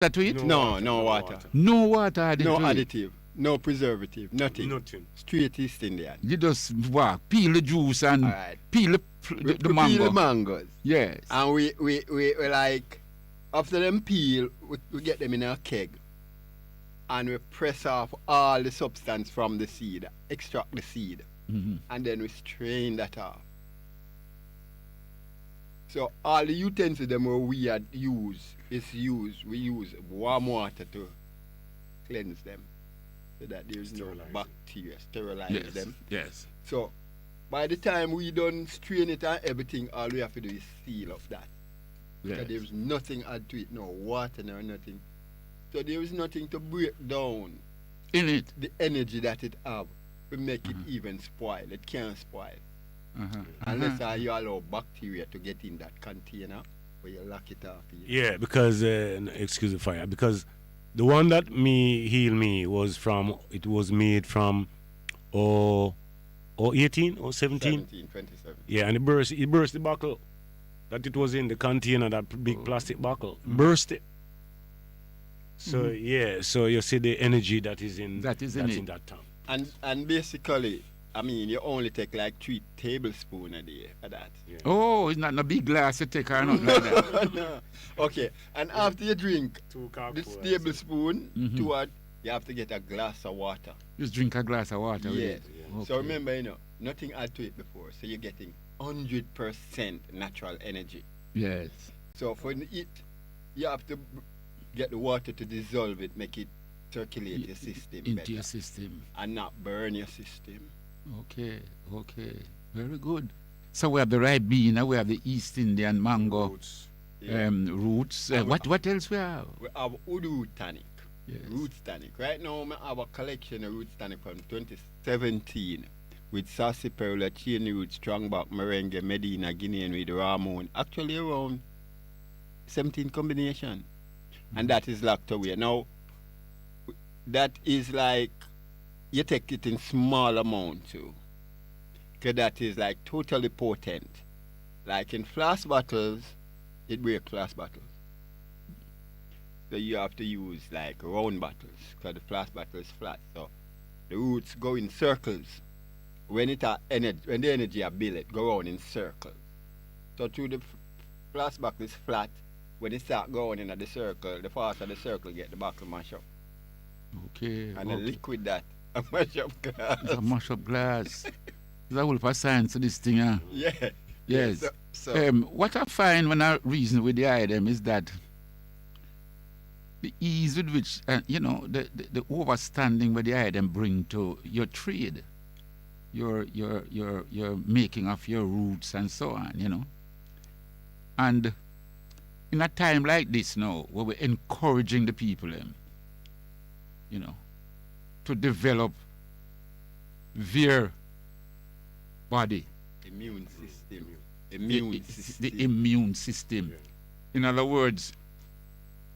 That to it? No water. No water added No to it. additive. No preservative. Nothing. Nothing. Straight East Indian. You just what? Peel the juice and Alright. peel the We mango. peel the mangoes. Yes. And we like, after them peel, we get them in a keg. And we press off all the substance from the seed, extract the seed, Mhm. and then we strain that off. So all the utensils them we had we use warm water to cleanse them so that there's Sterilize no it. bacteria, sterilize Yes. them. Yes. So by the time we done strain it and everything, all we have to do is seal of that. Yes. So there's nothing add to it, no water, no nothing. So there is nothing to break down In it. the energy that it have to make it even spoil. It can't spoil. Uh-huh. Unless you allow bacteria to get in that container where you lock it off. Yeah, because excuse the fire. Because the one that healed me was made from 18 or 17. 27. Yeah, and it burst the buckle that it was in the container, that big plastic buckle. Burst it. So yeah, so you see the energy that is in That is in that's it. in that tank. And basically, I mean, you only take like 3 tablespoons a day for that. Yeah. Oh, it's not a big glass you take or nothing like that. No. Okay, and after you drink 2 this cups. tablespoon, Mhm. you have to get a glass of water. Just drink a glass of water with Yeah. it. Yeah. So Okay. remember, nothing add to it before. So you're getting 100% natural energy. Yes. So for it, you have to get the water to dissolve it, make it circulate your system Into better, your system. and not burn your system. Okay. Okay. Very good. So we have the Ribena, we have the East Indian mango Roots. Yeah. roots. What else we have? We have root tonic. Yes. Root tonic. Right now, I have a collection of root tonic from 2017 with sarsaparilla, chain root, strongback, merengue, medina, guinean with ramon. Actually, around 17 combination. And that is locked away. Now, that is like, you take it in small amount too. Because that is like totally potent. Like in flask bottles, it breaks flask bottles. So you have to use like round bottles because the flask bottle is flat. So the roots go in circles. When when the energy are built, it go around in circles. So through the flask bottle is flat. When it start going in the circle, the faster the circle get the bottle mash up. Okay. And the okay. liquid that a mash up glass. It's a mash up glass. There's a whole for science to this thing, huh? Yeah. Yes. So What I find when I reason with the item is that the ease with which, the overstanding where the item bring to your trade, your making of your roots and so on, And in a time like this now, where we're encouraging the people, to develop their body, immune system. the Immune system. immune system. In other words,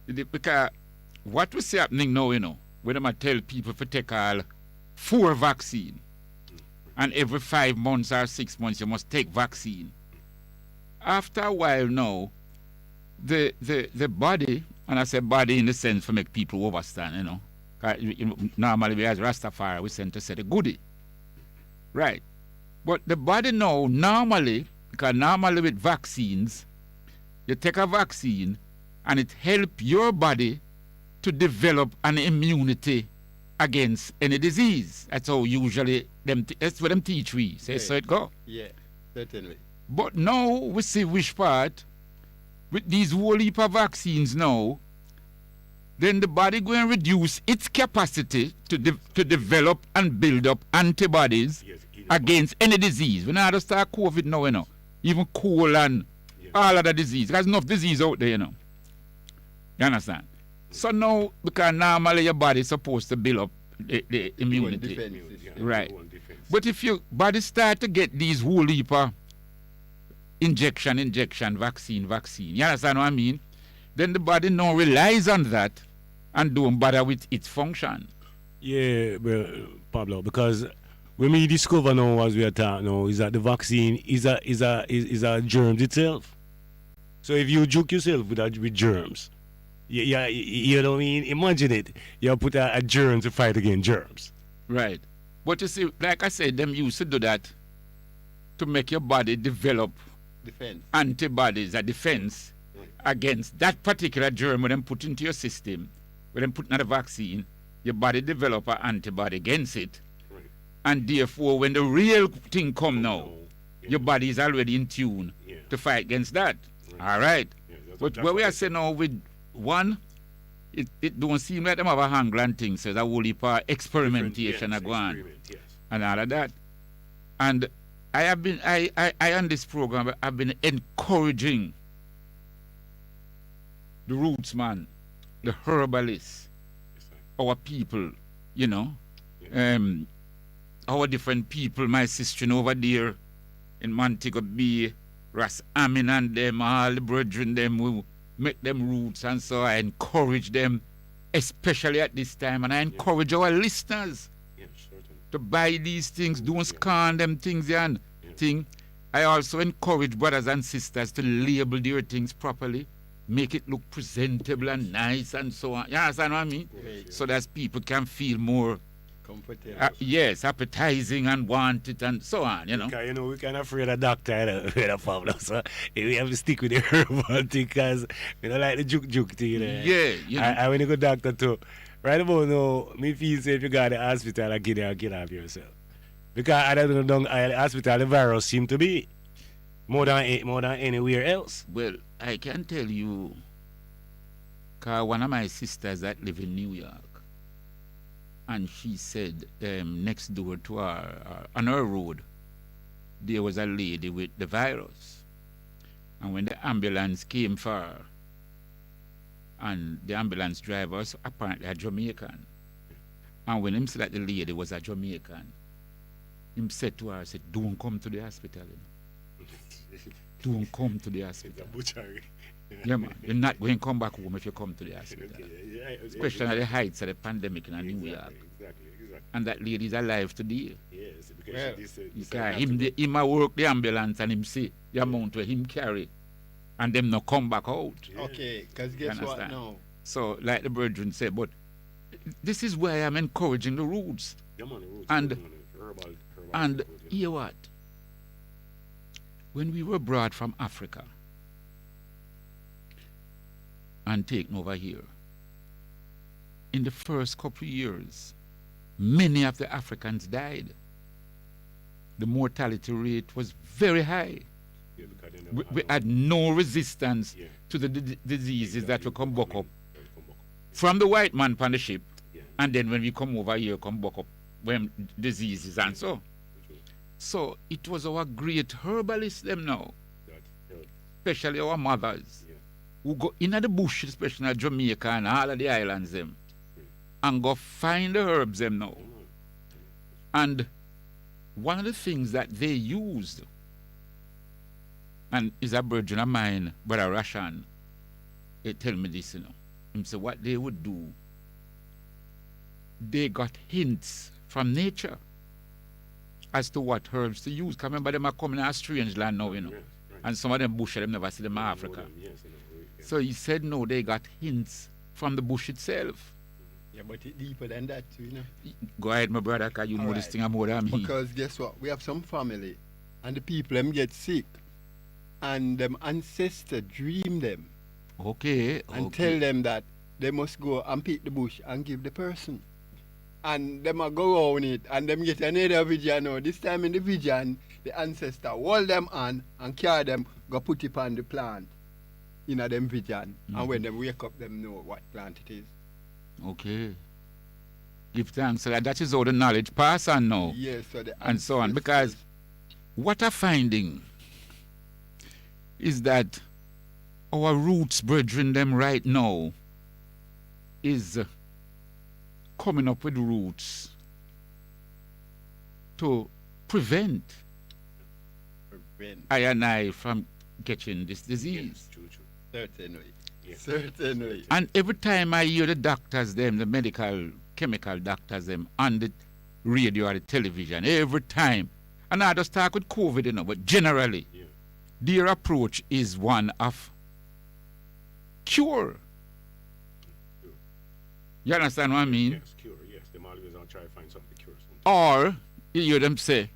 because what we see happening now, when I tell people to take all 4 vaccine, and every 5 months or 6 months you must take vaccine. After a while now, the body, and I say body in the sense for make people understand, 'cause normally we as Rastafari we tend to say the goodie. Right. But the body now, normally, because normally with vaccines, you take a vaccine and it help your body to develop an immunity against any disease. That's how usually that's what them teach we. Say so it go. Yeah, certainly. But now we see which part with these whole heap of vaccines now, then the body going to reduce its capacity to develop and build up antibodies Yes, against any disease. We now have to start COVID now, even colon, all other disease. There's enough disease out there, You understand? So now, because normally your body is supposed to build up the immunity. Defense system. Right. But if your body start to get these whole heap of injection, vaccine, you understand what I mean? Then the body now relies on that and don't bother with its function. Yeah, well, Pablo, because when we discover now, as we are talking now, is that the vaccine is a germs itself. So if you juke yourself with germs, You know what I mean? Imagine it. You put a germ to fight against germs. Right. But you see, like I said, them used to do that to make your body develop Defense. antibodies, a defense against that particular germ when them put into your system, when them put in the vaccine, your body develop an antibody against it. Right. And therefore, when the real thing come now, your body is already in tune Yeah. to fight against that. All right. Yeah, But what we are saying now with one, it don't seem like them have a angle and things. So there's a whole heap of experimentation Yes, go on experiment, yes. and all of that. And I have been, I on this program, I've been encouraging the roots man, the herbalists, Yes, sir. our people, you know, Yeah. our different people, my sister over there in Montego Bay, Ras Amin and them, all the brethren them, we make them roots, and so I encourage them, especially at this time, and I encourage our listeners Yeah, certain. to buy these things, don't scan them things and thing. I also encourage brothers and sisters to label their things properly, make it look presentable and nice and so on. You understand what I mean? Great. So that people can feel more, Comfortable. yes, appetizing and want it and so on, you know. Because, you know, we kind of afraid of doctor with a problem. So we have to stick with the herbal thing because we don't like the juke thing. You know? Yeah, you know. I when you go doctor too, right about now, me feel say if you go to the hospital and get off yourself. Because I don't know, at the hospital the virus seem to be more than anywhere else. Well, I can tell you, cause one of my sisters that live in New York, and she said next door to her, on her road, there was a lady with the virus. And when the ambulance came for her, and the ambulance driver was apparently a Jamaican, and when him said that the lady was a Jamaican, him said to her, said, don't come to the hospital. You know. Don't come to the hospital. butchery. Yeah, man. You're not going to come back home if you come to the hospital. Especially at the heights of the pandemic in New York. Exactly. And that lady is alive today. Yes, because Well, Him a work the ambulance and him see the amount where him carry. And them not come back out. Okay, because guess what understand? now? So, like the brethren said, but this is why I'm encouraging the roots. And- And hear what? When we were brought from Africa and taken over here, in the first couple of years, many of the Africans died. The mortality rate was very high. We had no resistance to the diseases that will come back up from the white man on the ship, and then when we come over here, come back up when diseases and so. So it was our great herbalists them now, especially our mothers, who go in the bush, especially in Jamaica and all of the islands them, and go find the herbs them now. And one of the things that they used, and is a brethren of mine, Brother Rashan, he tell me this, you know. He said what they would do, they got hints from nature as to what herbs to use. Because remember, them are coming in a strange land now, you know. And some of them bush, them never see them in Africa. So he said, no, they got hints from the bush itself. Yeah, but it's deeper than that too, you know. Go ahead, my brother, because you know this thing more than me. Because guess what? We have some family, and the people them get sick, and them ancestor dream them Okay. and tell them that they must go and pick the bush and give the person. And them a go on it, and them get another vision now. This time in the vision, the ancestor hold them on and carry them, go put it on the plant in a them vision. And when them wake up, them know what plant it is. Okay. Give thanks. So that is all the knowledge pass on now. Yes, so the And so on. Because what I'm finding is that our roots brethren them right now is coming up with roots to prevent I and I from getting this disease. Certainly. Yeah. Certainly. And every time I hear the doctors them, the medical, chemical doctors them on the radio or the television, every time, and I just talk with COVID, you know, but generally, their approach is one of cure. You understand what I mean? Yes, cure. Yes, them always on try to find something to cure something. Or you hear them say,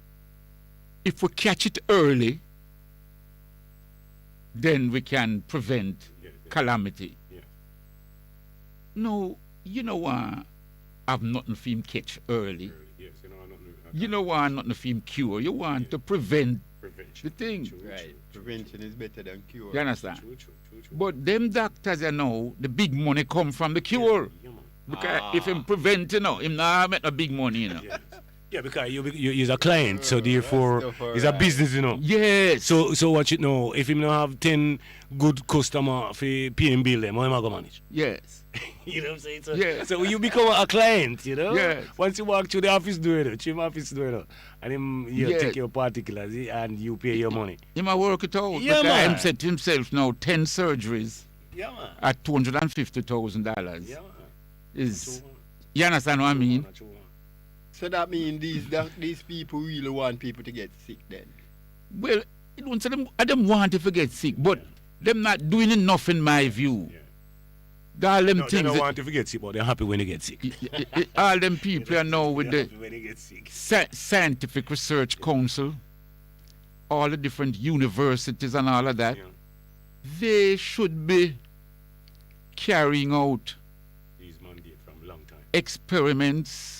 if we catch it early, then we can prevent Yeah, calamity. yeah. No, you know what? I've nothing for him catch early. Yes, you know, nothing. You know what? Nothing for him cure. You want to prevent Prevention. the thing. True, Right. true, Prevention is better than cure. You understand? true, true. But them doctors, you know, the big money come from the cure. Yeah, man. Because if him prevent, you know, him not make no big money, you know. Yes. Yeah, because you're a client, so therefore that's it's a alright. business, you know. Yes. So watch it now. If him not have 10 good customer for pay and bill them, how am I gonna manage? Yes. You know what I'm saying? So, Yeah. so you become a client, you know? Yes. Once you walk through the office door, the chief office door, and him you Yes. take your particulars and you pay your money. He might work it out. Yeah, because man. him said to himself now 10 surgeries Yeah, man. at $250,000 Yeah, man. is, you understand what I mean? So that means these people really want people to get sick then. Well, it don't say them, I don't want to forget sick, but them not doing enough in my view. Yeah. All them No, they things, don't that- want to forget sick, but they're happy when they get sick. all them people are now with They're the happy when they get sick. Scientific Research Council, all the different universities and all of that, Yeah. they should be carrying out These mandate from long time. experiments.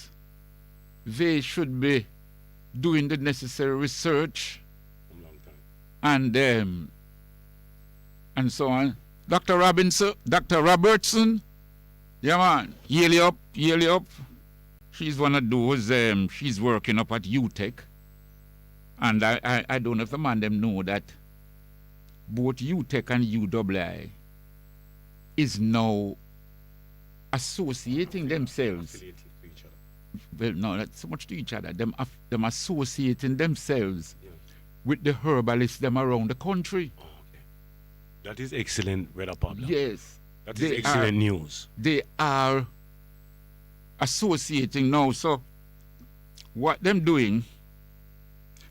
They should be doing the necessary research From long time. and so on. Dr. Robertson, yeah man, yearly up. She's one of those. She's working up at UTech, and I don't know if the man them know that both UTech and UWI is now associating themselves. Affiliated to each other. Well, no, not so much to each other. Them associating themselves Yeah. with the herbalists them around the country. Oh, okay. That is excellent, Brother Pablo. Yes, That is they excellent news. they are associating now. So what them doing,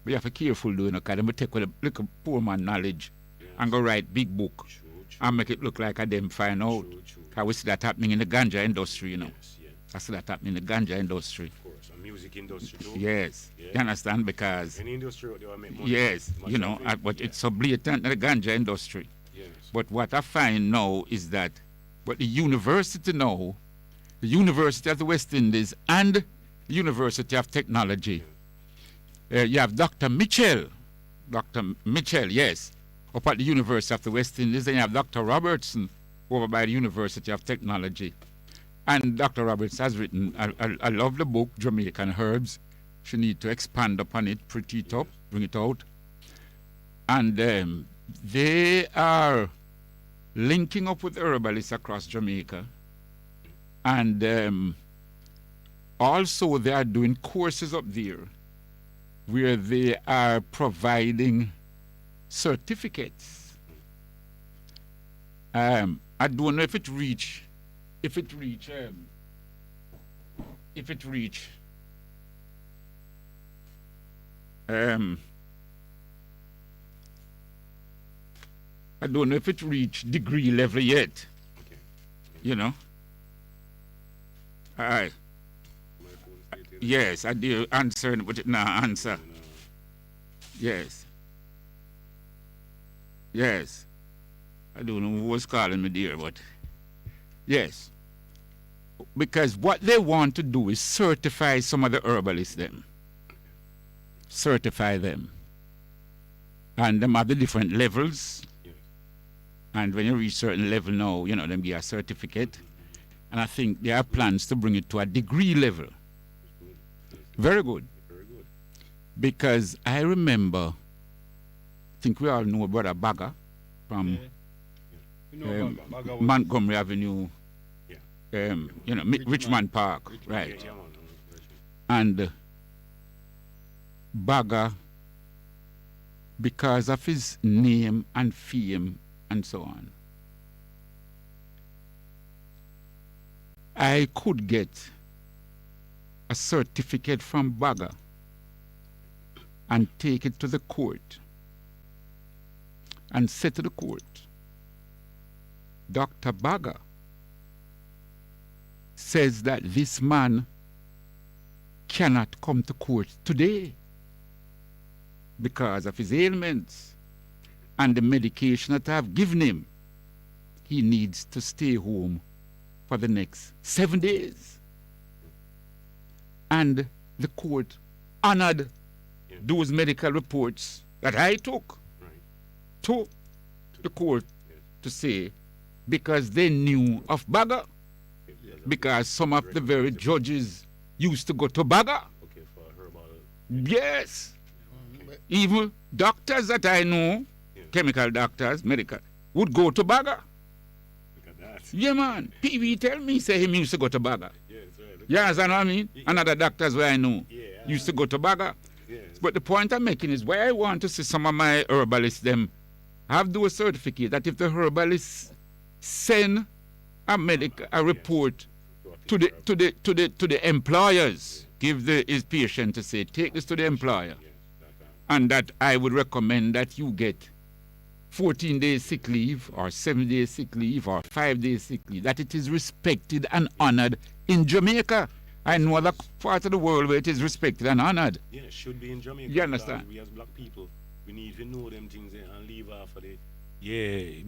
we have to be careful doing, because them will take with a little poor man knowledge Yes. and go write big book True, true. and make it look like a them find out. True, true. Because we see that happening in the ganja industry, you know. Yes, yeah, I see that happening in the ganja industry. of course. And music industry too. Yes, Yeah. you understand? Because Any industry they will make money. yes, Much you know, of it. but Yeah. it's so blatant in the ganja industry. Yes. But what I find now is that, but the university now, the University of the West Indies and the University of Technology, you have Dr. Mitchell, yes, up at the University of the West Indies, and you have Dr. Robertson over by the University of Technology. And Dr. Roberts has written a lovely book, Jamaican Herbs. She need to expand upon it, pretty it up, bring it out. And they are linking up with herbalists across Jamaica. And also they are doing courses up there where they are providing certificates. I don't know if it reach I don't know if it reached degree level yet. Okay. You know. All right. My phone stated. Yes, I did answer it, but it not answer. Yes. Yes. I don't know who was calling me there, but yes. Because what they want to do is certify some of the herbalists them. Certify them. And them have the different levels. Yes. And when you reach certain level now, you know, them give a certificate. And I think there are plans to bring it to a degree level. Very good. Very good. Because I remember, I think we all know Brother Bagger from You know, Baga was- Montgomery Avenue, Yeah. you know, Richmond Park, right? Yeah, man. And Bagger, because of his name and fame and so on, I could get a certificate from Bagger and take it to the court and say to the court, Dr. Bagger says that this man cannot come to court today because of his ailments and the medication that I've given him. He needs to stay home for the next 7 days. And the court honored those medical reports that I took to the court to say, because they knew of Baga, because some of the very judges used to go to Baga. Yes. Even doctors that I know, chemical doctors, medical, would go to Baga. Yeah, man. PV tell me, say him used to go to Baga. You understand what I mean? Another doctors where I know used to go to Baga. But the point I'm making is why I want to see some of my herbalists, them have those certificate that if the herbalist send a report to the employers, give his patient to say, take this to the employer, and that I would recommend that you get 14 days sick leave or 7 days sick leave or 5 days sick leave, that it is respected and honored in Jamaica. I know other part of the world where it is respected and honored. Yeah, it should be in Jamaica. You understand? We as black people, we need to know them things and leave off of it. Yeah,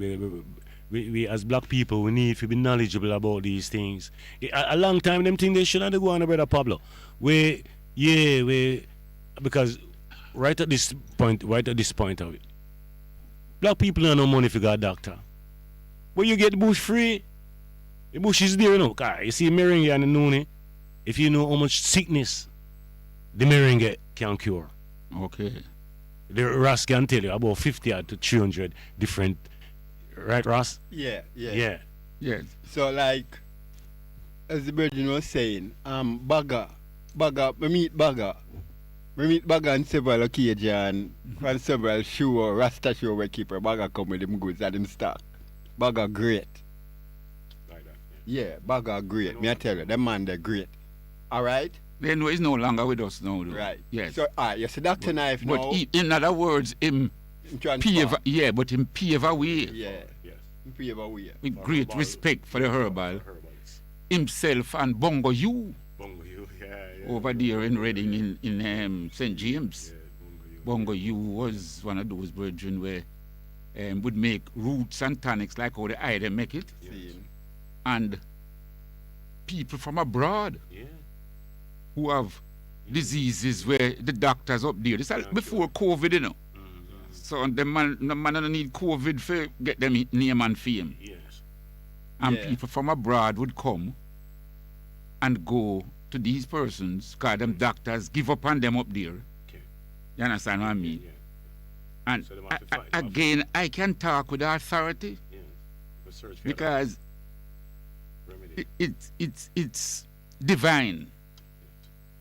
we as black people, we need to be knowledgeable about these things. A long time, them things they shouldn't go on, Brother Pablo. Because right at this point of it, black people don't have no money for a doctor. But you get the bush free. The bush is there, you know. You see meringue and the noon, if you know how much sickness the meringue can cure. Okay. The Ross can tell you about 50 to 300 different, right, Ross? Yeah. Yes. So like, as the virgin was saying, Baga, we meet Baga on several occasions, on several show, Rasta show where keeper Baga come with them goods at them stock. Baga great. Like that, Yeah, Baga great. Me I tell you, them man they're great. Alright? They know he's no longer with us now, though. Right. Yes. So you see Dr. Knife now. But in other words, him pave, but him pave a way. Yeah. Yes. Pave a way. With great respect for the herbal. Himself and Bongo you Bongo you, over there in Reading in St. James. Bongo you was one of those brethren where would make roots and tonics like how the eye make it. And people from abroad who have diseases where the doctors up there, this is before COVID, you know. So the man don't need COVID for get them name and fame. Yes. And people from abroad would come and go to these persons, because them doctors give up on them up there. Okay. You understand what I mean? Yeah. And So they have to fight, again, I can talk with authority Yeah. Search for because remedy. it's divine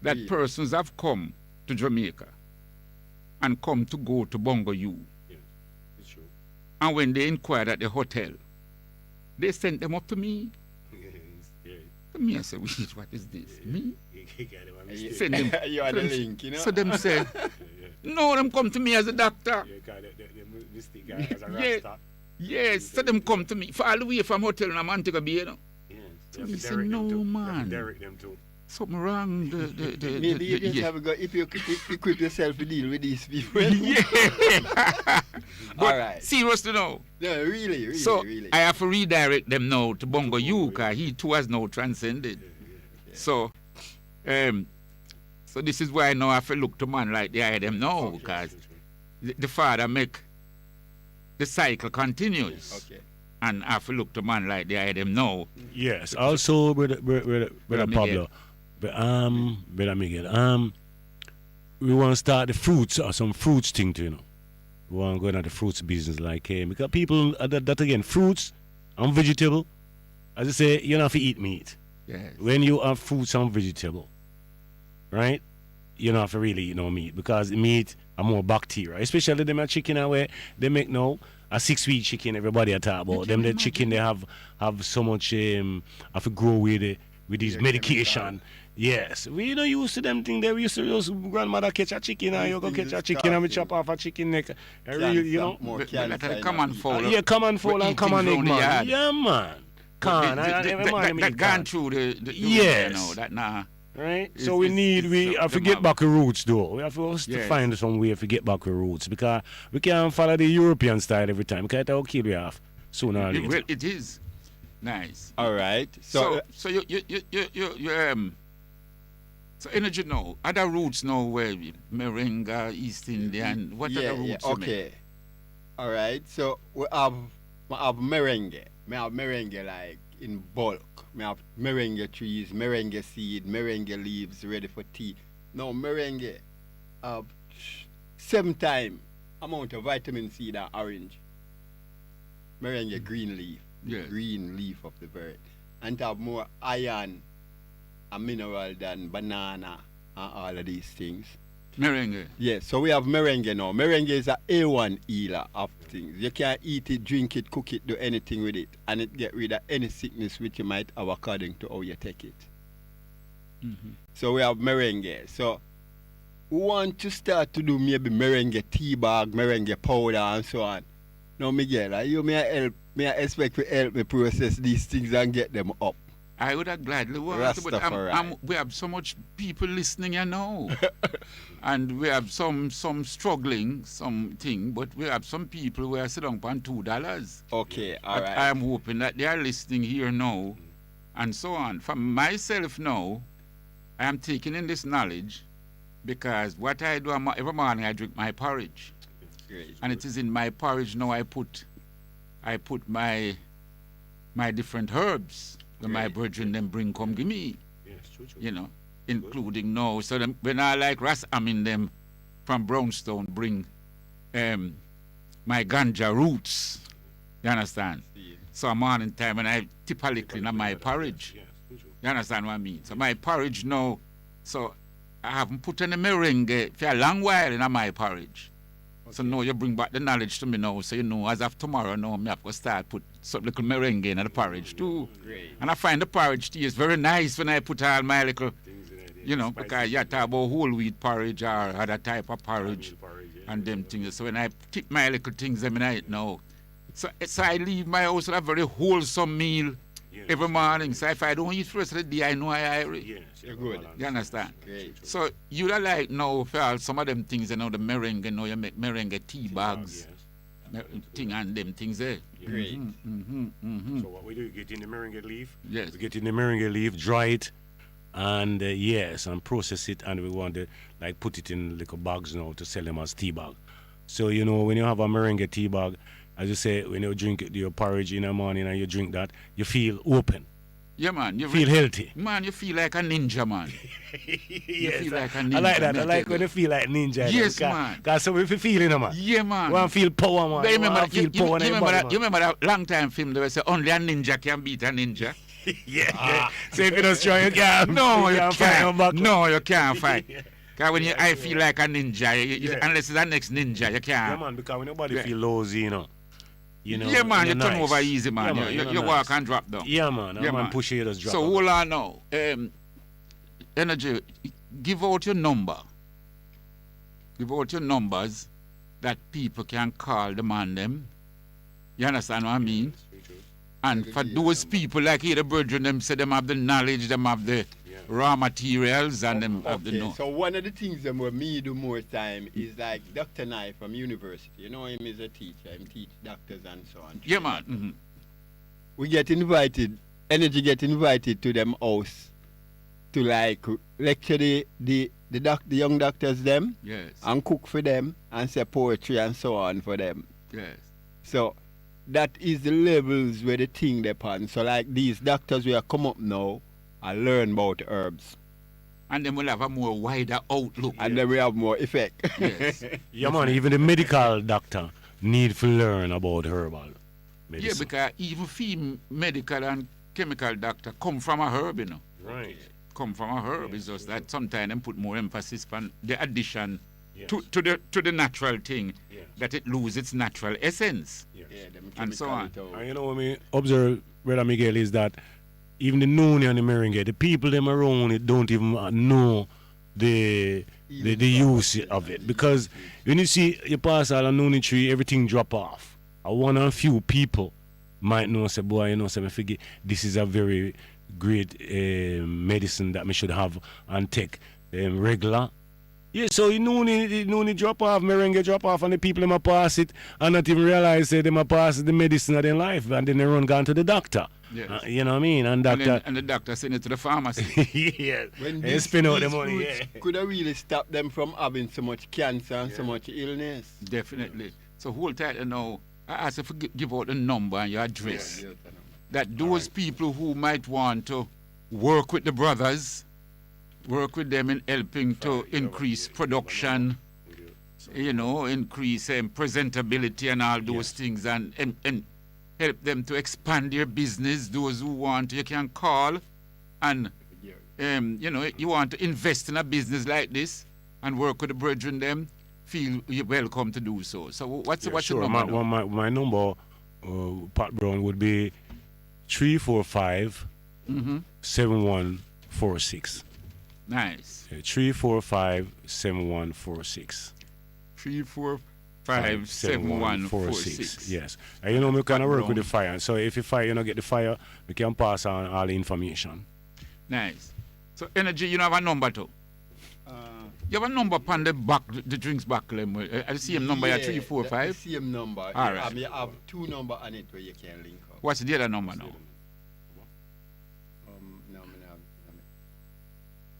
that Yeah. persons have come to Jamaica and come to go to Bongo U. Yeah. It's true. And when they inquired at the hotel, they sent them up to me. Yeah. To me, I said, "Wait, what is this? Me?" You Send them. you are the link, you know. So them say, "No, them come to me as a doctor." Mystic guy as a Yeah. Rasta. Yes, so them come to me for all the way from hotel in Montego Bay, you know. Yeah. So You he have to said, direct them "No, too. You have to man. direct them too. Something wrong." Maybe you just have to go, if you equip yourself to deal with these people. Yeah. But All right. seriously now. No, really. So really. I have to redirect them now to Bongo U, because he too has now transcended. So, so this is why now I have to look to man like they are them now, because the father make the cycle continues. Okay. And I have to look to man like they are them now. Yes. Also, brother Miguel. Pablo, brother Miguel, we want to start the fruits or some fruits thing too, you know. We want to go into the fruits business, like because people that again, fruits and vegetable. As I say, you don't have to eat meat. Yes. When you have fruits and vegetable, right? You don't have to really eat no meat, because meat are more bacteria, especially them a chicken where they make now a 6-week chicken. Everybody a talk about them. The chicken they have so much have to grow with these medication. Yes, we don't used to them thing. They used to use grandmother catch a chicken and you go catch a chicken and we chop off a chicken neck. And really, you know. More But cancer better in come a and people. follow. Yeah, come and fall We and eat come and things round the ignore. yard. Yeah, man. Can. That gone through the Yes. you know, that nah. Right? It's- So we it's have to them get have- back the roots though. We have to Yes. find some way to get back the roots because we can't follow the European style every time. Because it'll kill you off sooner or later. Well, it is nice. All right. So So, you so energy now. Other roots now where merengue, East Indian. What other roots? you make? okay. All right. So we have merengue. Me have merengue like in bulk. Me have merengue trees, merengue seed, merengue leaves ready for tea. Now merengue have 7 times amount of vitamin C than orange. Merengue green leaf. Yeah. Green leaf of the bird. And have more iron and mineral than banana and all of these things. Merengue. Yes, so we have merengue now. Merengue is a A1 healer of things. You can eat it, drink it, cook it, do anything with it, and it get rid of any sickness which you might have according to how you take it. Mm-hmm. So we have merengue. So we want to start to do maybe merengue tea bag, merengue powder, and so on. Now, Miguel, you may I expect to help me process these things and get them up. I would have gladly want to, but Rastafari. we have so much people listening, you know. And we have some struggling, something, but we have some people who are sitting on $2. Okay, all right. I am hoping that they are listening here now, and so on. For myself now, I am taking in this knowledge because what I do every morning, I drink my porridge, Great. and it is in my porridge now I put my different herbs that my Great. brethren them bring come give me, Yes, true. you know, including now. So when I like I'm in them from Brownstone bring my ganja roots. You understand? See. So morning time when I tip a little in my porridge. Yes, true. You understand what I mean? So my porridge now, so I haven't put any merengue for a long while in my porridge. So now you bring back the knowledge to me now. So you know, as of tomorrow now, I have to start put some little merengue in the porridge too. Great. And I find the porridge tea is very nice when I put all my little, you know, because you talk about whole wheat porridge or other type of porridge and them things. So when I tip my little things, I mean, I know. So I leave my house with a very wholesome meal every morning. So if I don't eat for the rest of the day, I know I hungry. Yes, You're good. You understand? Great. So you don't like now for all some of them things, you know, the merengue, you know, you make merengue tea bags, thing and them things there. Great. So what we do, get in the merengue leaf. Yes. We get in the merengue leaf, dry it, and and process it, and we want to like put it in little bags now to sell them as tea bag. So you know when you have a merengue tea bag, as you say, when you drink your porridge in the morning and you drink that, you feel open, Yeah, man. You feel healthy. Man, you feel like a ninja, man. Yes, feel like a I ninja, like that. me I like tell when you. you feel like ninja. Yes, man. Because so if you feel it, man. Yeah, man. You want to feel power, man. But you remember, want to feel power in your body, man. you remember that long time film they say only a ninja can beat a ninja? Yeah. So if you're not strong, you can't. No, you fight your can't. back. No, you can't fight. Because when I feel like a ninja, Yeah. unless it's the next ninja, you Yeah, can't. man, because when your body Yeah. feel lousy, you know. Yeah, man, you you're turn nice. over easy, man. Yeah, You you're walk nice. and drop down. Yeah, man. Yeah, man, man. push you, just drop So down. hold on now. Energy, give out your number. Give out your numbers that people can call the man them. You understand what I mean? And for those people like here, the brethren, them say them have the knowledge, them have the raw materials, and them have the Okay, know. so one of the things that where me do more time is like Dr. Nye from university. You know him is a teacher. Him teach doctors and so on. Yeah, man. Mm-hmm. We get invited, Energy get invited to them house to like lecture the young doctors them Yes. and cook for them and say poetry and so on for them. Yes. So that is the levels where the thing depends. So like these doctors will come up now and learn about herbs. And then we'll have a more wider outlook. And then we have more effect. Yes. Yeah, man, even the medical doctor need to learn about herbal Yeah, medicine. because even medical and chemical doctor come from a herb, you know. Right. Come from a herb. It's just that sometimes them put more emphasis on the addition Yes. to the natural thing, Yes. that it lose its natural essence. Yes. Yeah, them And so chemical on. it out. And you know what I observe, Brother Miguel, is that even the Nuni and the Merengue, the people them around it don't even know the use of it. Because when you see you pass all a Nuni tree, everything drop off. I want a few people might know say boy, you know, say me forget this is a very great medicine that me should have and take regular. Yeah, so you know need drop off, merengue drop off, and the people them a pass it and not even realize say them a pass the medicine of their life, and then they run gone to the doctor. Yes. You know what I mean? And doctor And the doctor send it to the pharmacy. yeah, When they spend out the these money. foods Yeah. could have really stopped them from having so much cancer and so much illness. Definitely. So hold tight and now I ask you to give out the number and your address. That those people who might want to work with the brothers, work with them in helping to increase production, you know, increase presentability and all those things, and help them to expand their business. Those who want, you can call, and you know, you want to invest in a business like this and work with the brethren them, feel you're welcome to do so. So what's Sure. the number? My number, Pat Brown, would be 345 7146. Nice. 345 7146. 3457146. Yes. And you know, we kind of work with the fire. So if you fire, you know, get the fire, we can pass on all the information. Nice. So energy, you know, have a number too. You have a number upon the back, the drinks back. The same number, yeah, 345. The same number. All Yeah, right. you have two numbers on it where you can link up. What's the other number now? No,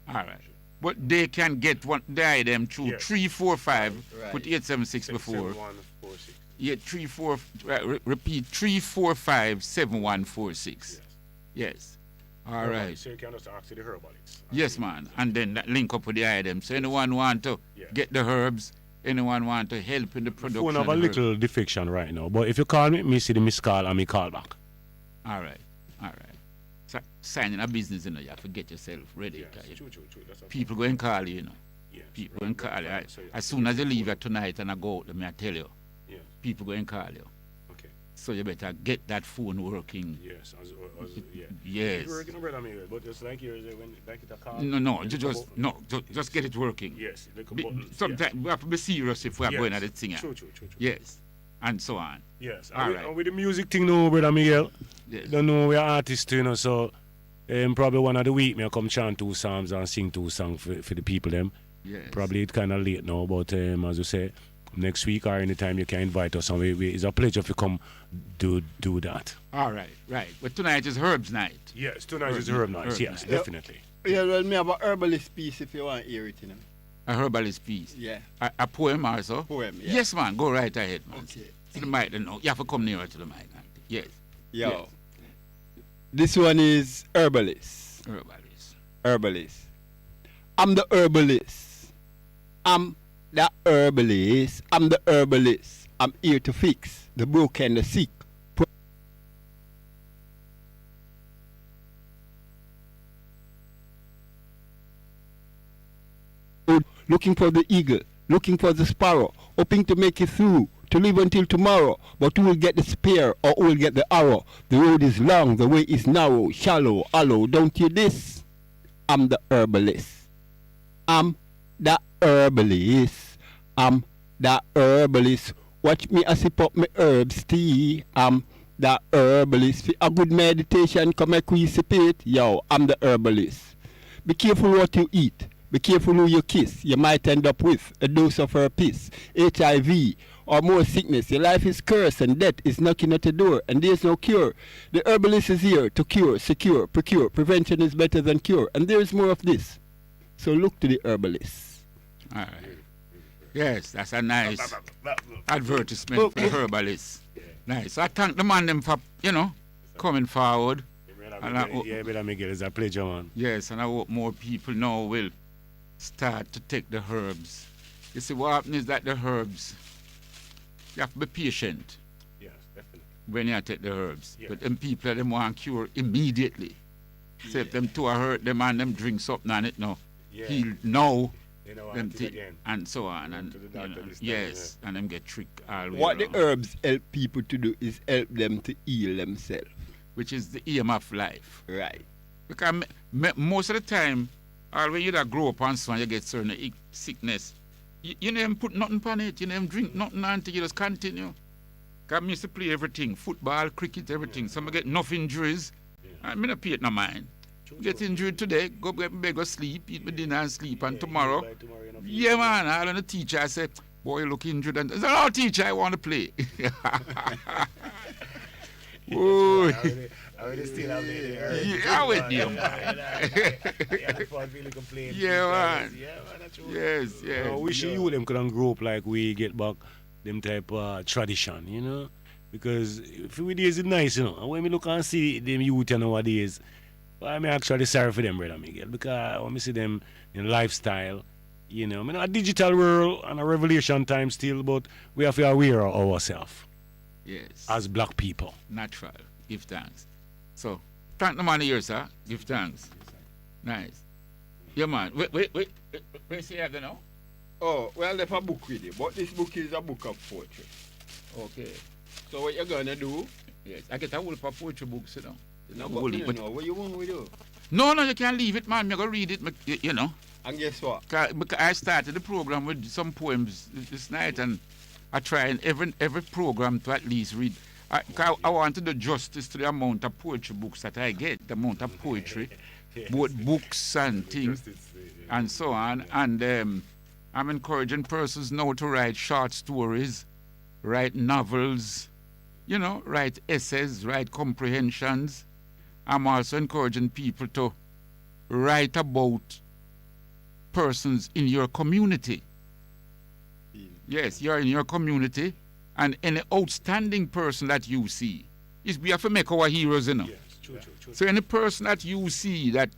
All right. But they can get the item through Yes. 345. Right. Put 876 before. 7146. Yeah, repeat 345 7146. Yes. All right. So you can just ask the herbalists. Yes, man. And then that link up with the item. So anyone want to get the herbs, anyone want to help in the production. Phone have a of the little defection right now, but if you call me see the missed call and me call back. All right. All right. So signing a business, you know, you have to get yourself ready. True. That's what People go and call you, you know. Yes, People go and call you. So As soon as you leave here tonight and I go out, let me tell you, Yes. people go and call you. Okay. So you better get that phone working. Yes. Yeah. Yes. It's working, brother, but just like yours, when like it a call. No, just get it working. Yes. Like a button. Sometimes we have to be serious if we are Yes. going at the thing. True. Yes. And so on. Yes. All And right. with the music thing now, brother Miguel, Yes. don't know we're artists, you know, so probably one of the week me come chant 2 psalms and sing 2 songs for the people them. Yes. Probably it's kind of late now, but as you say, next week or anytime you can invite us, and it's a pleasure if you come do that. All right. Right. But tonight is Herb's night. Yes, tonight is herb night. Herb Yes, night. definitely. Yeah, well, me have a herbalist piece if you want to hear it, you know. A herbalist piece. Yeah. A poem also? Poem, yeah. Yes, man. Go right ahead, man. Okay. To the mic, no. You have to come nearer to the mic. Yes. Yo. Yes. This one is herbalist. Herbalist. Herbalist. I'm the herbalist. I'm the herbalist. I'm the herbalist. I'm here to fix the broken, the sick. Looking for the eagle, looking for the sparrow, hoping to make it through, to live until tomorrow. But who will get the spear or who will get the arrow? The road is long, the way is narrow, shallow, hollow. Don't you this? I'm the herbalist. I'm the herbalist. I'm the herbalist. Watch me as I pop my herbs tea. I'm the herbalist. A good meditation come and dissipate. Yo, I'm the herbalist. Be careful what you eat. Be careful who you kiss. You might end up with a dose of herpes, HIV, or more sickness. Your life is cursed and death is knocking at the door, and there's no cure. The herbalist is here to cure, secure, procure. Prevention is better than cure, and there is more of this. So look to the herbalist. All right. Yes, that's a nice advertisement for the herbalist. Nice. I thank the man them for, coming forward. Yeah, brother Miguel, it's a pleasure, man. Yes, and I hope more people now will start to take the herbs. You see, what happens is that the herbs, you have to be patient Yes, definitely. when you take the herbs. Yeah. But them people, them want cure immediately. Say if them two are hurt, them and them drink something on it now. Yeah. Heal now. They know Them what thi- again. and so on. Go And to the doctor this time, yes, and them get tricked all the way What the around, herbs help people to do is help them to heal themselves. which is the aim of life. Right. Because most of the time, or when you that grow up on someone, you get certain sickness. You never put nothing on it. You never drink nothing until you just continue. Because I used to play everything, football, cricket, everything. Some get enough injuries. I mean, I pay it no mind. Get injured today, go get me bed, go sleep, eat my dinner and sleep. And tomorrow, yeah, man, I don't know, teacher, I say, boy, you look injured. And I said, oh, teacher, I want to play. Oh, I already still have the yeah, with you, man. Yeah, man. That's Yes, yes. I wish you them couldn't grow up like we get back them type of tradition, you know? Because few days is nice, you know. And when we look and see them youth nowadays, I'm actually sorry for them, brother Miguel, because when we see them in lifestyle, you know, I mean, a digital world and a revelation time still, but we have to be aware of ourselves Yes. as black people. Natural. Give thanks. So, thank the man here, sir. Give thanks. Nice. Yeah, man. Wait. Where see you now? Oh, well, there's a book with it, but this book is a book of poetry. Okay. So what you're gonna do? Yes. I get a whole for poetry books, you know. No, Hold it, but- what you want we do? No, you can't leave it, man. I'm going to read it, you know. And guess what? Because I started the program with some poems this night, and I try in every program to at least read. I want to do justice to the amount of poetry books that I get, the amount of poetry, both books and things, and so on. And I'm encouraging persons now to write short stories, write novels, you know, write essays, write comprehensions. I'm also encouraging people to write about persons in your community. Yes, you're in your community, and any outstanding person that you see, we have to make our heroes, you know. Yes, true. So any person that you see that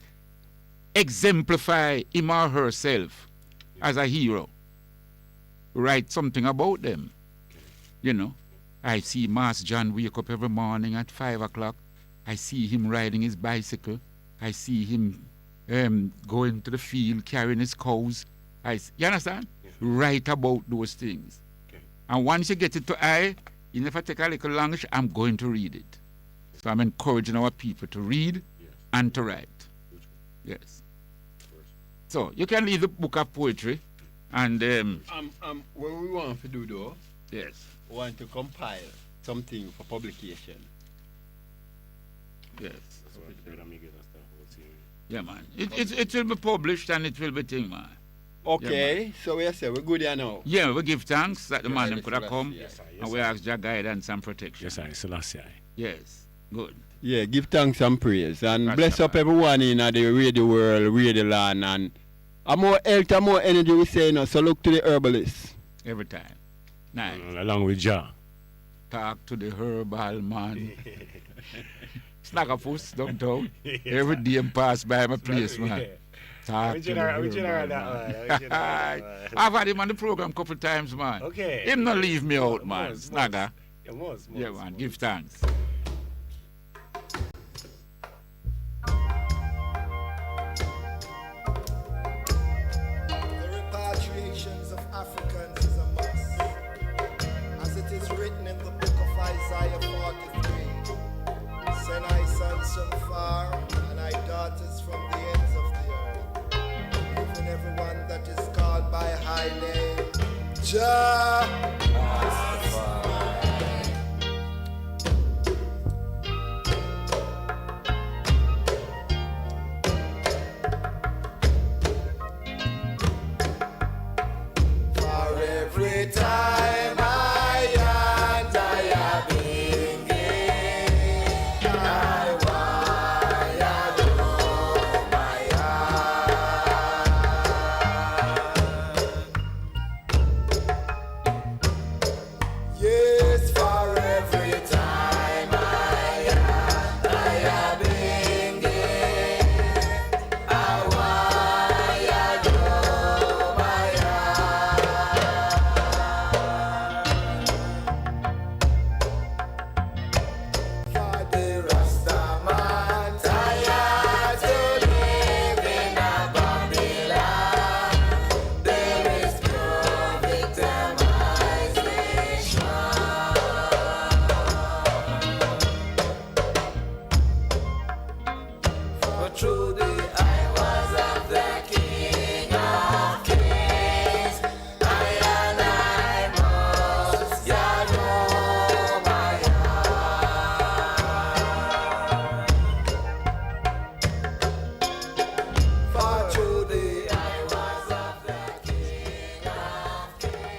exemplify him or herself as a hero, write something about them. You know, I see Mas John wake up every morning at 5 o'clock. I see him riding his bicycle. I see him going to the field carrying his cows. You understand? Yeah. Write about those things. Okay. And once you get it to I, even if I take a little language, I'm going to read it. So I'm encouraging our people to read and to write. Yes. So you can leave the book of poetry and What we want to do though, yes. we want to compile something for publication. Yes. Yeah, man. It will be published and it will be thing, man. Okay, so we say we're good here now. Yeah, we give thanks that the man them could have Yes, come, yes, and we ask your guidance and protection. Yes, I Selassie. Yes. Good. Yeah, give thanks and praise. And That's bless the up man. everyone in the radio world, radio land. And a more health and more energy we say, you know, so look to the herbalist. Every time. Nice. Along with Jah. Talk to the herbal man. Snaggerfuss downtown. Every day I'm pass by my place, man. Talk to the herbal man. I've had him on the program a couple times, man. Okay. Him not leave me out, man. Most. Snagger. Most. Yeah, man. Give thanks. The repatriations of Africans is a must, as it is written in the book of Isaiah 43. Send I sons from far, and I daughters from the ends of the earth, even everyone that is called by high name, Jah. For every time I am thinking, I want to know my heart.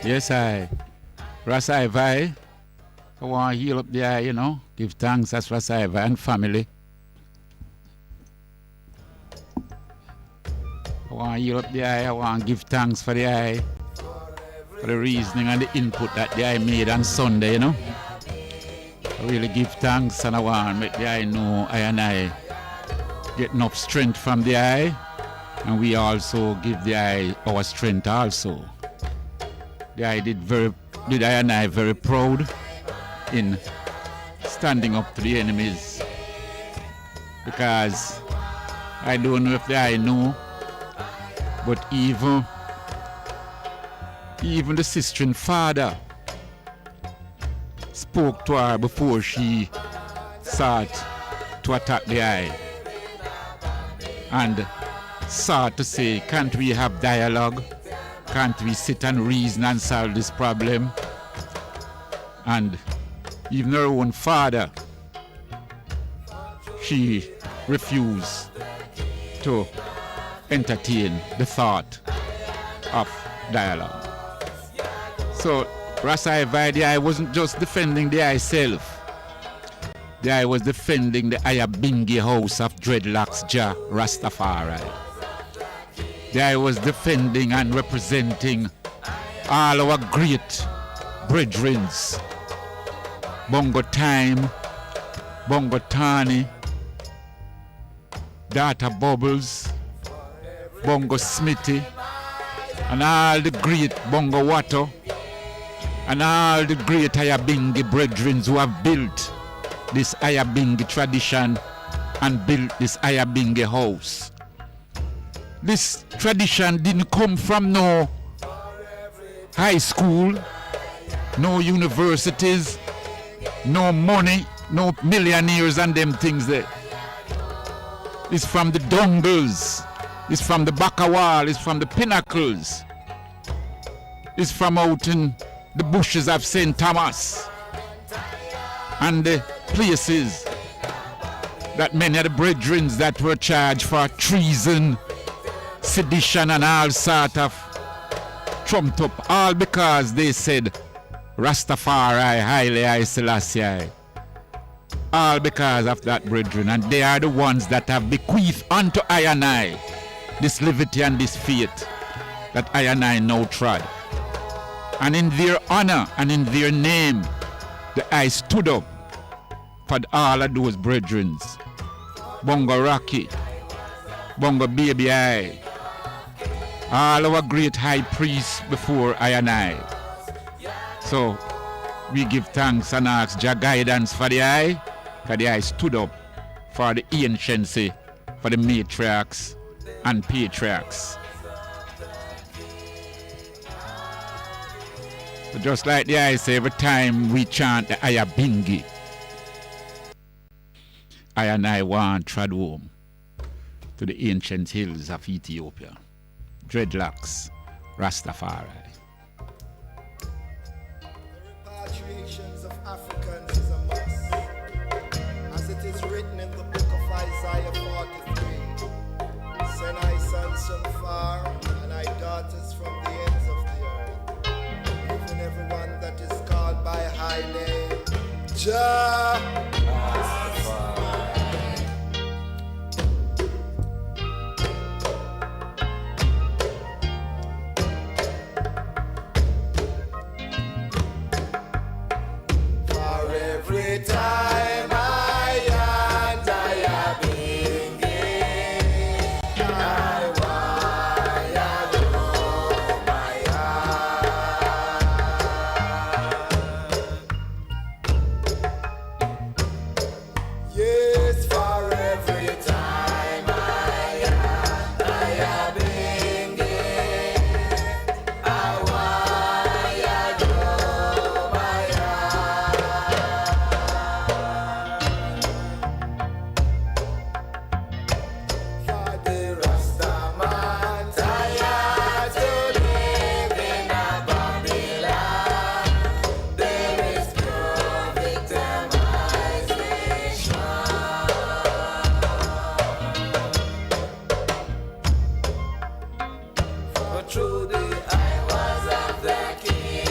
Yes, Rasai Vai. I want to heal up the eye, you know. Give thanks as Rasai Vai and family. I want to heal up the eye. I want to give thanks for the eye. For the reasoning and the input that the eye made on Sunday, you know. I really give thanks and I want to make the eye know I and I get enough strength from the eye. And we also give the eye our strength also. The eye did I and I very proud in standing up to the enemies. Because I don't know if the eye know, but even the sister and father spoke to her before she sought to attack the eye. And sought to say, can't we have dialogue? Can't we sit and reason and solve this problem? And even her own father, she refused to entertain the thought of dialogue. So Rasai Vai, the eye wasn't just defending the eye self. The eye was defending the Ayabingi house of dreadlocks Jah Rastafari. The eye was defending and representing all our great brethrens. Bongo Time, Bongo Tani, Data Bubbles, Bongo Smithy, and all the great Bongo Watto, and all the great Ayabingi brethren who have built this Ayabingi tradition and built this Ayabingi house. This tradition didn't come from no high school, no universities, no money, no millionaires and them things there. It's from the dongles, it's from the Bakawal, it's from the pinnacles, it's from out in the bushes of St. Thomas and the places that many of the brethren that were charged for treason, sedition and all sort of trumped up, all because they said Rastafari, Haile Selassie. All because of that, brethren, and they are the ones that have bequeathed unto I and I this liberty and this faith that I and I now trod. And in their honor and in their name, the I stood up for all of those brethren. Bongo Rocky, Bongo Baby I, all our great high priests before I and I. So we give thanks and ask Jah guidance for the eye, because the eye stood up for the anciency, for the matriarchs and patriarchs. So just like the eye say, every time we chant the Ayabingi, I and I want trod home to the ancient hills of Ethiopia. Dreadlocks, Rastafari. Repatriations of Africans is a must. As it is written in the book of Isaiah 43, send I sons from far, and I daughters from the ends of the earth. Even everyone that is called by high name, Jah. Every time I and I Ayabingi, I want to know my heart. Yes, for every time I and Ayabingi, I want to know my heart. For the Rastaman tired to live in a Babylon, there is no victimization. For through the eye was of the King,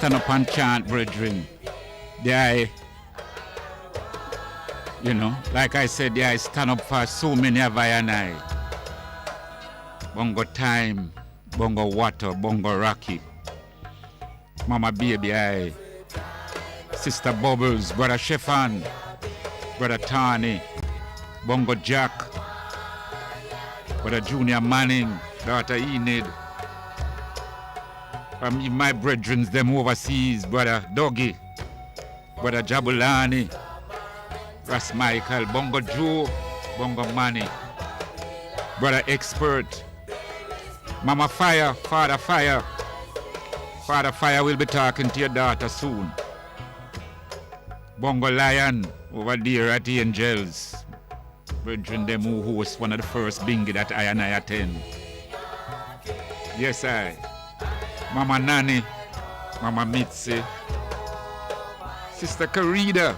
stand up and chant, brethren. Like I said, I stand up for so many of I and I. Bongo Time, Bongo Water, Bongo Rocky. Mama Baby, Sister Bubbles, Brother Shefan, Brother Tani, Bongo Jack, Brother Junior Manning, Daughter Enid. My brethren, them overseas, Brother Doggy, Brother Jabulani, Ras Michael, Bongo Joe, Bongo Manny, Brother Expert, Mama Fire, Father Fire. Father Fire will be talking to your daughter soon. Bongo Lion over there at the Angels. Brethren, them who host one of the first bingy that I and I attend. Yes, I. Mama Nani, Mama Mitzi, Sister Carida,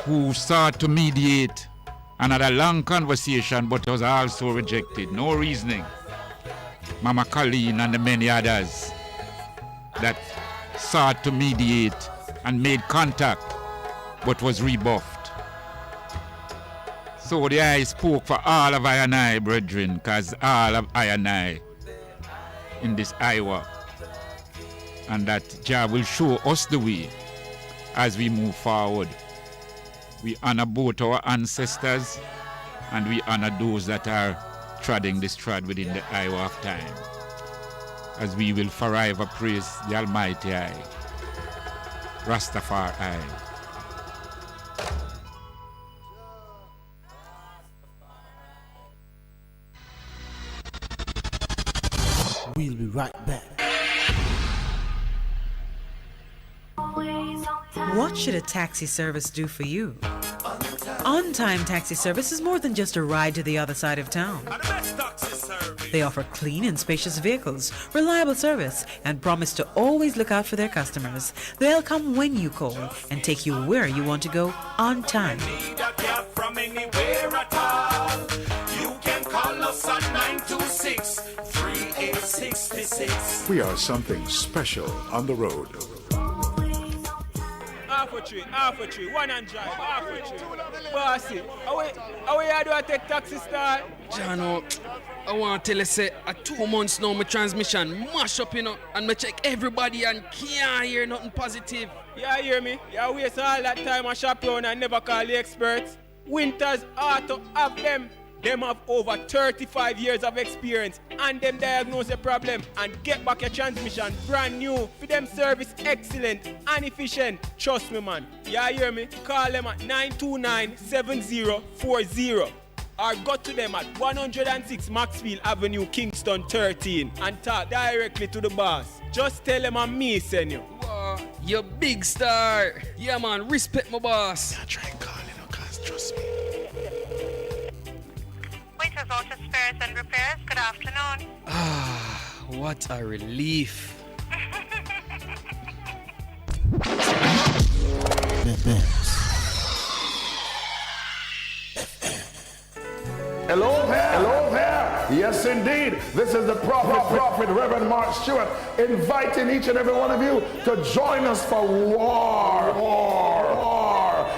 who sought to mediate another long conversation but was also rejected. No reasoning. Mama Colleen and the many others that sought to mediate and made contact but was rebuffed. So I spoke for all of I and I, brethren, because all of I and I in this Iowa, and that Jah will show us the way as we move forward. We honor both our ancestors and we honor those that are treading this trad within the Iowa of time, as we will forever praise the Almighty I, Rastafari. We'll be right back. What should a taxi service do for you? On-Time Taxi Service is more than just a ride to the other side of town. They offer clean and spacious vehicles, reliable service, and promise to always look out for their customers. They'll come when you call and take you where you want to go on time. We are something special on the road. Half a tree, one and drive, half a tree. Bossy, how you do I take taxi star? Jano, I want to tell you, say, 2 months now, my transmission mash up, and I check everybody and can't hear nothing positive. Yeah, hear me? You waste all that time I shop around and never call the experts. Winters Auto have them. Them have over 35 years of experience and them diagnose the problem and get back your transmission brand new. For them service excellent and efficient. Trust me, man. Yeah, hear me? Call them at 929-7040 or go to them at 106 Maxfield Avenue, Kingston 13 and talk directly to the boss. Just tell them I'm me, send you. Wow, you big star. Yeah, man, respect my boss. I try and call cause trust me. Winters Auto Spares and Repairs, good afternoon. What a relief. Hello there. Yes, indeed. This is the prophet, Reverend Mark Stewart, inviting each and every one of you to join us for war.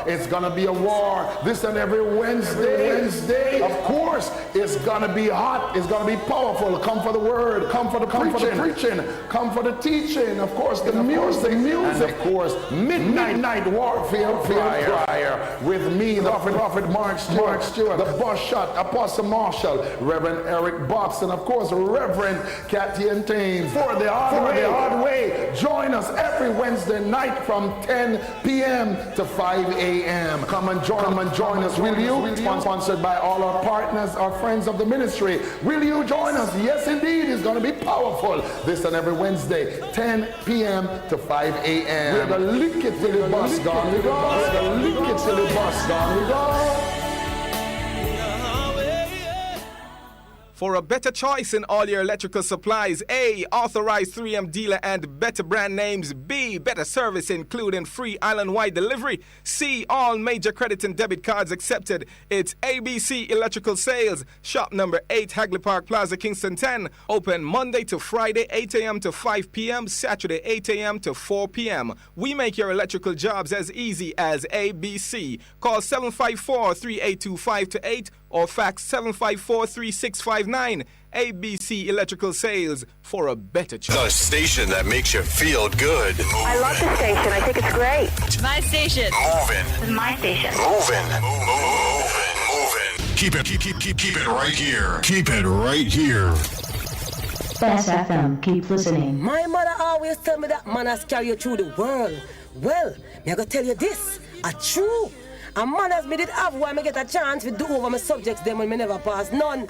It's gonna be a war this and every Wednesday. Of course, it's gonna be hot. It's gonna be powerful. Come for the word. Come for the preaching. Come for the teaching. Of course, the music. And of course, midnight warfare prayer with me, the prophet Mark Stewart, the boss shot, Apostle Marshall, Reverend Eric Box, and of course, Reverend Kathy and Thames. For the hard way. Join us every Wednesday night from 10 p.m. to 5 a.m. Come and join us, will you? Sponsored by all our partners, our friends of the ministry. Will you join us? Yes, indeed. It's going to be powerful. This and every Wednesday, 10 p.m. to 5 a.m. We're the lick it till the bus gone. We go. We're the lick it till the bus gone. We go. For a better choice in all your electrical supplies. A. Authorized 3M dealer and better brand names. B. Better service including free island-wide delivery. C. All major credit and debit cards accepted. It's ABC Electrical Sales. Shop number 8, Hagley Park Plaza, Kingston 10. Open Monday to Friday, 8 a.m. to 5 p.m. Saturday, 8 a.m. to 4 p.m. We make your electrical jobs as easy as ABC. Call 754-382-528 or fax 754-3659. ABC Electrical Sales, for a better choice. The station that makes you feel good. I love the station. I think it's great. My station. Moving. This is my station. Moving. Moving. Keep it right here. Keep it right here. Best FM, keep listening. My mother always tell me that manners carry you through the world. Well, me I go tell you this, a true. And manners me did have why me get a chance to do over my subjects them when me never pass none.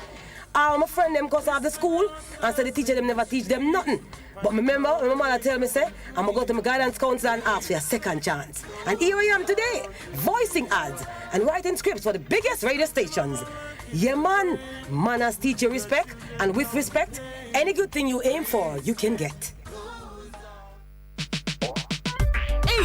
All my friend them cause of the school and so the teacher them never teach them nothing. But remember when my mother tell me say, I'm gonna go to my guidance counselor and ask for a second chance. And here I am today, voicing ads and writing scripts for the biggest radio stations. Yeah man, manners teach you respect, and with respect, any good thing you aim for, you can get.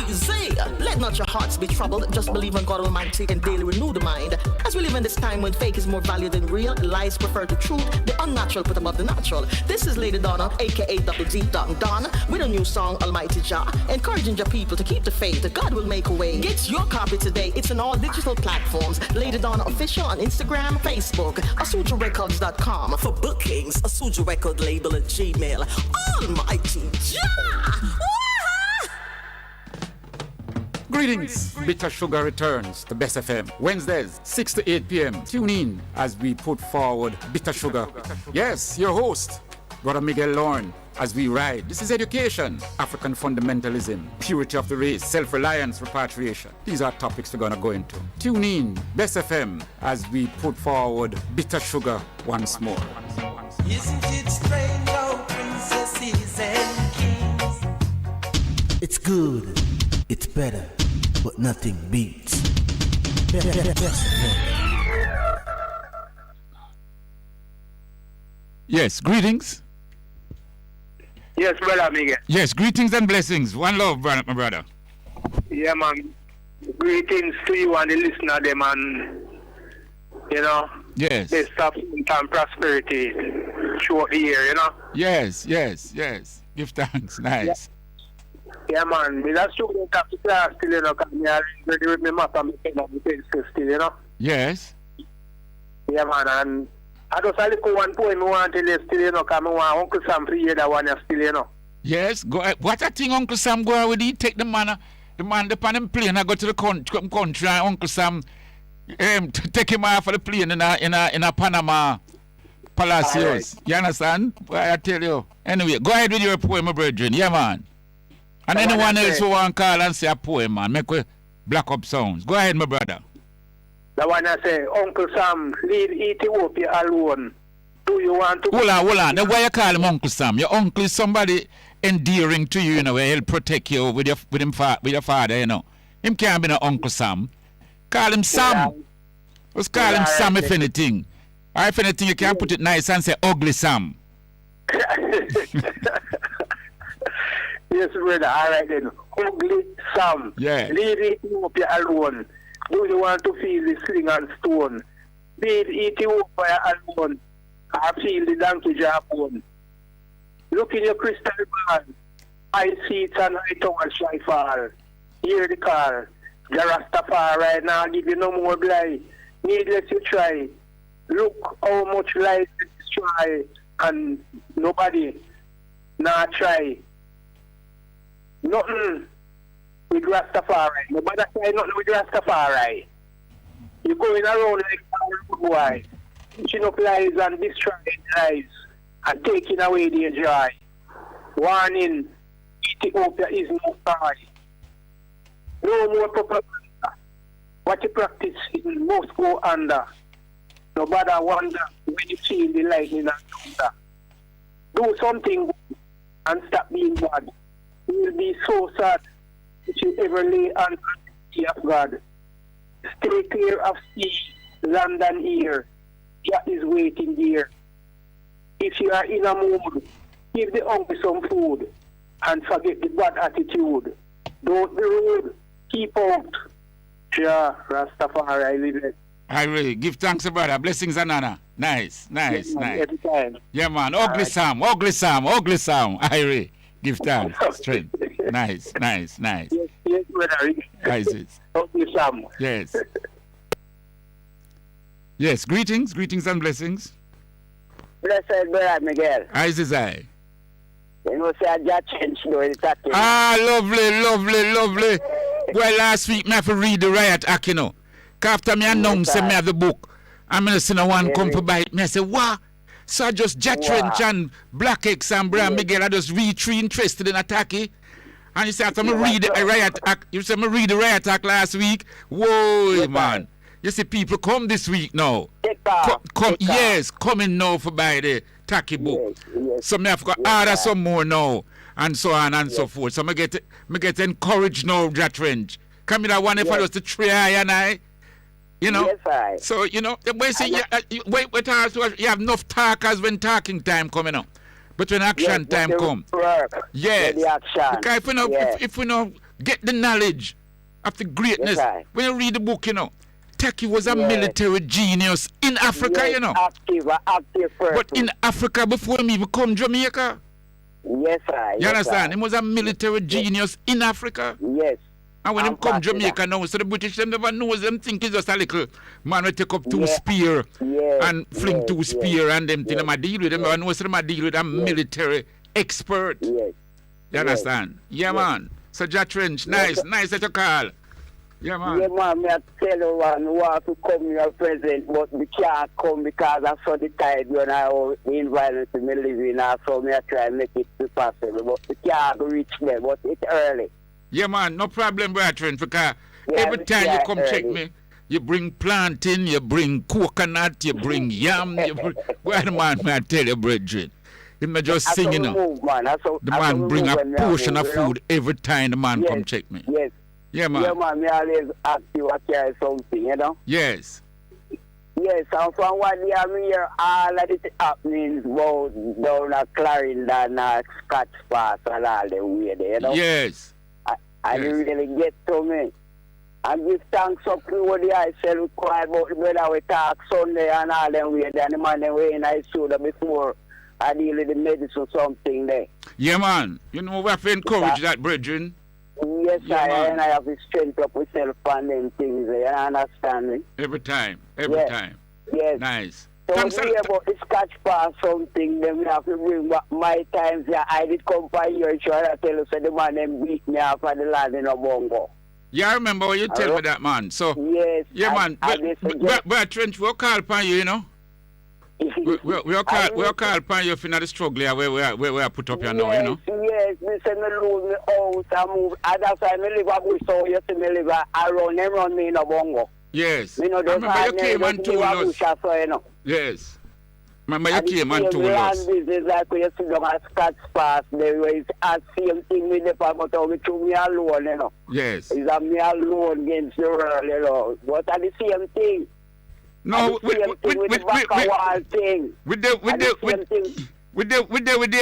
Easy! Let not your hearts be troubled. Just believe in God Almighty and daily renew the mind. As we live in this time when fake is more valued than real, lies prefer to truth, the unnatural put above the natural. This is Lady Donna, aka Double D Don, with a new song, Almighty Jah, encouraging your people to keep the faith that God will make a way. Get your copy today. It's on all digital platforms. Lady Donna Official on Instagram, Facebook, AsujaRecords.com. For bookings, Asuja Record label at Gmail. Almighty Jah! Greetings. Bitter Sugar returns to Best FM. Wednesdays, 6 to 8 p.m. Tune in as we put forward Bitter Sugar. Yes, your host, Brother Miguel Lorne, as we ride. This is education, African fundamentalism, purity of the race, self-reliance, repatriation. These are topics we're going to go into. Tune in, Best FM, as we put forward Bitter Sugar once more. Isn't it strange how princesses and kings? It's good, it's better, but nothing beats. Yes, greetings. Yes, brother Miguel. Yes, greetings and blessings. One love, brother, my brother. Yeah, man. Greetings to you and the listener, them, and Yes. Best of and prosperity throughout the year, Yes. Give thanks. Nice. Yeah, man. Me that student have to class still, because me already with my map and my pen and my pencil still, Yes. Yeah, man. And I just a little one poem I want to tell you still, because I want Uncle Sam to hear that one still, Yes. Go. What a thing Uncle Sam go with he take the man upon him plane. I go to the country and Uncle Sam take him off of the plane in a Panama Palacios. Right. You understand? Well, I tell you. Anyway, go ahead with your poem, my brethren. Yeah, man. And anyone else who want to call and say a poem, man, make we black up sounds. Go ahead, my brother. The one I say, Uncle Sam, leave Ethiopia alone. Do you want to... Hold on. Now, why you call him Uncle Sam? Your uncle is somebody endearing to you, where he'll protect you with your father, Him can't be no Uncle Sam. Call him Sam. Yeah. Let's call him Sam if anything. Or if anything, you can put it nice and say Ugly Sam. Yes, brother. All right, then. Ugly Sam. Yeah. Leave Ethiopia alone. Do you want to feel the sling and stone? Leave Ethiopia alone. I feel the donkey jawbone. Look in your crystal ball. I see it and I tongue and shy fall. Hear the call. The Rastafari right now give you no more blight. Needless you try. Look how much light you destroy. And nobody not try. Nothing with Rastafari. Nobody try nothing with Rastafari. You're going around like a boy, teaching up lies and destroying lives and taking away their joy. Warning, Ethiopia is no cry. No more propaganda. What you practice must go under. Nobody wonder when you feel the lightning and thunder. Do something good and stop being bad. You will be so sad if you ever lay on the sea of God. Stay clear of sea, land and air. Jah is waiting there. if you are in a mood, give the hungry some food and forget the bad attitude. Don't be rude. Keep out. Yeah, Rastafari, live it. I really give thanks, brother. Blessings and honor. Nice. Every time. Yeah, man. Ugly Sam. I really give thanks. Strength. Nice. Yes, brother. Nice. Ugly Sam. Yes. Yes, greetings and blessings. Blessed brother Miguel. Eyes is I. You know, say I just changed the Lovely. Well, last week, me have to read the riot act, you know. After me announce me have the book, I'm going to see no one come to buy it. Me I say, what? So I just Trench and Black X and Brian Miguel, I just read 3 interested in attacking. And you say, after me read the riot act, you say, me read the riot act last week. Whoa, man. You see, people come this week now. Coming now for buy the tacky book. So me have to order some more now, and so on and so forth. So me get encouraged now, Trench. Come in that one if I was to try and I, you know. So you know, when say you have enough talkers when talking time coming up, but when action time come, yes. Because if we know get the knowledge of the greatness, when you read the book, you know. Taki was a military genius in Africa, you know. Active person. But in Africa before him even come Jamaica. Yes, sir. You understand? He was a military genius in Africa. Yes. And when him come Jamaica now, so the British them never know them think he's just a little man will take up 2 spear and fling 2 spear and them thing them a deal with them. I know them a deal with a military expert. Yes. You understand? Yeah, man. So Trench, nice that you call. Yeah, man. Yeah, man, I tell you one who want to come here present, but we can't come because I saw the tide when I was in violence in my living, so I try and make it possible, but we can't reach them, but it's early. Yeah, man, no problem, brethren, because every time you come check me, you bring plantain, you bring coconut, you bring yam, well, man, I tell you, brethren. He may just sing, you know. The man bring a portion of food every time the man come check me. Yes. Yeah, man. Yeah, man, me always ask you what carry something, you know? Yes. Yes, and from what they are here, all of the happenings about down at Clarendon, Scotch Pass and all the way there, you know? Yes. And you really get to me. And give thanks up to what I said required about the brother we talk Sunday and all them way there, and the man them way in I showed them before I deal with the medicine something there. Yeah, man. You know, we have to encourage that, brethren. Yes, and I have to strength up myself and them things, you understand me? Every time. Yes. Nice. So when we hear about the Scotch Pass something, then we have to bring back my times. Yeah, I did come for here, so I tell you, so the man them beat me off of the land in a bongo. Yeah, I remember what you tell me that, man. So, yes. Yeah, man. But Trench, we'll call upon you, you know? We'll call upon you if you're not struggling where we put up here now, you know? Yes, me say me lose me house and move. That's why me live a bush, so you see me live around them run me in a bongo. Yes. Me know I remember you came and told us. You know? Yes. Remember you came and told us. Business like when you sit down at Scotch Pass, there is a same thing with the part, but we through me alone, you know? Yes. It's a me alone against the world, you know? But at the same thing. No, with the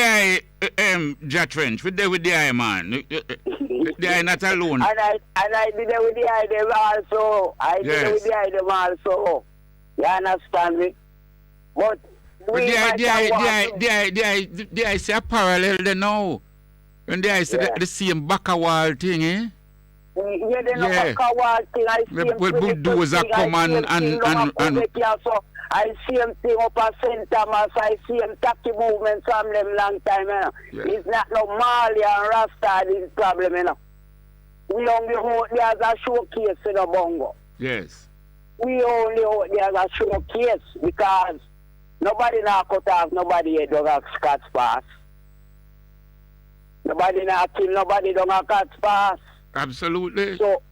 eye, Trench, with the eye, man. The eye not alone. And I did it with the eye them also. Did it with the eye them also. You understand me? But the eye say a parallel there now. When the eye say the same back wall thing, eh? Yeah, they know back wall thing. I see him bulldozer come and I see him thing up at St. Thomas. I see him tacky movement from them long time, you know. It's not no Mali and Rasta this problem, you know. We only hold there as a showcase in the bongo. Yes. We only hold there as a showcase because nobody now cut off nobody head dog a Scotch Pass. Nobody now kill nobody dog a Scotch Pass. Absolutely. So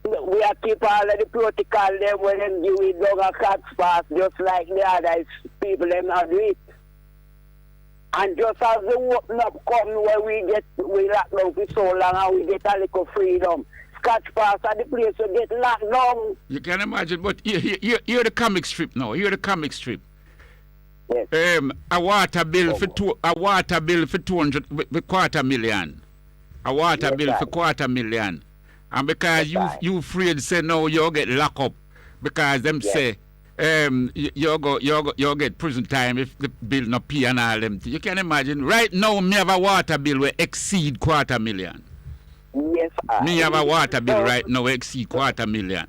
we are keep all of the protocol them when them give it dog a Scotch Pass just like the other people them not do it. And just as the open up come where we lock down for so long and we get a little freedom. Scotch Pass at the place we get locked down. You can imagine, but you're the comic strip now. You're the comic strip. a water bill for 200 $250,000. A water bill for $250,000. And because you afraid say no, you'll get locked up because them say you'll get prison time if the bill not pay and all them. You can imagine right now me have a water bill will exceed $250,000. Yes, me have a water bill right now exceed $250,000.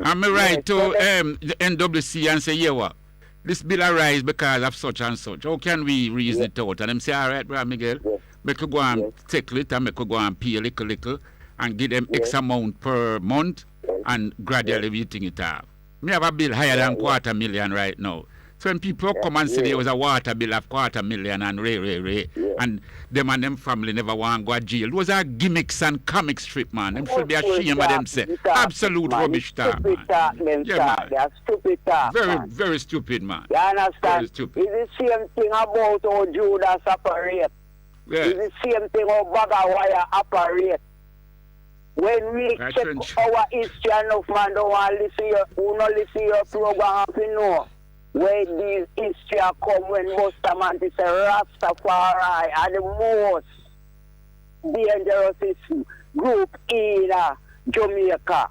And me write to the NWC and say, yeah, what? This bill arise because of such and such. How can we reason it out? And them say, all right, Brother Miguel, we could go and take it and we could go and pay a little and give them X amount per month and gradually we think it up. Me have a bill higher than $250,000 right now. So when people come and say there was a water bill of $250,000 and and them family never want to go to jail. Those are gimmicks and comic strip, man. Them should be ashamed of themselves. Absolute rubbish talk, man. They are stupid talk, very stupid, man. You understand? Very stupid. It's the same thing about how Judas operate. Yeah. It's the same thing how Bagawire operate. When we check our history, enough man don't want to listen your program, you know. Where these history come when Buster Man is a Rastafari are the most dangerous group in Jamaica.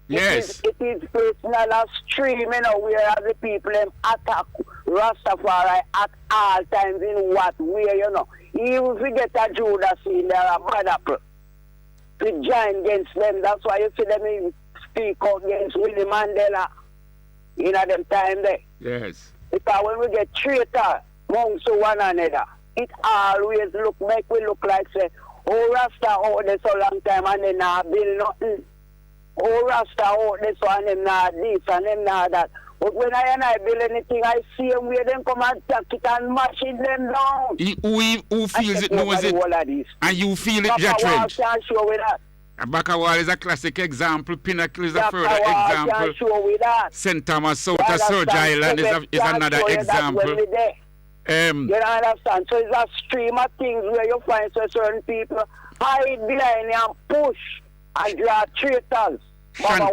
Yes. It is personal stream, you know, where the people attack Rastafari at all times in what way, you know. Even if we get a Judas in there, a brother to join against them. That's why you see them speak out against Willie Mandela in them time there. Yes. Because when we get traitor amongst one another, it always make we look like say, oh Rasta out there so long time and they not build nothing. Oh Rasta out there so and them not this and them not that. But when I build anything, I see them where them come and attack it and mash it them down. Who feels it knows it? And you feel it, Jatren. Bakawal is a classic example. Pinnacle is a further example. St. Thomas, South Surge Island is another example. You understand? So it's a stream of things where you find certain people hide behind and push and draw traitors. Why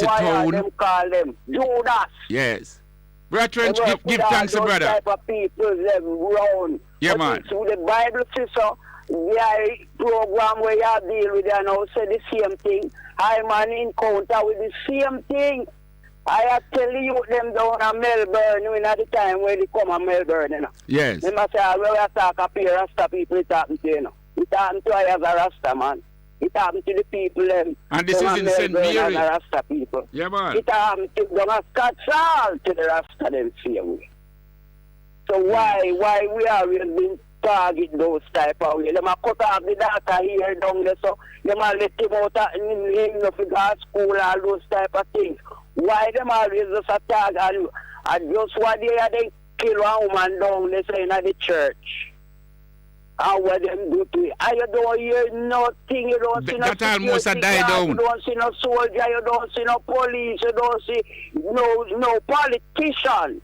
them call them Judas. Yes. Brethren, give thanks to brother. Type of people round. Yeah, but man. So the Bible says so. Yeah, program where you deal with and now say the same thing. I'm an encounter with the same thing. I tell you them down in Melbourne at the time where they come to Melbourne, you know. Yes. They must say, well, we talk up here, Rasta people, it happened to you know. It happened to I as a Rasta man. It happened to the people and this is in St. Mary. And the Rasta people. Yeah, man. It happened to them as Scotch to the Rasta them same way. So why we are been target those type of way? Them a cut off the data here down there, so them a let him out in him no figure school, all those type of things. Why them always just attack and just what they kill one woman down there say in the church? And what them do to it? And you don't hear nothing, you don't see no that almost a die down. You don't see no soldier, you don't see no police, you don't see no politician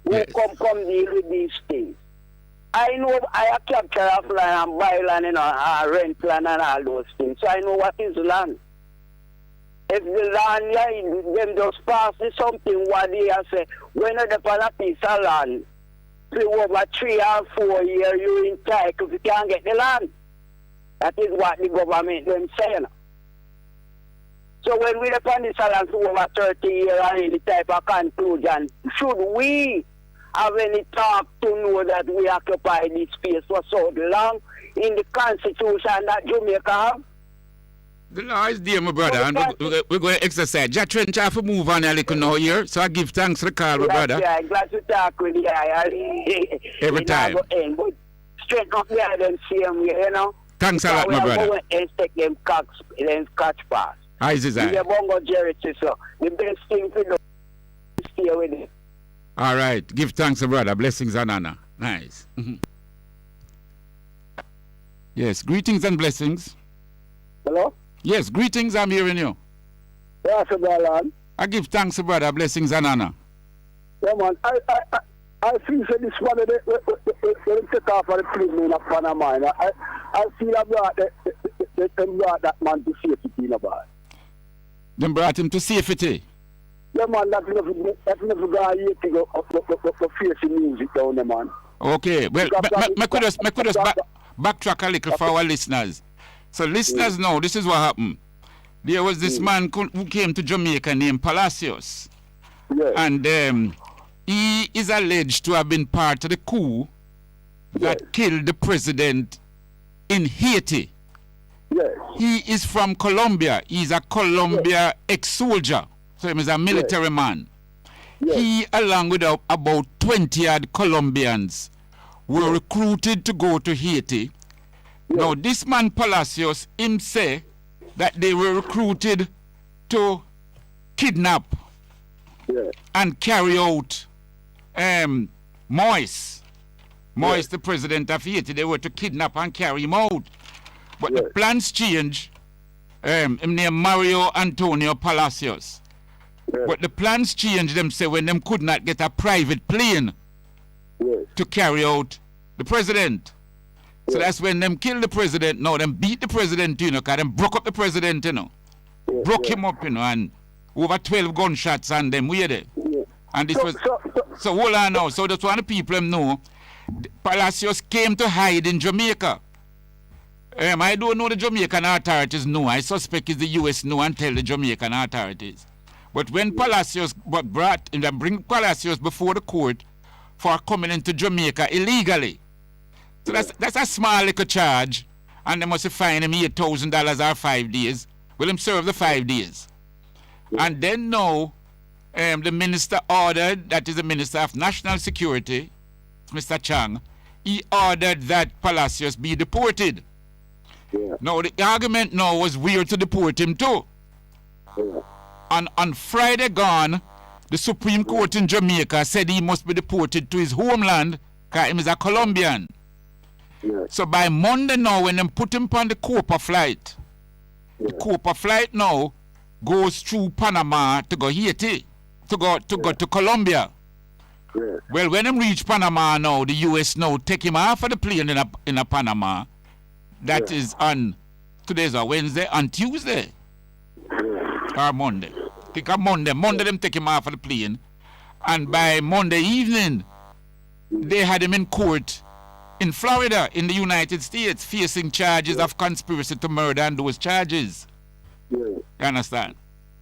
who come deal with these things. I know I capture of land and buy land, you know, rent land and all those things. So I know what is land. If the land, them just pass something what they say, when they're on a piece of land, for over 3 or 4 years, you're entitled if you can't get the land. That is what the government them saying. So when we're on this land for over 30 years, any type of conclusion, should we have any talk to know that we occupy this space for so long in the constitution that Jamaica have? The law is there, my brother, and we're going to exercise. Jatren try to move on a little now here, so I give thanks to the call, my brother. Yeah, glad to talk with you. Every time. But straight up there, them same way, you know. Thanks a lot, my brother. We are going to take them catch pass. How is it? The bongo Jerry, so the best thing to do is stay with it. All right. Give thanks, my brother. Blessings and honor. Nice. Yes, greetings and blessings. Hello? Yes, greetings, I'm hearing you. Yeah, so Lord. I give thanks, brother, blessings and honor. Yeah, man, I feel that this one, they take off of the plane in Panama. I feel about they brought that man to safety, about. Them brought him to safety? Yeah, man, that's enough to go Haiti go face the music down there, man. Okay, well, me could just backtrack a little for our listeners. So listeners know, this is what happened. There was this man who came to Jamaica named Palacios. And he is alleged to have been part of the coup that killed the president in Haiti. He is from Colombia. He's a Colombia ex-soldier. So he is a military man. He, along with about 20 odd Colombians, were recruited to go to Haiti. Now, this man Palacios, him say that they were recruited to kidnap and carry out Moise, the president of Haiti. They were to kidnap and carry him out. But the plans change. Him named Mario Antonio Palacios. But the plans changed, them say, when them could not get a private plane to carry out the president. So that's when them killed the president. Now them beat the president, you know, because them broke up the president, you know. Broke him up, you know, and over 12 gunshots on them, we there. And this was... So hold on now. So that's one of the people them know. Palacios came to hide in Jamaica. I don't know the Jamaican authorities know. I suspect it's the U.S. know and tell the Jamaican authorities. But when Palacios bring Palacios before the court for coming into Jamaica illegally. So that's a small little charge, and they must fine him $8,000 or 5 days. Will him serve the 5 days? And then now, the minister ordered, that is the Minister of National Security, Mr. Chang, he ordered that Palacios be deported. Now the argument now was weird to deport him too. On Friday gone, the Supreme Court in Jamaica said he must be deported to his homeland because he is a Colombian. So by Monday now, when they put him on the Copa flight, the Copa flight now goes through Panama to go Haiti, to go to Colombia. Well, when him reach Panama now, the U.S. now take him off of the plane in a Panama. That is on, today's a Wednesday, on Tuesday. Or Monday. Think of Monday. Monday them take him off of the plane. And by Monday evening, they had him in court in Florida, in the United States, facing charges of conspiracy to murder and those charges. You understand?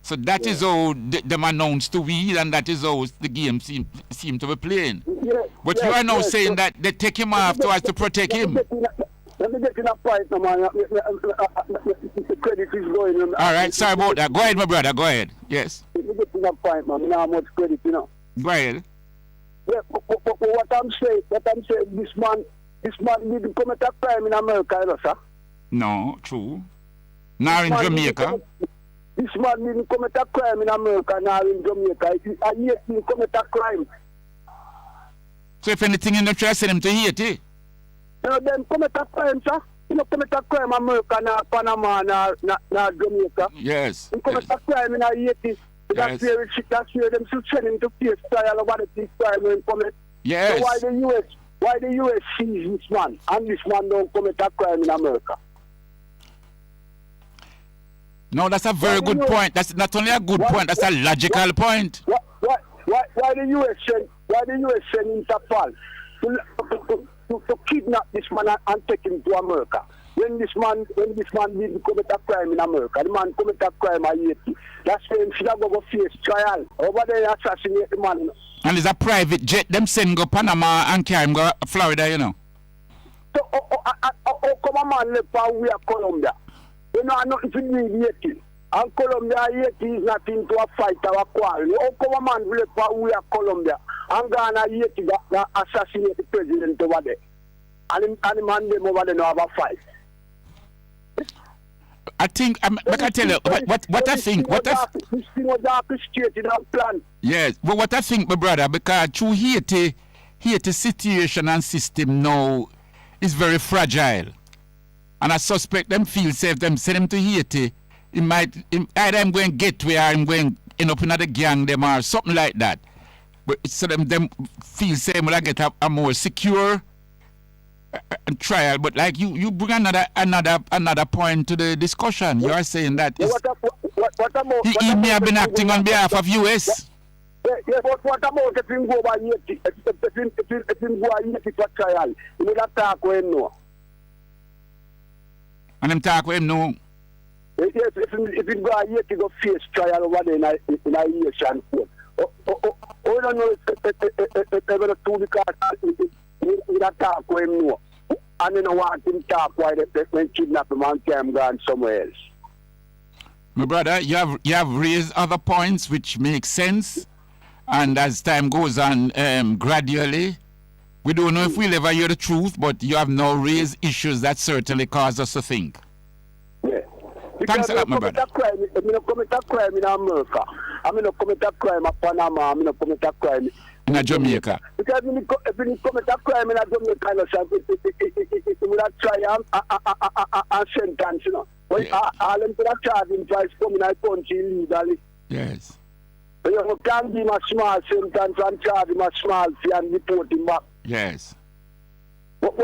So that is how them announced to we, and that is how the game seem to be playing. But you are now saying that they take him off so as to protect him. Let me get in a fight, man. The credit is going. All right, sorry about that. Go ahead, my brother. Go ahead. Yes. Let me get in a fight, man. I don't have much credit, you know. Go ahead. Yeah, but what I'm saying, this man didn't commit a crime in America, you know, sir. No, true. Nor in Jamaica. This man didn't commit a crime in America, nor in Jamaica. And yet he commit a crime. So if anything, you don't try to send him to Haiti? You know, them commit a crime, sir. You know, commit a crime in America, nor Panama, nor Jamaica. Yes. He commit a crime in Haiti. That's where them should send him to face trial about the crime when he commit. Yes. So why the US sees this man, and this man don't commit a crime in America? No, that's a very good point. That's not only a good point, that's a logical point. Why the US send Interpol to kidnap this man and take him to America? When this man didn't commit a crime in America, the man commit a crime in Haiti. That's when he should go face trial. Over there, assassinate the man. And it's a private jet. Them send go Panama and carry him go Florida, you know. So, come a man left for we are Colombia. You know, nothing to do with Haiti. And Colombia, Haiti is not into a fight or a quarrel. How come a man left for we are Colombia and Ghana, Haiti that assassinate the president over there? And the man them over there no have a fight. I think I can tell you what I think. Yes, but what I think, my brother, because through Haiti situation and system now is very fragile, and I suspect them feel safe. Them send them to Haiti, either I'm going gateway or I'm going end up in another gang them or something like that. But so them feel safe when I get a more secure trial. But like you bring another point to the discussion. You are saying that What about? He may have been acting on behalf of US. Yeah, but what about if him go over Haiti? If him go over Haiti for trial, he would attack with him no. And him talk with him no. Yes, if him go over Haiti, go face trial over there in a Haitian court. We don't know if they're going to do because he would attack with him no. And you know want him talk why they kidnap him and carry him gone somewhere else. My brother, you have raised other points which make sense. And as time goes on, gradually, we don't know if we'll ever hear the truth, but you have now raised issues that certainly cause us to think. Yeah. Thanks a lot, my brother. I mean, I commit a crime in America. I mean, I commit a crime in Panama. I mean, I commit a crime in Jamaica. Because if you commit a crime in Jamaica, it will try and sentence, you know. When all them to charge him twice coming out country illegally. Yes. You can't give him a small sentence and charge him a small fee and deport him back. Yes. What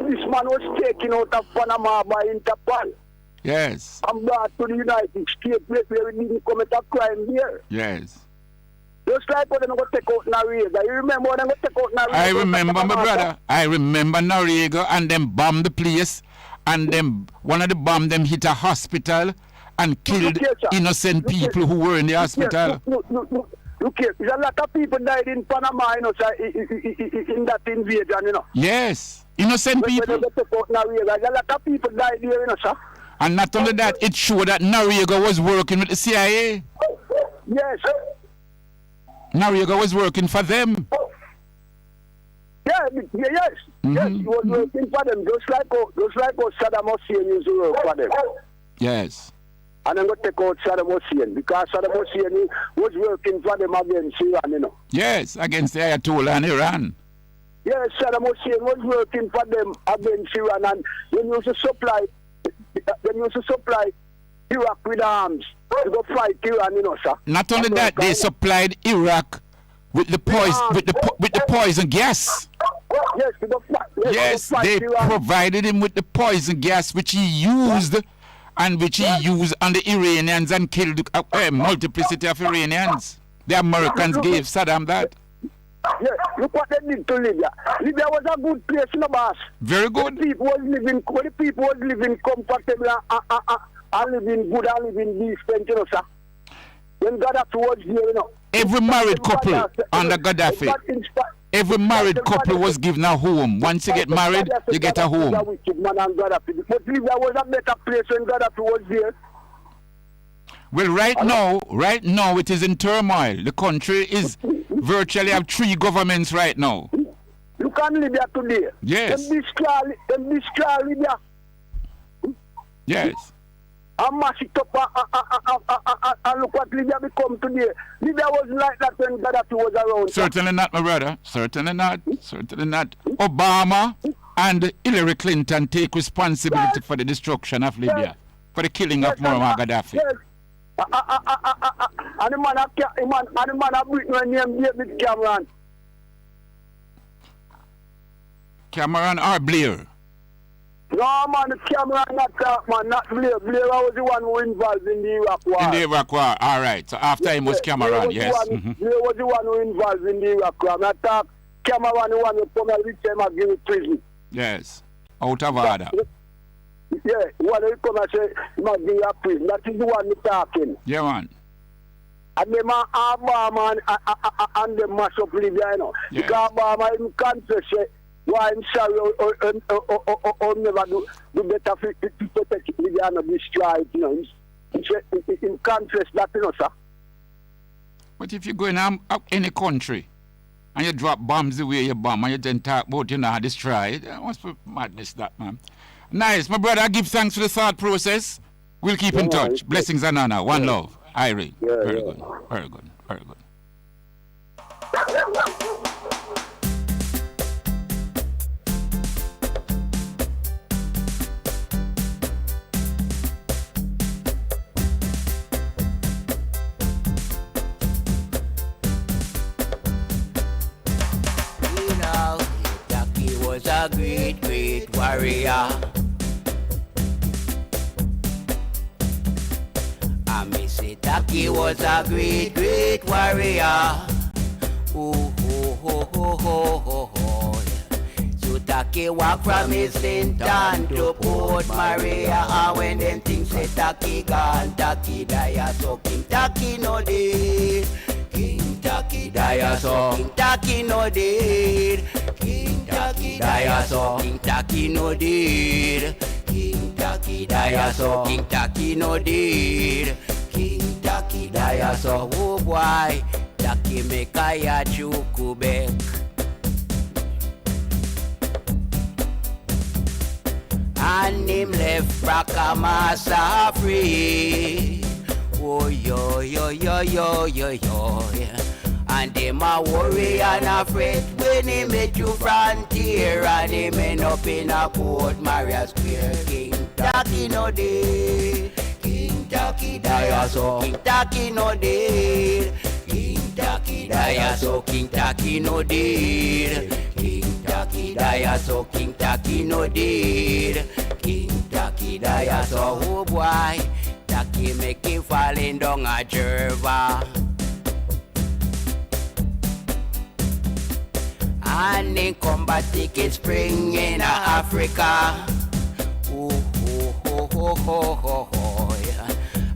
this man was taken out of Panama by Interpol. Yes. And brought to the United States where we didn't commit a crime here. Yes. Just like when they go take out Noriega. You remember when they go take out Noriega? I remember, my brother. I remember Noriega and them bombed the place. And them, one of the bomb them hit a hospital and killed innocent people who were in the hospital. Look here, there's a lot of people died in Panama, you know, in that invasion, you know. Yes, innocent people. There's a lot of people died there, you know, sir. And not only that, it showed that Noriega was working with the CIA. Yes. Noriega was working for them. Yes. Yes, he was working for them, just like Saddam Hussein used to work for them. Yes. And I'm going to take out Saddam Hussein because Saddam Hussein was working for them against Iran, you know. Yes, against the Ayatollah and Iran. Yes, Saddam Hussein was working for them against Iran, and they used to supply Iraq with arms to go fight Iran, you know, sir. Not only that, they supplied Iraq with the poison gas. Yes, they provided him with the poison gas which he used and which he used on the Iranians and killed a multiplicity of Iranians. The Americans gave Saddam that. Yes, look what they did to Libya. Libya was a good place, no boss. Very good. The people was living comfortable and living good and living decent, you know, sir. When Gaddafi was here, you know. Every married couple under Gaddafi. Every married couple was given a home. Once you get married, you get a home. But Libya was a better place when Gaddafi was there. Well, right now it is in turmoil. The country is virtually have 3 governments right now. Look at Libya today. Yes. Them destroy Libya. Yes. And mash it up and look what Libya become today. Libya wasn't like that when Gaddafi was around. Certainly not, my brother. Certainly not. Certainly not. Obama and Hillary Clinton take responsibility for the destruction of Libya, for the killing of Muammar Gaddafi. Yes. And the man of Britain named David Cameron. Cameron or Blair? No, man, Cameron not that, man, not Blair. Blair was the one who involved in the Iraq war. In the Iraq war, all right. So after him was Cameron, yes. Blair was the one who involved in the Iraq war. I thought Cameron the one who come and reach him and give him prison. Yes, out of order. Yeah, one who come and say, he must give you prison. That is the one who talking. Yeah, man. And them Obama and them mash up Libya, you know. Yes. Because Obama even confess, why I'm sorry, or never do better to protect Libya and destroy it, you know. He confess that, you know, sir. But if you go in any country and you drop bombs the way you bomb and you then talk about, you know, destroy it, that must be madness, that, man. Nice. My brother, I give thanks for the thought process. We'll keep in touch. Blessings and honor. One love. Irene. Very good. Very good. Very good. You know, Jackie was a great, great warrior. Taki was a great, great warrior. Oh, oh, oh, oh, oh, oh, oh. So Taki walk from Islington to Port Maria. And when them things say Taki gone, Taki die. So King Taki no dead. King Taki die. So King Taki no dead. King Taki die. So King Taki no dead. King Taki die. So King Taki no dead. King Taki die. So oh boy, Taki make a chukubek. And him left Brakamasa free. Oh yo yo yo yo yo yo. And him a worry and afraid when he met you frontier. And him end up in a Port Maria Square. King Taki no dead. King Taki die. So King Taki no dead. King Taki die. So King Taki no dead. King Taki die. So King Taki no dead. King Taki die. So oh boy, Taki make him falling down a jerva. And in combat ticket spring in Africa. Oh, oh, oh, oh, oh, oh, oh, yeah.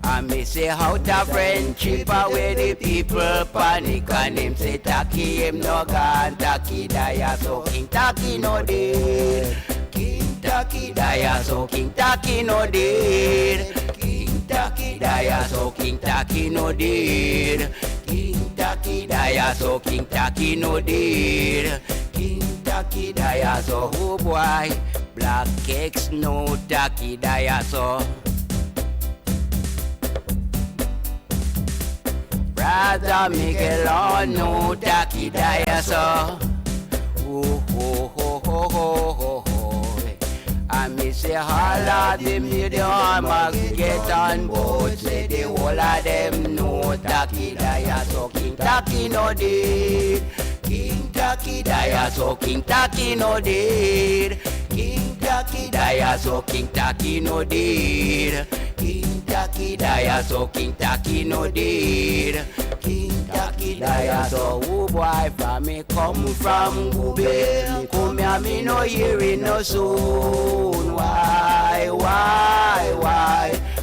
And me say how the friendship where the people panic. And him say Taki him no gone, Taki die. So King Taki no dead. King Taki die. So King Taki no dead. King Taki die. So King Taki no dead. King Taki die. So King Taki no dead. King Taki die. So oh boy, black cakes no Taki die. So Brother Miguel Lorne no Taki die. So oh oh oh oh oh oh oh. And me say all of them need the armors get on board. Say the whole of them know Taki die. So King Taki no dead. King Taki die. So King Taki no dead. King Taki die. So King Taki no dead. King Taki die. So King Taki no dead. King Taki die. So oh boy, from me come from Gube. Come here, me no hearing no soon. Why?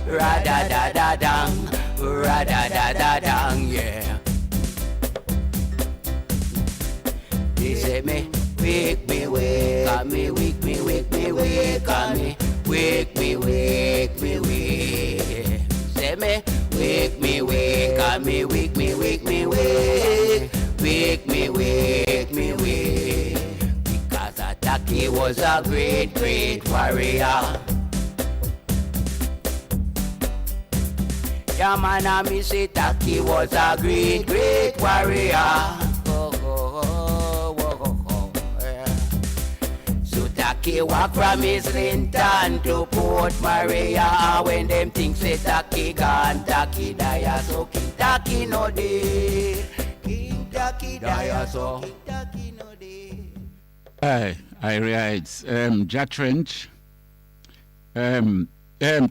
Rada da da dang, rada da da dang, yeah. They say me, wake me, wake me, wake me, wake me, wake me, wake me, wake me, wake. Say me, wake me, wake me, wake me, wake me, wake me, wake me, wake. Because Taki was a great, great warrior. Yeah, man, I me say Taki was a great, great warrior. So Taki walk from Islington to Port Maria. When them things say Taki gone, Taki die. So King Taki no dead. King Taki die. So King Taki no dead. I realize, Jack Trench.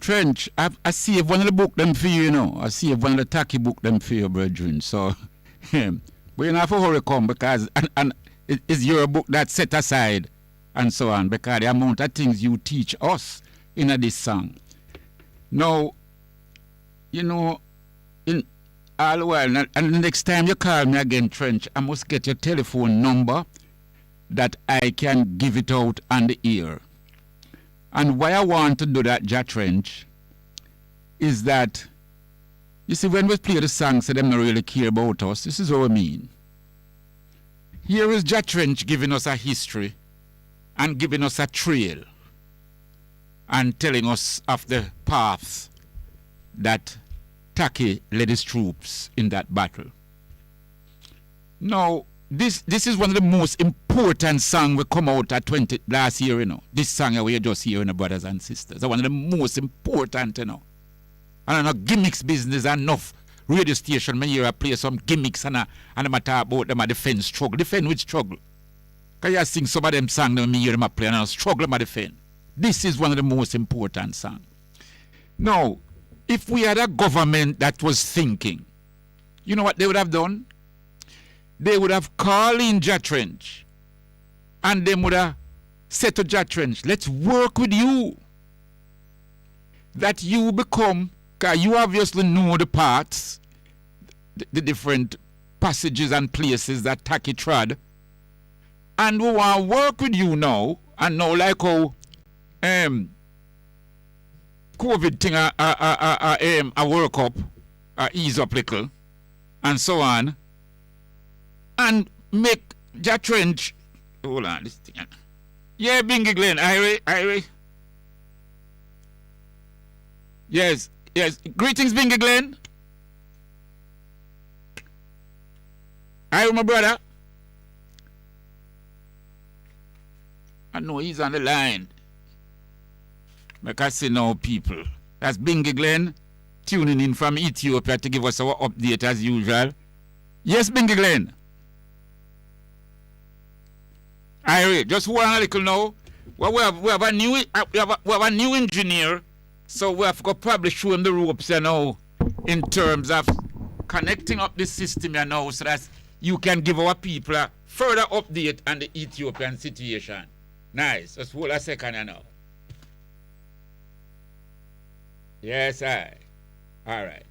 Trench, I see one of the book them for you, you know. I see one of the Taki book them for you, brethren. So, but you don't have to hurry come because and it's your book that's set aside and so on because the amount of things you teach us in this song. Now, you know, in all the while, and the next time you call me again, Trench, I must get your telephone number that I can give it out on the air. And why I want to do that, Jack Trench, is that, you see, when we play the songs, so them not really care about us. This is what I mean. Here is Jack Trench giving us a history and giving us a trail and telling us of the paths that Taki led his troops in that battle. Now, this is one of the most important songs we come out at last year, you know. This song we just hearing, brothers and sisters. One of the most important, you know. And I know gimmicks business enough. Radio station, me hear I play some gimmicks and I talk about them a defense struggle. Defend which struggle? Because you sing some of them songs that me hear them play and I struggle my defend. This is one of the most important songs. Now, if we had a government that was thinking, you know what they would have done? They would have called in Jatrench and they would have said to Jatrench, let's work with you. That you become, because you obviously know the parts, the different passages and places that Taki trod. And we want to work with you now, and now like how COVID thing a work up, ease up little, and so on, and make Jatrench, hold on, this thing. Yeah, Bingy Glen, Irie. Yes. Greetings, Bingy Glen. Irie, my brother. I know he's on the line. Make I see now, people. That's Bingy Glen tuning in from Ethiopia to give us our update as usual. Yes, Bingy Glen. Irie, just hold on a little now. Well, we have a new engineer, so we have to probably show him the ropes, you know, in terms of connecting up the system, you know, so that you can give our people a further update on the Ethiopian situation. Nice. Just hold a second, you know. Yes, all right.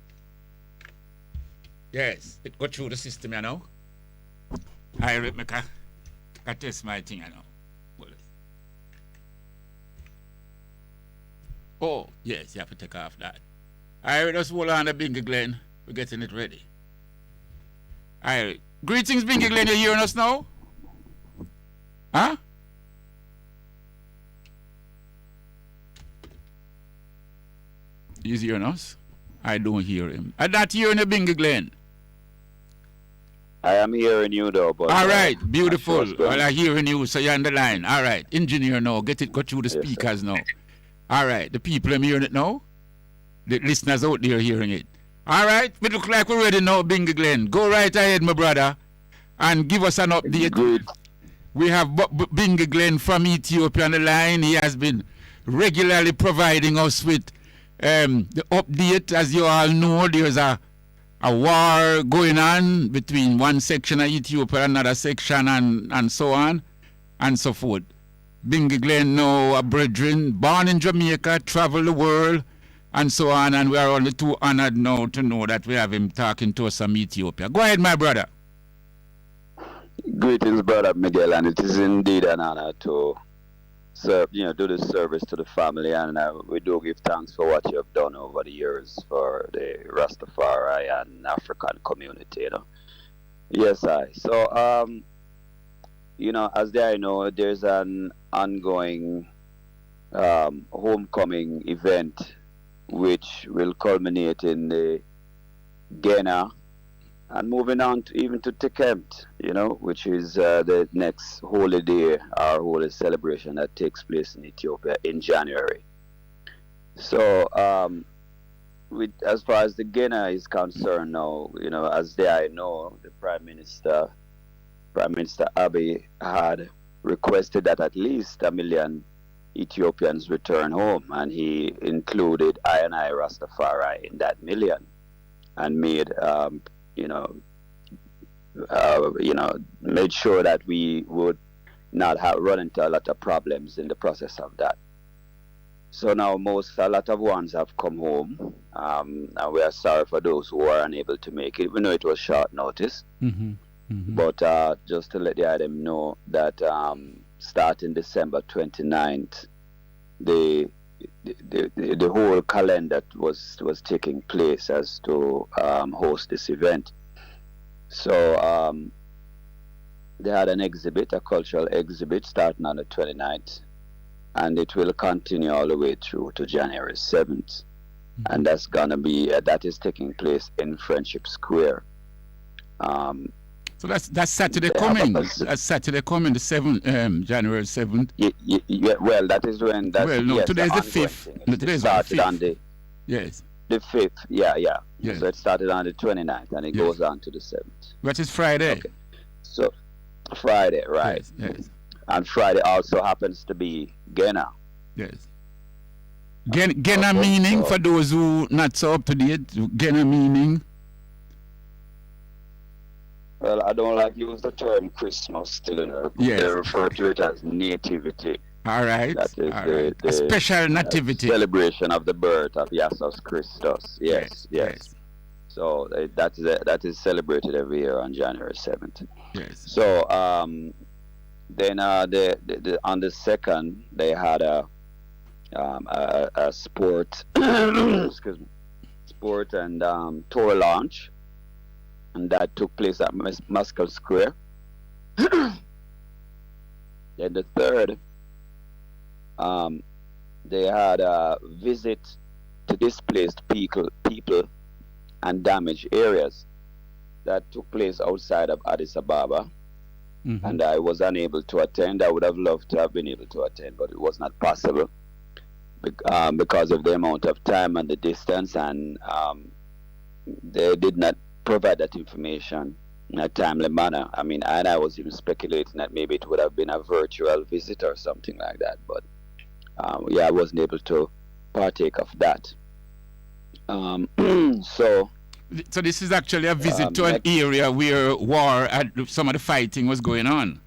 Yes, it go through the system, you know. I test my thing, you know. Oh, yes, you have to take off that. All right, just hold on to Bingy Glen. We're getting it ready. All right. Greetings, Bingy Glen. You hearing us now? Huh? He's hearing us? I don't hear him. I'm not hearing you, Bingy Glen. I am hearing you though, but all right, beautiful. Well, I'm hearing you, so you're on the line. All right, engineer now, go through the speakers now. All right, the people are hearing it now. The listeners out there hearing it. All right, we look like we're ready now, Bingy Glen. Go right ahead, my brother, and give us an update. Good. We have Bingy Glen from Ethiopia on the line. He has been regularly providing us with the update. As you all know, there's a war going on between one section of Ethiopia and another section, and so on and so forth. Bingy Glen, now a brethren, born in Jamaica, travel the world, and so on, and we are only too honored now to know that we have him talking to us from Ethiopia. Go ahead, my brother. Greetings, brother Miguel, and it is indeed an honor to serve, do this service to the family, and we do give thanks for what you have done over the years for the Rastafari and African community, Yes, So, as I know, there's an ongoing homecoming event which will culminate in the Ghana and moving on even to Tekemt, which is the next holy day or holy celebration that takes place in Ethiopia in January. So, as far as the Ghana is concerned now, as I know, the Prime Minister Abiy had requested that at least 1 million Ethiopians return home, and he included I Rastafari in that million, and made made sure that we would not run into a lot of problems in the process of that. So now a lot of ones have come home, and we are sorry for those who are unable to make it. We know it was short notice. Mm-hmm. Mm-hmm. But just to let the item know that starting December 29th, the whole calendar was taking place as to host this event. So they had an exhibit, a cultural exhibit, starting on the 29th, and it will continue all the way through to January 7th. Mm-hmm. And that's gonna be that is taking place in Friendship Square. So that's Saturday coming. That's Saturday coming, the 7th, January 7th. Yeah, well, that is when. Today's the 5th. Today's started the 5th. On the. Yes. The 5th, yeah. Yes. So it started on the 29th and it goes on to the 7th. Which is Friday. Okay. So Friday, right? Yes. And Friday also happens to be Ghana. Yes. Gena meaning, for those who not so up to date, Gena meaning? Well, I don't like use the term Christmas still, you know. Yes. They refer to it as nativity. All right. That is All the, right. the A special nativity. celebration of the birth of Jesus Christus. Yes. So that is celebrated every year on January 7th. Yes. So then the on the 2nd they had a sport excuse me, sport and tour launch, and that took place at Muscle Square. Then the 3rd, they had a visit to displaced people and damaged areas that took place outside of Addis Ababa. Mm-hmm. And I was unable to attend. I would have loved to have been able to attend, but it was not possible because of the amount of time and the distance, and they did not provide that information in a timely manner. I mean, and I was even speculating that maybe it would have been a virtual visit or something like that, but I wasn't able to partake of that. So this is actually a visit to an area where war and some of the fighting was going on.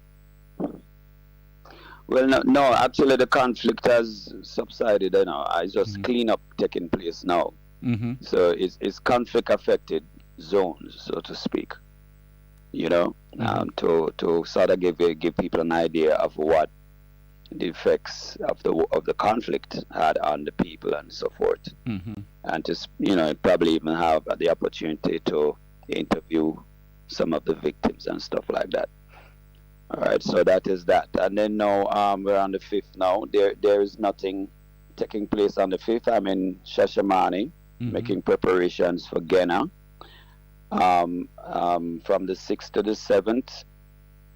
Well, no, actually the conflict has subsided. You know, it's just cleanup taking place now. Mm-hmm. So it's conflict affected zones, so to speak. You know, to sort of give people an idea of what the effects of the conflict had on the people and so forth, and to probably even have the opportunity to interview some of the victims and stuff like that. All right, so that is that, and then now we're on the 5th now. There is nothing taking place on the 5th. I'm in Shashamane making preparations for Gena. From the 6th to the 7th,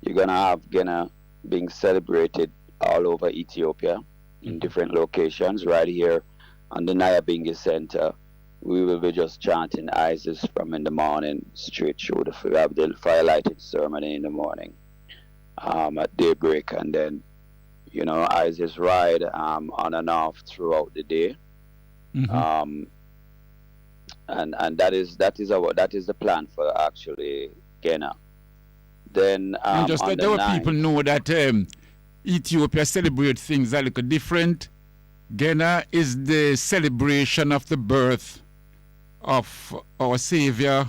you're gonna have Gena being celebrated all over Ethiopia in different locations. Right here on the Nyabingi Center, we will be just chanting Isis from in the morning straight through the firelighted ceremony in the morning at daybreak, and then Isis ride on and off throughout the day. And that is the plan for actually Gena. Then just on let the our 9th, people know that Ethiopia celebrates things a little different. Gena is the celebration of the birth of our Savior,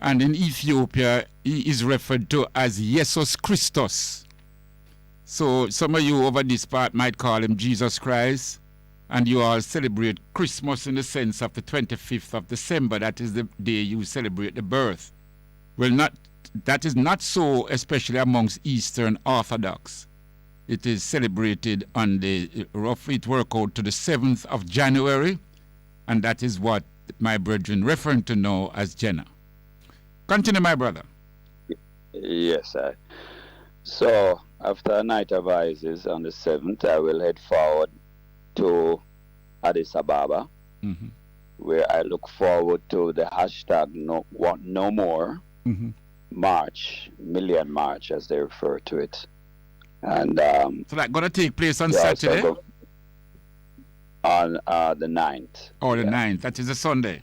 and in Ethiopia he is referred to as Jesus Christus. So some of you over this part might call him Jesus Christ, and you all celebrate Christmas in the sense of the 25th of December. That is the day you celebrate the birth. Well, that is not so, especially amongst Eastern Orthodox. It is celebrated on roughly it work out to the 7th of January, and that is what my brethren referring to now as Gena. Continue, my brother. Yes, sir. So after a night of Isis on the 7th, I will head forward to Addis Ababa, where I look forward to the hashtag no more march, million march as they refer to it. And so that's going to take place on Saturday? On the 9th. Oh, the 9th. That is a Sunday.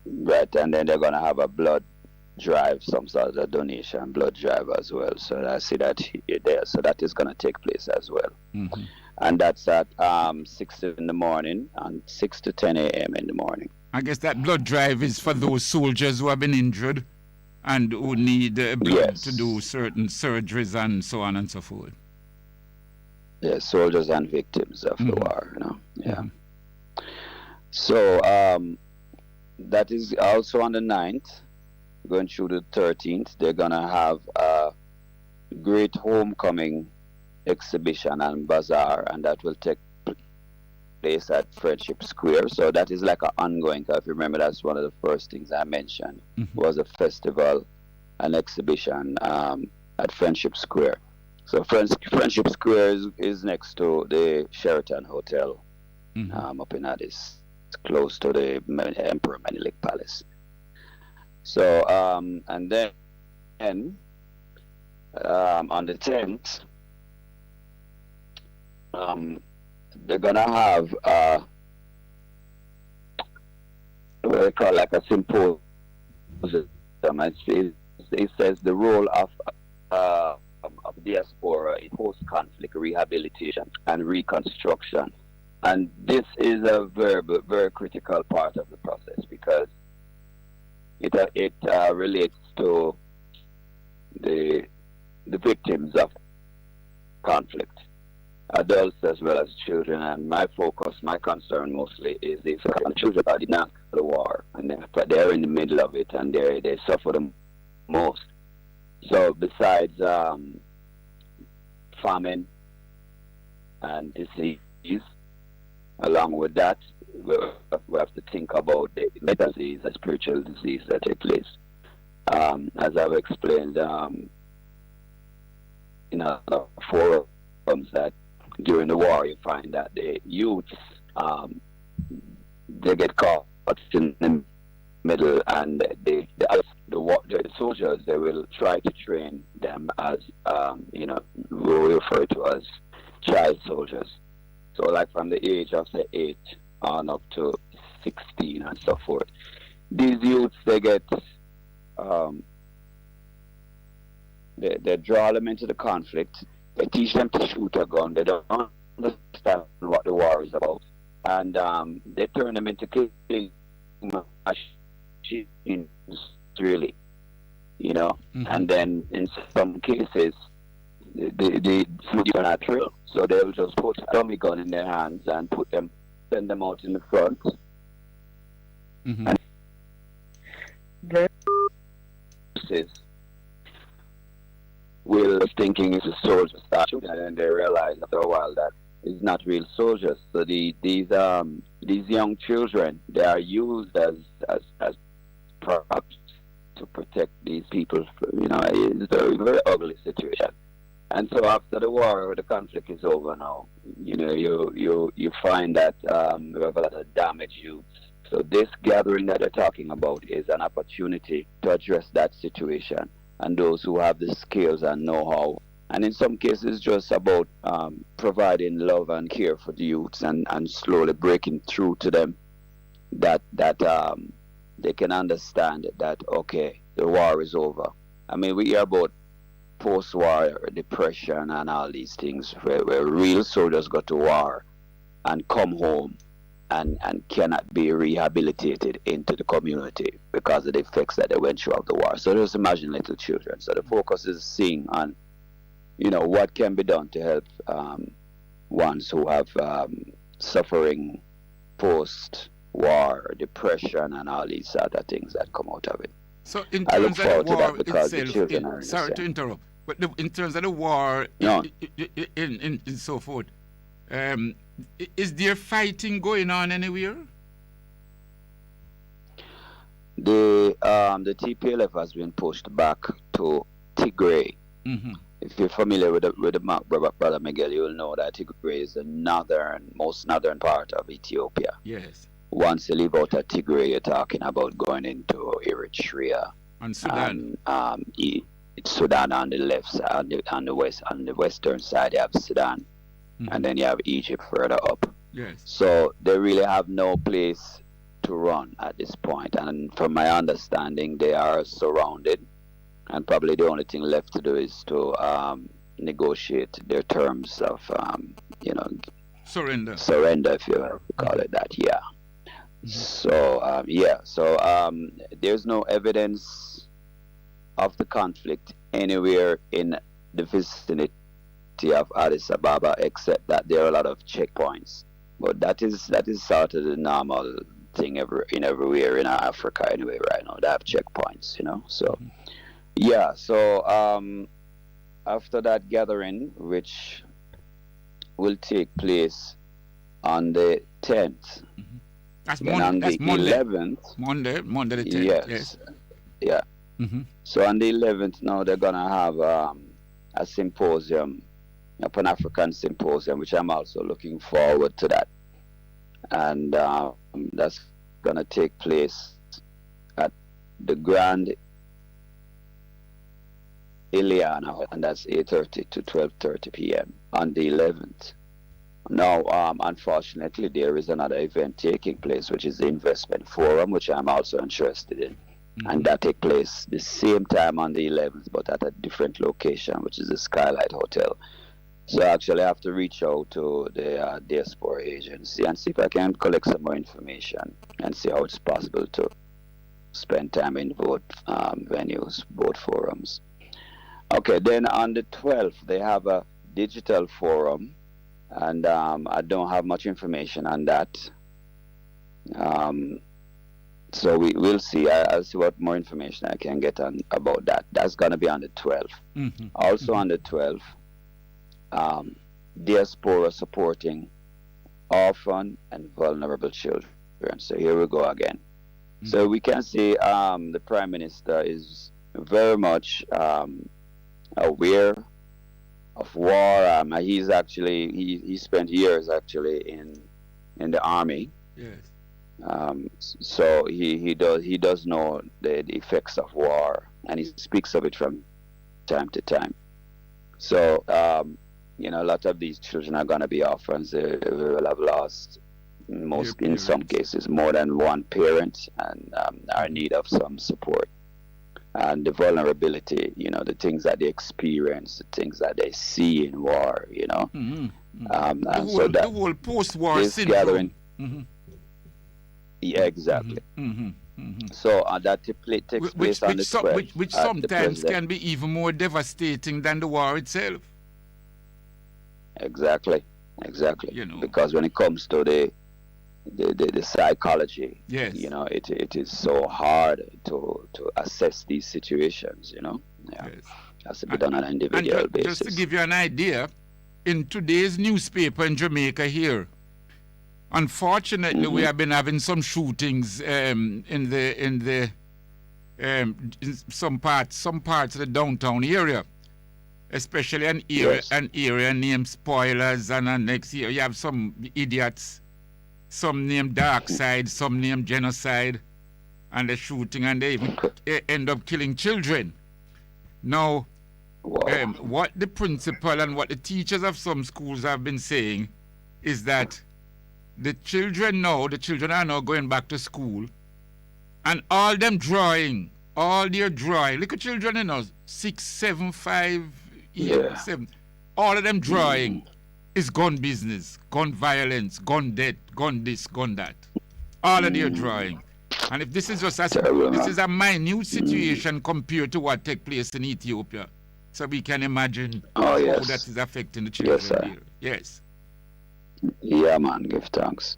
Right, and then they're going to have a blood drive, some sort of donation blood drive as well. So I see that there. So that is going to take place as well. And that's at 6 in the morning and 6 to 10 a.m. in the morning. I guess that blood drive is for those soldiers who have been injured and who need blood to do certain surgeries and so on and so forth. Yes, soldiers and victims of the war, Yeah. So that is also on the 9th, going through the 13th. They're going to have a great homecoming exhibition and bazaar, and that will take place at Friendship Square. So that is like an ongoing, if you remember, that's one of the first things I mentioned, was a festival, an exhibition at Friendship Square. So Friendship Square is next to the Sheraton Hotel up in Addis. It's close to the Emperor Menelik Palace. So, and then on the 10th, they're gonna have what they call like a symposium. It says the role of diaspora in post-conflict rehabilitation and reconstruction, and this is a very critical part of the process because it relates to the victims of conflict, adults as well as children. And my concern mostly is these children are denied the war, and they're in the middle of it, and they suffer the most. So besides famine and disease, along with that, we have to think about the mental disease, the spiritual disease that take place. As I've explained in other forums, that during the war you find that the youths they get caught in the middle, and the soldiers, they will try to train them as we refer to as child soldiers. So like from the age of say 8 on up to 16 and so forth. These youths, they get they draw them into the conflict. They teach them to shoot a gun. They don't understand what the war is about, and they turn them into killing machines, really, And then in some cases, the soldiers are not real, so they'll just put a dummy gun in their hands and send them out in the front. And will thinking it's a soldier start shooting, and then they realize after a while that it's not real soldiers. So these young children, they are used as props to protect these people. It's a very ugly situation. And so after the war, the conflict is over now. You find that we have a lot of damaged youths. So this gathering that they're talking about is an opportunity to address that situation, and those who have the skills and know-how. And in some cases, just about providing love and care for the youths, and slowly breaking through to them that they can understand that, okay, the war is over. I mean, we hear about post-war depression and all these things where real soldiers go to war and come home and cannot be rehabilitated into the community because of the effects that they went through of the war. So just imagine little children. So the focus is seeing on, what can be done to help ones who have suffering post-war depression and all these other things that come out of it. So in I look terms of forward the to war that because the itself, children are sorry to interrupt, but in terms of the war in so forth, is there fighting going on anywhere? The TPLF has been pushed back to Tigray. If you're familiar with the map, brother Miguel, you'll know that Tigray is the most northern part of Ethiopia. Yes. Once you leave out of Tigray, you're talking about going into Eritrea and Sudan. Sudan on the left side, on the western side you have Sudan, and then you have Egypt further up. Yes. So they really have no place to run at this point, and from my understanding, they are surrounded, and probably the only thing left to do is to negotiate their terms of, surrender, if you call it that. Yeah. So there's no evidence of the conflict anywhere in the vicinity of Addis Ababa, except that there are a lot of checkpoints. But that is sort of the normal thing everywhere in Africa anyway right now. They have checkpoints, So after that gathering, which will take place on the 10th. That's Monday. On the Monday. 11th. Monday the 10th. Yes. Yeah. So on the 11th now they're gonna have a symposium, a Pan-African symposium, which I'm also looking forward to that. And that's gonna take place at the Grand Ileana, and that's 8:30 to 12:30 p.m. on the 11th. Now, unfortunately, there is another event taking place, which is the Investment Forum, which I'm also interested in. And that take place the same time on the 11th, but at a different location, which is the Skylight Hotel. So I actually have to reach out to the diaspora agency and see if I can collect some more information and see how it's possible to spend time in both venues, both forums. Okay, then on the 12th, they have a digital forum, and I don't have much information on that. So we'll see. I'll see what more information I can get on about that. That's going to be on the 12th. Also on the 12th, diaspora supporting orphan and vulnerable children. So here we go again. So we can see the Prime Minister is very much aware of war. He's actually he spent years actually in the army. Yes. So he does know the effects of war, and he speaks of it from time to time. So a lot of these children are going to be orphans. They will have lost in some cases more than one parent, and are in need of some support. And the vulnerability, the things that they experience, the things that they see in war, the whole post-war syndrome. Yeah, exactly. So that takes place on the 12th. Which sometimes can be even more devastating than the war itself. Exactly. Because when it comes to the psychology, yes, it is so hard to assess these situations. Yes. Has to be done on an individual basis. Just to give you an idea, in today's newspaper in Jamaica here, unfortunately, we have been having some shootings in some parts of the downtown area, especially an area named Spoilers, and next year you have some idiots, some named Dark Side, some named Genocide, and they're shooting, and they even end up killing children. Now, what the principal and what the teachers of some schools have been saying is that the children are now going back to school, and all their drawing, little children, 6, 7, 5, 8, 7, all of them drawing is gun business, gun violence, gun death, gun this, gun that. All of their drawing. And if this is just this is a minute situation compared to what take place in Ethiopia. So we can imagine how that is affecting the children here. Yes. Yeah, man, give thanks.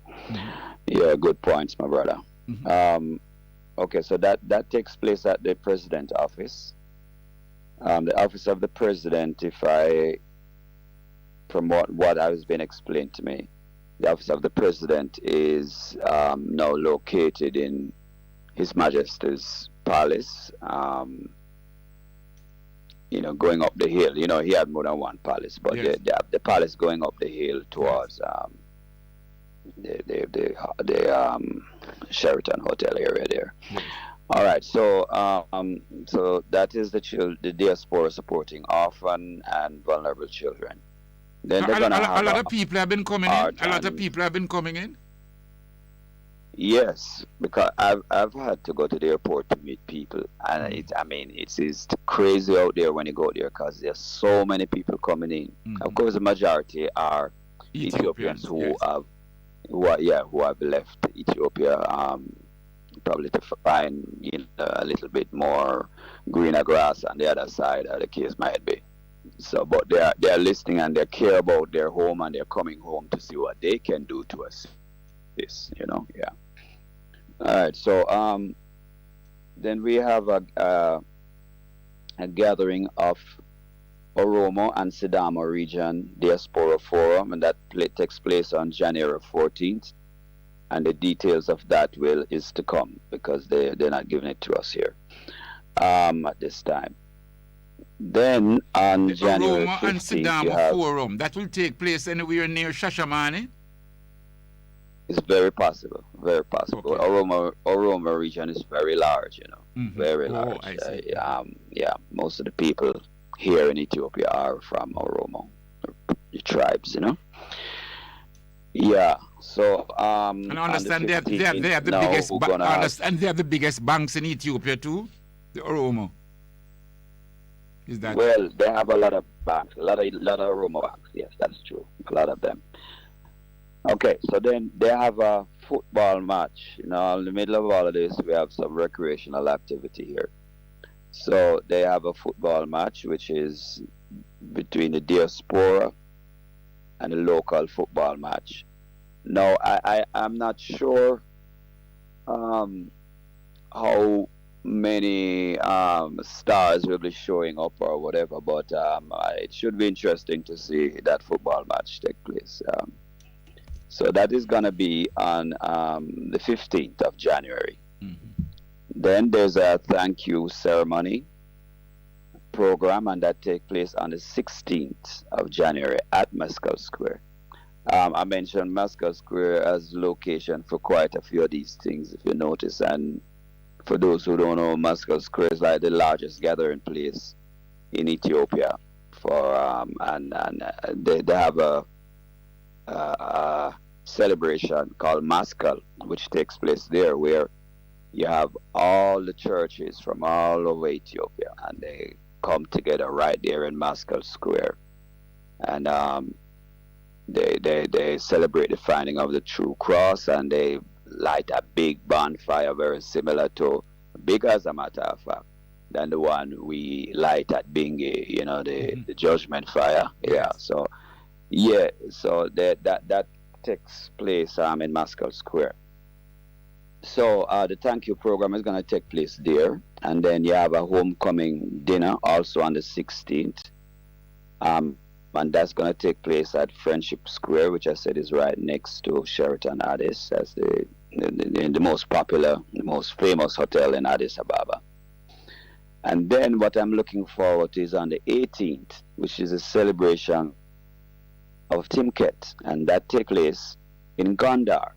Yeah, good points, my brother. Okay, so that takes place at the president office. The office of the president, from what has been explained to me, the office of the president is now located in His Majesty's palace. Going up the hill. He had more than one palace, but the palace going up the hill towards the Sheraton Hotel area there. All right, so that is the diaspora supporting orphan and vulnerable children. Then a lot of people have been coming in. Yes, because I've had to go to the airport to meet people, and it's crazy out there when you go there because there's so many people coming in. Of course, the majority are Ethiopians who have left Ethiopia, probably to find a little bit more greener grass on the other side, as the case might be. So, but they are listening and they care about their home, and they're coming home to see what they can do to us. Yeah. All right, so then we have a gathering of Oromo and Sidamo region diaspora forum, and that takes place on January 14th, and the details of that is to come because they're not giving it to us here at this time. Then on January 15th, and Sidamo forum that will take place anywhere near Shashamane. It's very possible. Okay. Oromo region is very large, very large. I see. Most of the people here in Ethiopia are from Oromo, the tribes, Yeah. So And I on the understand they are 15th the now biggest we're gonna have, and they are the biggest banks in Ethiopia too. The Oromo. Is that well, they have a lot of banks, a lot of Roma banks. Yes, that's true. A lot of them. Okay, so then they have a football match. In the middle of all of this, we have some recreational activity here. So they have a football match, which is between the diaspora and the local football match. Now, I'm not sure how many stars will be showing up or whatever, but it should be interesting to see that football match take place. So that is going to be on the 15th of January. Then there's a thank you ceremony program, and that takes place on the 16th of January at Mescal Square. I mentioned Mescal Square as location for quite a few of these things, if you notice. And for those who don't know, Mescal Square is like the largest gathering place in Ethiopia. They have a celebration called Mescal, which takes place there, where you have all the churches from all over Ethiopia, and they come together right there in Mescal Square, and they celebrate the finding of the true cross, and they light a big bonfire, very similar to, big as a matter of fact, than the one we light at Bingi, the judgment fire. Yeah, so that takes place in Mescal Square. So the thank you program is going to take place there, and then you have a homecoming dinner also on the 16th, and that's going to take place at Friendship Square, which I said is right next to Sheraton Addis. That's the most popular, the most famous hotel in Addis Ababa. And then what I'm looking forward to is on the 18th, which is a celebration of Timket, and that takes place in Gondar.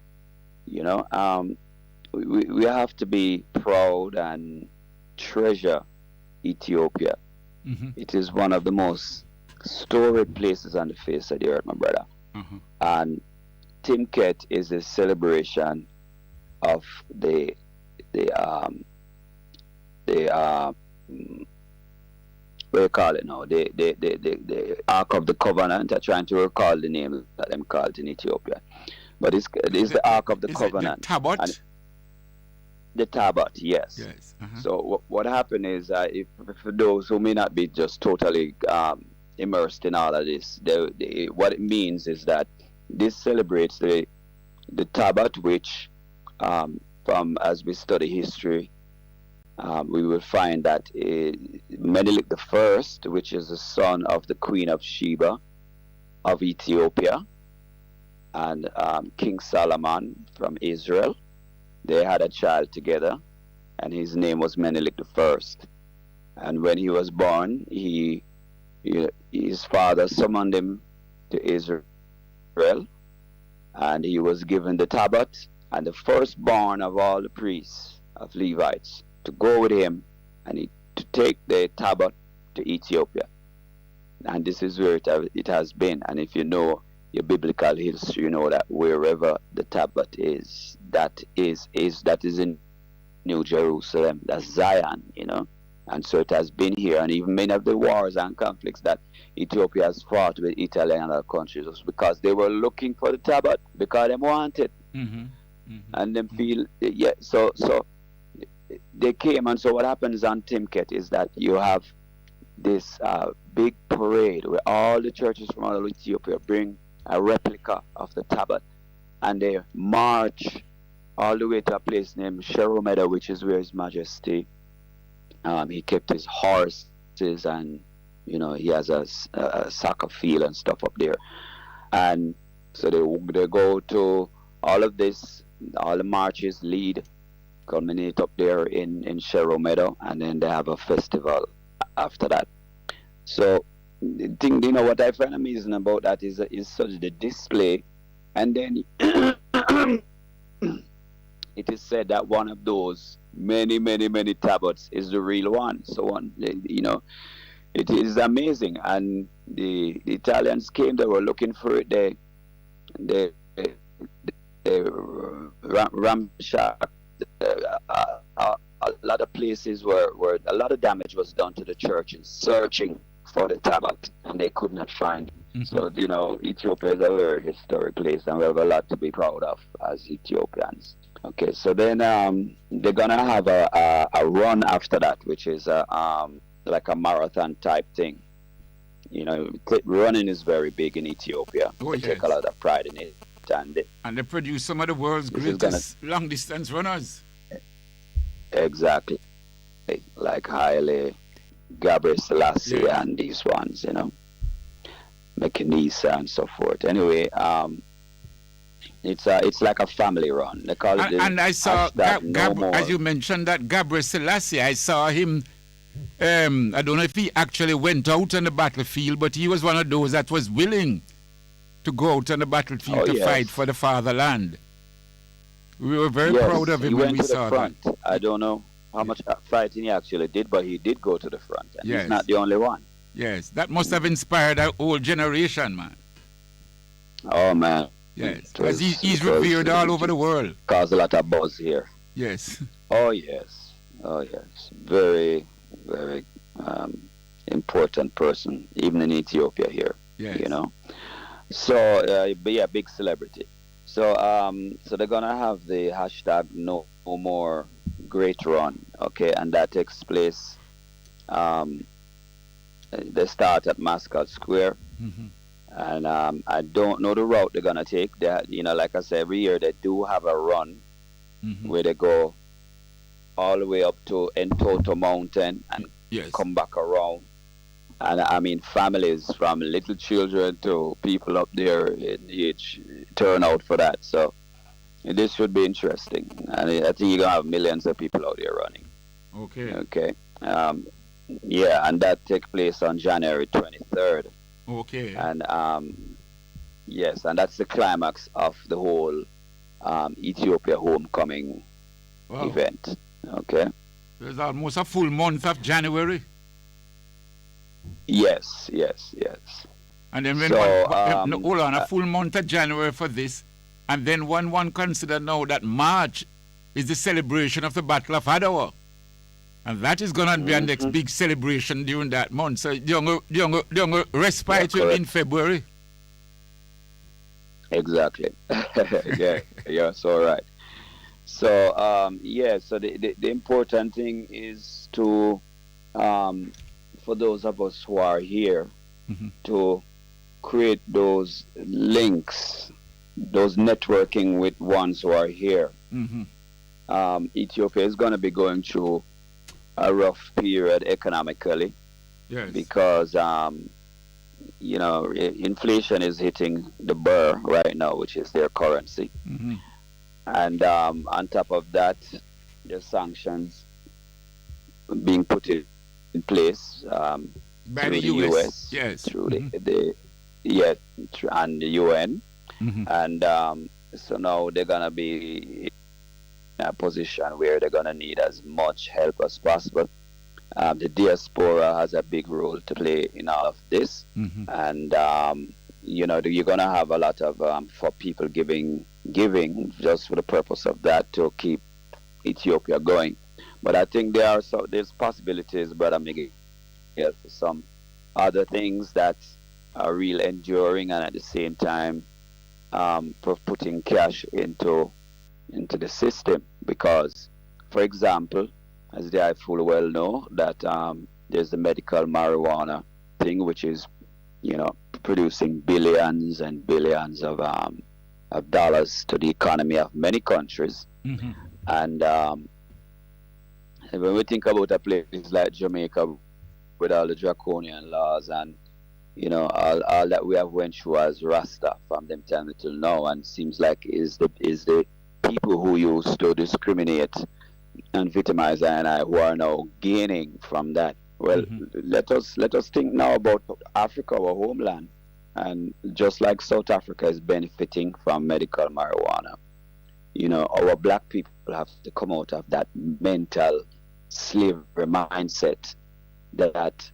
We have to be proud and treasure Ethiopia. It is one of the most storied places on the face of the earth, my brother. And Timket is a celebration of the what do you call it now? The Ark of the Covenant. I'm trying to recall the name that them called in Ethiopia, but it's the Ark of the Covenant. The Tabot. The Tabot, yes. So what happened is, if for those who may not be just totally immersed in all of this, what it means is that this celebrates the Tabot, which, from as we study history, we will find that Menelik I, which is the son of the Queen of Sheba of Ethiopia, and King Solomon from Israel, they had a child together, and his name was Menelik I. And when he was born, his father summoned him to Israel, and he was given the Tabot, and the firstborn of all the priests of Levites to go with him and to take the Tabot to Ethiopia. And this is where it has been. And if you know your biblical history, you know that wherever the Tabot is, that is in New Jerusalem, that's Zion, And so it has been here. And even many of the wars and conflicts that Ethiopia has fought with Italy and other countries was because they were looking for the Tabot, because they want it. And them feel, so they came. And so what happens on Timket is that you have this big parade where all the churches from all over Ethiopia bring a replica of the Tabot, and they march all the way to a place named Sheromeda, which is where His Majesty he kept his horses, and he has a soccer field and stuff up there. And so they go to all of this, all the marches lead, culminate up there in Sheromeda, and then they have a festival after that. So the thing, what I find amazing about that is such the display, and then it is said that one of those many tabots is the real one. So it is amazing. And the Italians came, they were looking for it. They ramshacked. A lot of places where a lot of damage was done to the churches, searching for the tablet, and they could not find it. So, you know, Ethiopia is a very historic place, and we have a lot to be proud of as Ethiopians. Okay, so then they're gonna have a run after that, which is like a marathon type thing. You know, running is very big in Ethiopia. Oh, they take a lot of pride in it, and they produce some of the world's greatest long distance runners. Exactly, like Haile, Gabriel Selassie, and these ones, you know, Mekanisa and so forth. Anyway, it's like a family run. They call it. And I saw as you mentioned that Gabriel Selassie. I saw him. I don't know if he actually went out on the battlefield, but he was one of those that was willing to go out on the battlefield to fight for the fatherland. We were very proud of him when we saw that. I don't know how much fighting he actually did, but he did go to the front. And he's not the only one. Yes, that must have inspired a whole generation, man. Oh, man. Yes, because he's revered all over the world. Caused a lot of buzz here. Yes. Oh, yes. Oh, yes. Very, very important person, even in Ethiopia here. Yes. You know? So, but yeah, big celebrity. So, so they're gonna have the hashtag No More Great Run, okay, and that takes place. They start at Mascot Square, and I don't know the route they're gonna take. They, you know, like I said, every year they do have a run where they go all the way up to Entoto Mountain and come back around. And I mean, families from little children to people up there in age turn out for that. So this should be interesting. And I think you're going to have millions of people out there running. Okay. Okay. Yeah, and that takes place on January 23rd. Okay. And yes, and that's the climax of the whole Ethiopia homecoming event. Okay. There's almost a full month of January. Yes. And then when hold on, a full month of January for this, and then one consider now that March is the celebration of the Battle of Adwa. And that is going to be a next big celebration during that month. So the younger respite will be in February. Exactly. Yeah, so right. So so the important thing is to for those of us who are here to create those links, those networking with ones who are here. Ethiopia is going to be going through a rough period economically because you know, inflation is hitting the birr right now, which is their currency. And on top of that, there's sanctions being put in place by through the US, through and the UN. And so now they're gonna be in a position where they're gonna need as much help as possible. The diaspora has a big role to play in all of this, and you know, you're gonna have a lot of for people giving just for the purpose of that to keep Ethiopia going. But I think there's possibilities, Brother Miguel, some other things that are real enduring, and at the same time for putting cash into the system. Because, for example, as I full well know, that there's the medical marijuana thing, which is, you know, producing billions and billions of dollars to the economy of many countries. And when we think about a place like Jamaica with all the draconian laws and, you know, all that we have went through as Rasta from them time till now, and seems like is the people who used to discriminate and victimize and who are now gaining from that. Well, let us think now about Africa, our homeland, and just like South Africa is benefiting from medical marijuana, you know, our black people have to come out of that mental slavery mindset that,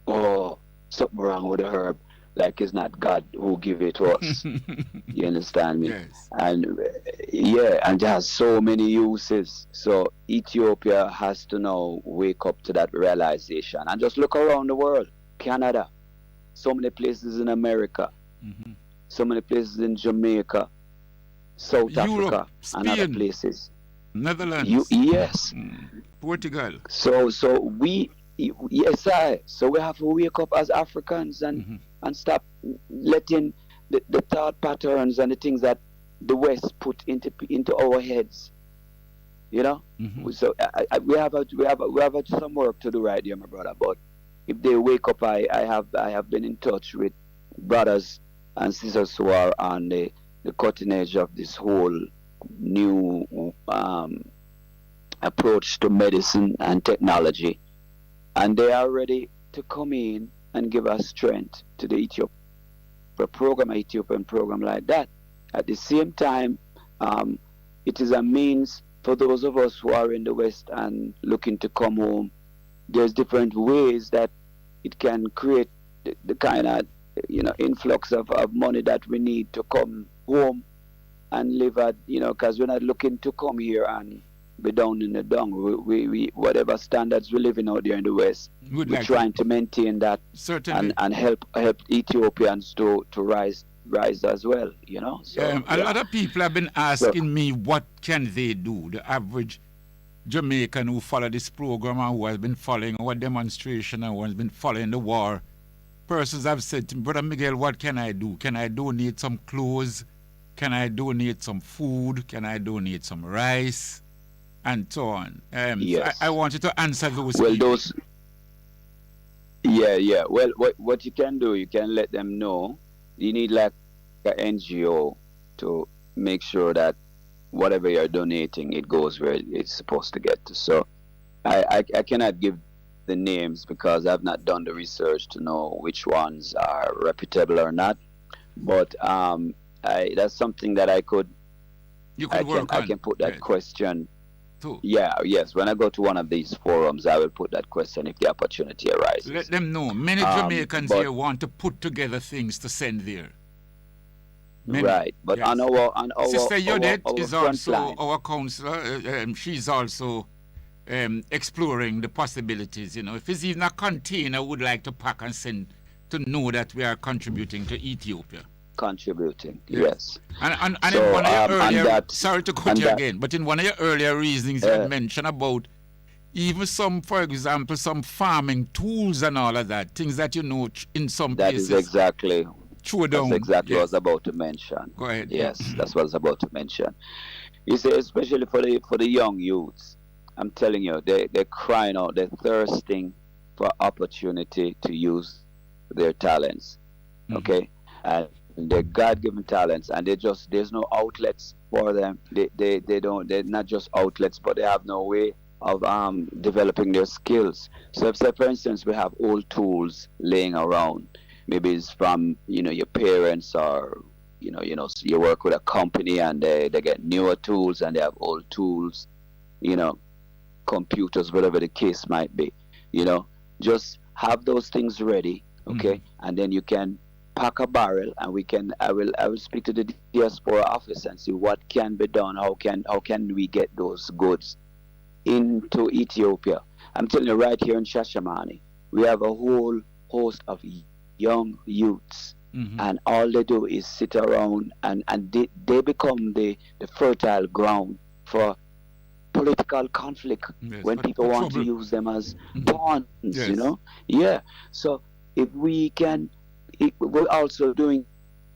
oh, something wrong with the herb, like it's not God who give it to us. You understand me? Yes. And and it has so many uses. So Ethiopia has to now wake up to that realization and just look around the world. Canada, so many places in America, so many places in Jamaica, South Europe, Africa, and other Spain, places. Netherlands, Yes. Portugal. So we so we have to wake up as Africans and stop letting the thought patterns and the things that the West put into our heads. You know, so we have some work to do right here, my brother. But if they wake up, I have been in touch with brothers and sisters who are on the cutting edge of this whole new approach to medicine and technology, and they are ready to come in and give us strength to the Ethiopian program like that. At the same time, it is a means for those of us who are in the West and looking to come home. There's different ways that it can create the kind of influx of money that we need to come home and live at, because we're not looking to come here and be down in the dung. We whatever standards we're living out there in the West, we're trying to maintain that and help Ethiopians to rise as well, So, a lot of people have been asking me what can they do, the average Jamaican who follow this program and who has been following our demonstration and who has been following the war. Persons have said to me, Brother Miguel, what can I do? Can I donate some clothes? Can I donate some food? Can I donate some rice? And so on. Yes. I want you to answer those. Well, people. those. Yeah. Well, what you can do, you can let them know. You need like an NGO to make sure that whatever you're donating, it goes where it's supposed to get to. So I cannot give the names because I've not done the research to know which ones are reputable or not. But that's something that I could. I can put that question. Yes. When I go to one of these forums, I will put that question if the opportunity arises. Let them know. Many Jamaicans here want to put together things to send there. Many. Right, but on our Sister Yodet is also line. our counselor. She's also exploring the possibilities. If it's even a container, would like to pack and send to know that we are contributing to Ethiopia. Contributing, yes. And so, in one of your earlier, sorry to cut you that, again, but in one of your earlier reasonings, you had mentioned about even some, for example, some farming tools and all of that, things that in some places. That is exactly. That's exactly what I was about to mention. Go ahead. Yes, that's what I was about to mention. You see, especially for the young youths, I'm telling you, they're crying out, they're thirsting for opportunity to use their talents. Okay, and they're God-given talents, and there's no outlets for them. They're not just outlets, but they have no way of developing their skills. So if, say, for instance, we have old tools laying around, maybe it's from your parents, or you work with a company and they get newer tools and they have old tools, computers, whatever the case might be, just have those things ready, okay, and then you can pack a barrel, and I will speak to the diaspora office and see what can be done. How can we get those goods into Ethiopia? I'm telling you, right here in Shashamane, we have a whole host of young youths, and all they do is sit around and they become the fertile ground for political conflict when people want to use them as pawns, So if we can, we're also doing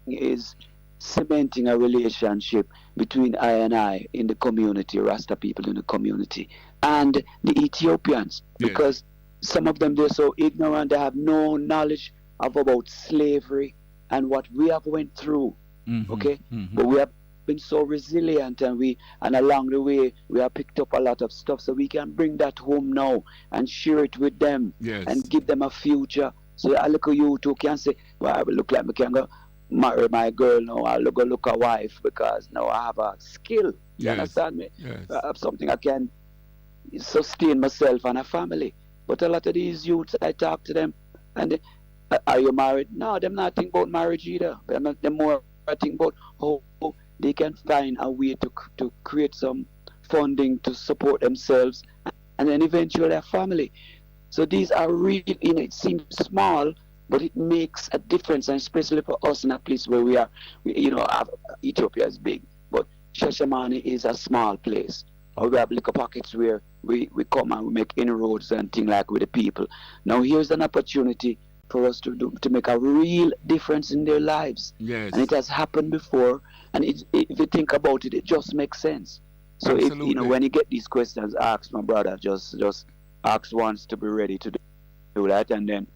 is cementing a relationship between I in the community, Rasta people in the community, and the Ethiopians, because some of them, they're so ignorant, they have no knowledge about slavery and what we have went through, but we have been so resilient, and along the way we have picked up a lot of stuff, so we can bring that home now and share it with them and give them a future. So I look at you too can say, well, I will look like I can go marry my girl now, I'll go look a wife, because now I have a skill. You understand me? I have something I can sustain myself and a family. But a lot of these youths, I talk to them, and Are you married? No, them not think about marriage either. Them more think about how they can find a way to create some funding to support themselves and then eventually a family. So these are really, it seems small, but it makes a difference, and especially for us in a place where we are, Ethiopia is big, but Shashamane is a small place. Or we have little pockets where we come and we make inroads and things like with the people. Now here's an opportunity for us to make a real difference in their lives. Yes. And it has happened before, and if you think about it, it just makes sense. So Absolutely. if when you get these questions asked, my brother, just ask once to be ready to do that, and then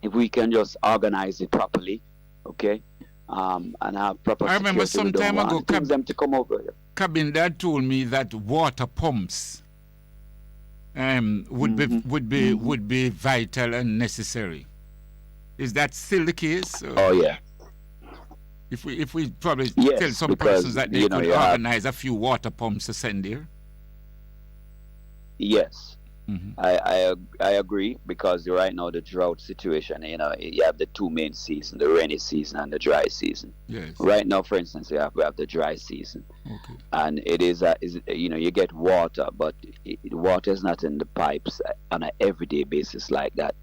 if we can just organize it properly, okay, and have proper. I remember some time ago, them to come over here. Cabinda told me that water pumps would be vital and necessary. Is that still the case? Oh yeah. If we probably Yes, tell some because, persons that they could you have- organize a few water pumps to send there. Yes. I agree, because right now the drought situation, you have the two main seasons, the rainy season and the dry season. Yes. Right now, for instance, we have the dry season, Okay. and it is you get water, but water is not in the pipes on an everyday basis like that.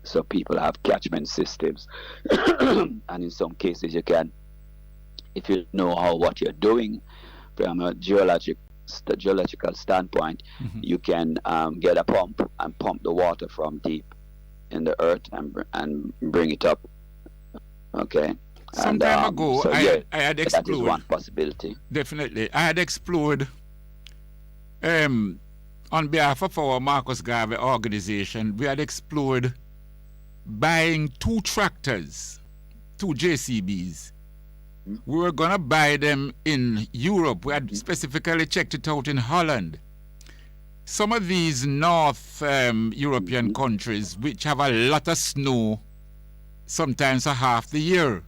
So people have catchment systems, and in some cases you can, if you know what you're doing from a geological standpoint, you can get a pump and pump the water from deep in the earth and bring it up. Okay. Some time ago, so, I had that explored. is one possibility. Definitely, I had explored. On behalf of our Marcus Garvey organization, we had explored buying 2 tractors, 2 JCBs. We were going to buy them in Europe. We had specifically checked it out in Holland. Some of these North European countries, which have a lot of snow, sometimes a half the year.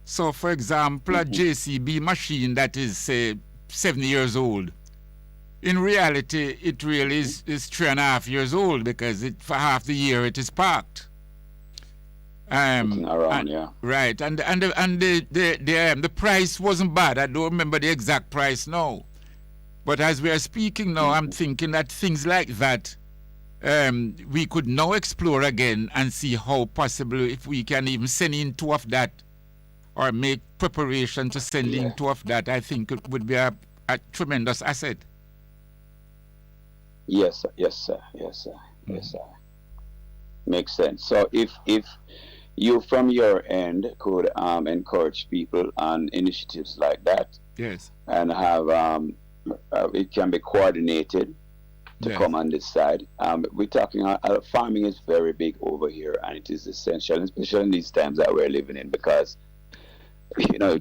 So, for example, a JCB machine that is, say, 70 years old, in reality, it really is 3.5 years old, because for half the year it is parked. Right, and the price wasn't bad. I don't remember the exact price now, but as we are speaking now, I'm thinking that things like that we could now explore again and see how possible, if we can even send in 2 of that, or make preparation to send in 2 of that. I think it would be a tremendous asset. Yes, sir. Yes, sir. Makes sense. So if you from your end could encourage people on initiatives like that, yes, and have it can be coordinated to come on this side. We're talking farming is very big over here, and it is essential, especially in these times that we're living in, because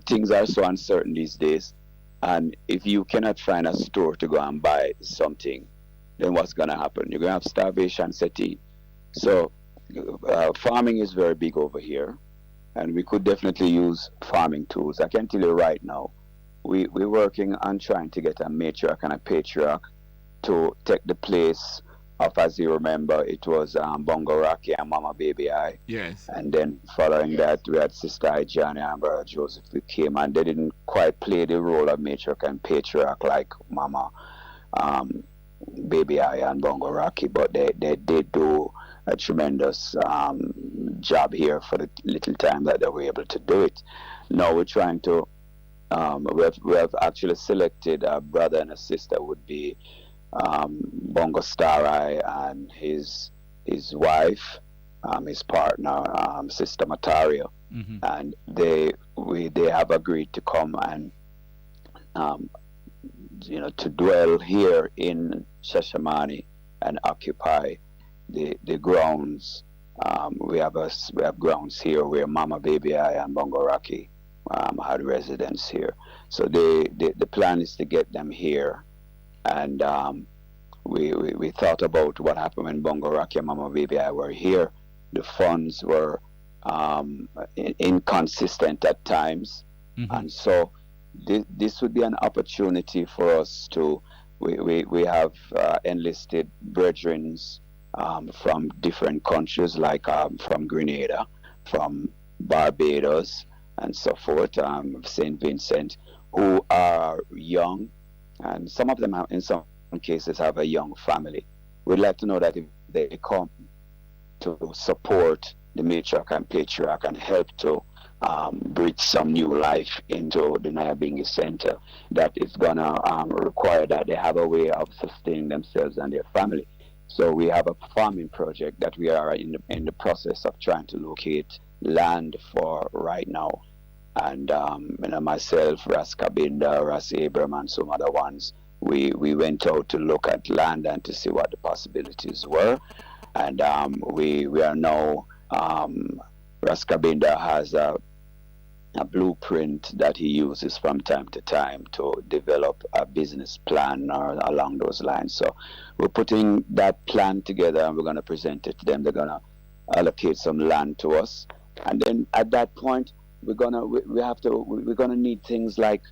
things are so uncertain these days, and if you cannot find a store to go and buy something, then what's going to happen? You're going to have starvation set in. So farming is very big over here, and we could definitely use farming tools. I can tell you right now, we're working on trying to get a matriarch and a patriarch to take the place of, as you remember, it was Bongo Rocky and Mama Baby I. Yes. And then following that, we had Sister I Johnny and Brother Joseph who came, and they didn't quite play the role of matriarch and patriarch like Mama Baby I and Bongo Rocky, but they did do a tremendous job here for the little time that they were able to do it. Now we're trying to, we have actually selected a brother and a sister, would be Bongo Starai and his wife, his partner, Sister Matario, and they have agreed to come and to dwell here in Shashamane and occupy the grounds. We have grounds here where Mama Baby I and Bongo Rocky had residence here. So the plan is to get them here, and we thought about what happened when Bongo Rocky and Mama Baby I were here. The funds were inconsistent at times, and so this would be an opportunity for us to. We have enlisted brethren from different countries, like from Grenada, from Barbados and so forth, St. Vincent, who are young, and some of them have, in some cases, have a young family. We'd like to know that if they come to support the matriarch and patriarch and help to breathe some new life into the Nyabingi Center, that it's gonna require that they have a way of sustaining themselves and their family. So we have a farming project that we are in the process of trying to locate land for right now. And myself, Ras Kabinda, Ras Abram, and some other ones, we went out to look at land and to see what the possibilities were. And we are now, Ras Kabinda has a blueprint that he uses from time to time to develop a business plan or along those lines. So we're putting that plan together and we're going to present it to them. They're going to allocate some land to us, and then at that point we're gonna need things like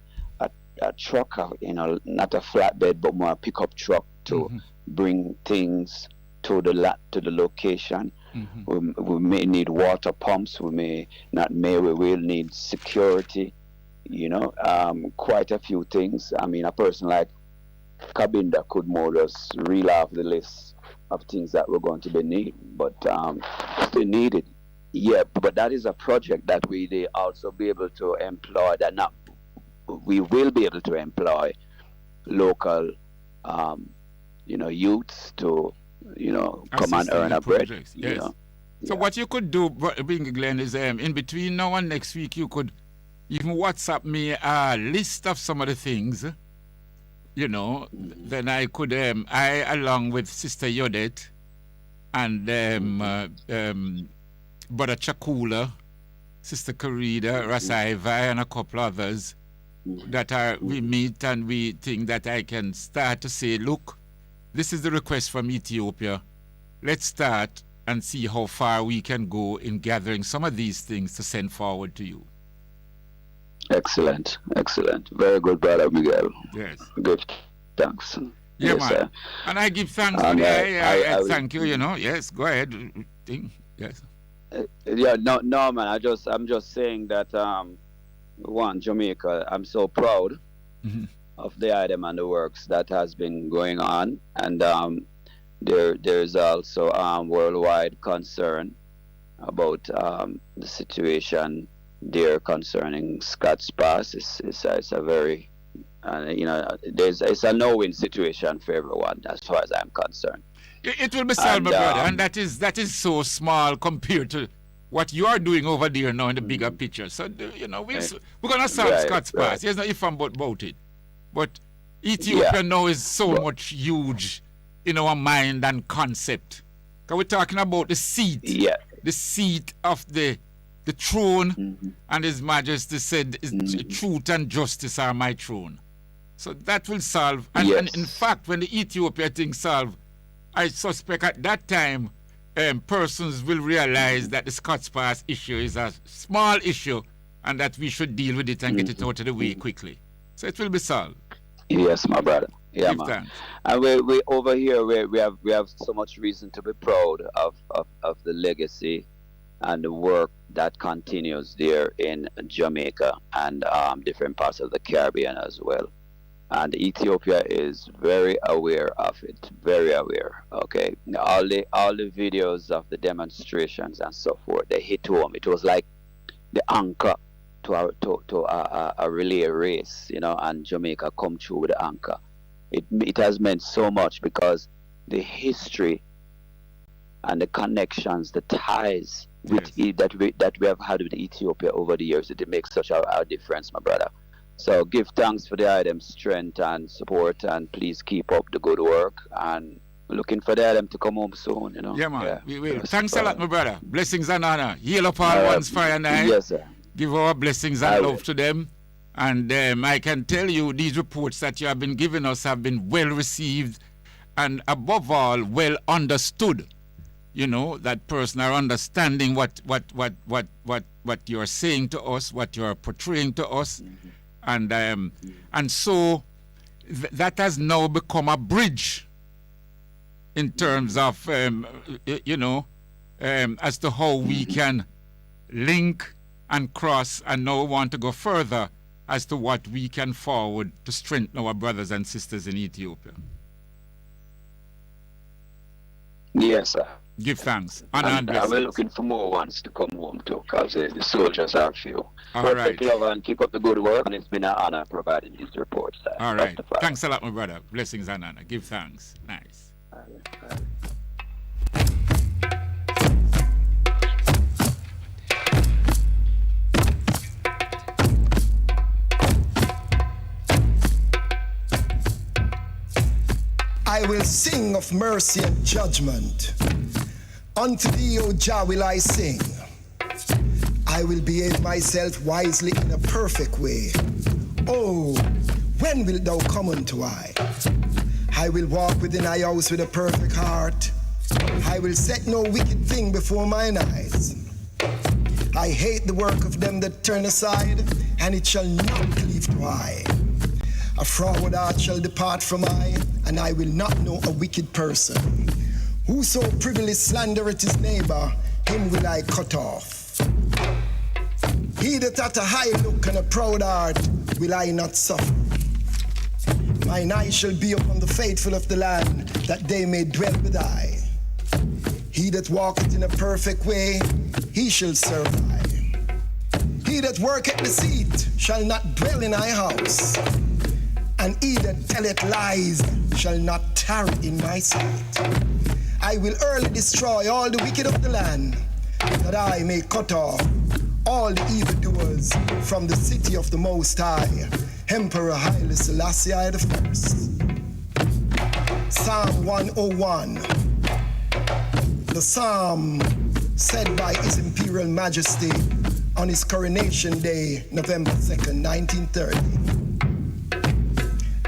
a truck, not a flatbed but more a pickup truck to bring things to the location. We may need water pumps. We will need security. Quite a few things. I mean, a person like Kabinda could more just reel off the list of things that we're going to be needing, but still needed. Yeah, but that is a project that we also be able to employ. We will be able to employ local, youths to, come and earn a bread. Yes. So what you could do, Glenn, is in between now and next week, you could even WhatsApp me a list of some of the things. Then I could, I along with Sister Yodet and Brother Chakula, Sister Karida, Rasaiva, and a couple others that we meet and we think that I can start to say, look, this is the request from Ethiopia. Let's start and see how far we can go in gathering some of these things to send forward to you. Excellent. Very good, Brother Miguel. Yes. Good. Thanks. Yeah, yes, man. Sir. And I give thanks. And I thank you. Yes, go ahead. Yes. No, man. I'm just saying that Jamaica. I'm so proud of the item and the works that has been going on, and there's also worldwide concern about the situation there concerning Scott's Pass. It's a very it's a no-win situation for everyone as far as I'm concerned. It will be solved, my brother, and that is so small compared to what you are doing over there now in the bigger picture. So we're gonna solve Scott's Pass. There's no if I'm about it, but Ethiopia now is so much huge in our mind and concept. Because we're talking about the seat, the seat of the throne, and His Majesty said, "Truth and justice are my throne." So that will solve. And in fact, when the Ethiopia thing solve, I suspect at that time, persons will realize that the Scots Pass issue is a small issue, and that we should deal with it and get it out of the way quickly. So it will be solved. Yes, my brother. Yeah, Give man. thanks. And we over here we have so much reason to be proud of the legacy and the work that continues there in Jamaica and different parts of the Caribbean as well. And Ethiopia is very aware of it, very aware. Okay, all the videos of the demonstrations and so forth, they hit home. It was like the anchor to a relay race, and Jamaica come through with the anchor. It has meant so much because the history and the connections, the ties that we have had with Ethiopia over the years, it makes such a difference, my brother. So give thanks for the item strength and support, and please keep up the good work, and looking for the item to come home soon, Yeah, man. We will. Thanks a lot, my brother. Blessings and honor. Heal up all one's fire night. Yes, sir. Give our blessings and love to them. And I can tell you these reports that you have been giving us have been well received and above all well understood. That person are understanding what you're saying to us, what you're portraying to us. And so that has now become a bridge in terms of as to how we can link and cross, and now want to go further as to what we can forward to strengthen our brothers and sisters in Ethiopia. Yes, sir. Give thanks. Honor and And blessings. we're looking for more ones to come home too, because the soldiers are few. All Perfect right. love and keep up the good work, and it's been an honor providing these reports, sir. All right. Rastafari. Thanks a lot, my brother. Blessings and honor. Give thanks. Nice. I will sing of mercy and judgment. Unto thee, O Jah, will I sing. I will behave myself wisely in a perfect way. Oh, when wilt thou come unto I? I will walk within thy house with a perfect heart. I will set no wicked thing before mine eyes. I hate the work of them that turn aside, and it shall not cleave to I. A froward heart shall depart from I, and I will not know a wicked person. Whoso privily slandereth his neighbor, him will I cut off. He that hath a high look and a proud heart, will I not suffer. Mine eye shall be upon the faithful of the land, that they may dwell with I. He that walketh in a perfect way, he shall serve I. He that worketh deceit shall not dwell in thy house, and he that telleth lies shall not tarry in my sight. I will early destroy all the wicked of the land, that I may cut off all the evildoers from the city of the Most High, Emperor Haile Selassie I the First. Psalm 101. The psalm said by His Imperial Majesty on his coronation day, November 2nd, 1930.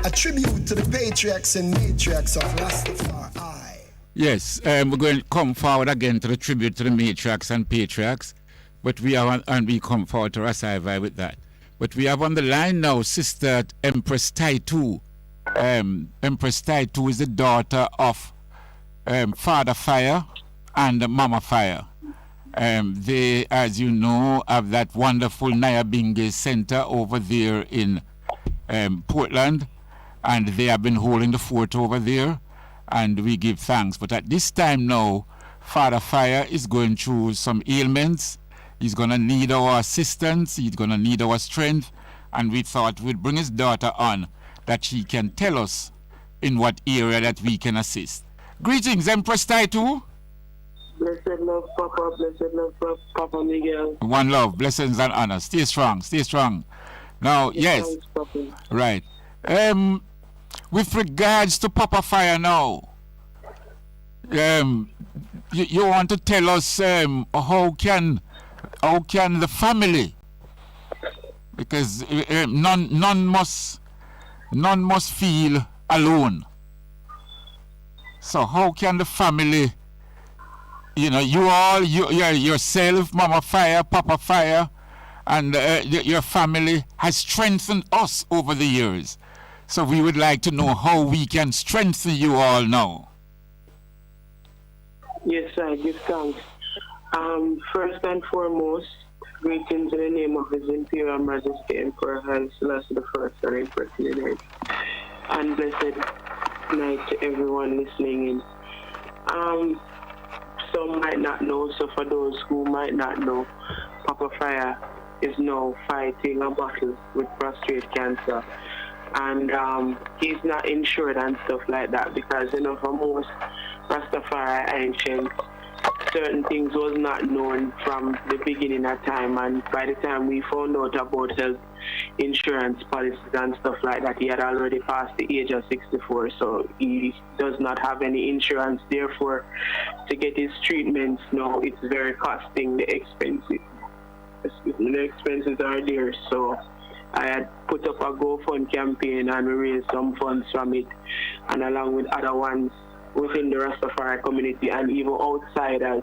A tribute to the patriarchs and matriarchs of Rastafari. Yes, we're going to come forward again to the tribute to the matriarchs and patriarchs, but we are and we come forward to Rasai with that. But we have on the line now Sister Empress Taitu. Empress Taitu is the daughter of Father Fire and Mama Fire. They, as you know, have that wonderful Nyabingi Center over there in Portland, and they have been holding the fort over there, and we give thanks. But at this time now, Father Fire is going through some ailments. He's going to need our assistance. He's going to need our strength, and we thought we'd bring his daughter on that she can tell us in what area that we can assist. Greetings, Empress Taitu. Blessed love, Papa. Blessed love, Papa Miguel. One love, blessings and honor. Stay strong, stay strong. Now, yes, Thanks, Papa. right. With regards to Papa Fire now, you want to tell us how can the family, because none must feel alone. So how can the family, yourself, Mama Fire, Papa Fire, and your family has strengthened us over the years. So we would like to know how we can strengthen you all now. Yes, I give thanks. First and foremost, greetings in the name of His Imperial Majesty Emperor Haile Selassie I and Empress Lily. And blessed night to everyone listening in. Some might not know, so for those who might not know, Papa Fire is now fighting a battle with prostate cancer. And he's not insured and stuff like that because, for most Rastafari ancient, certain things was not known from the beginning of time, and by the time we found out about health insurance policies and stuff like that, he had already passed the age of 64, so he does not have any insurance. Therefore, to get his treatments now, it's very costing. The expenses are there, so I had put up a GoFund campaign and we raised some funds from it, and along with other ones within the Rastafari community and even outsiders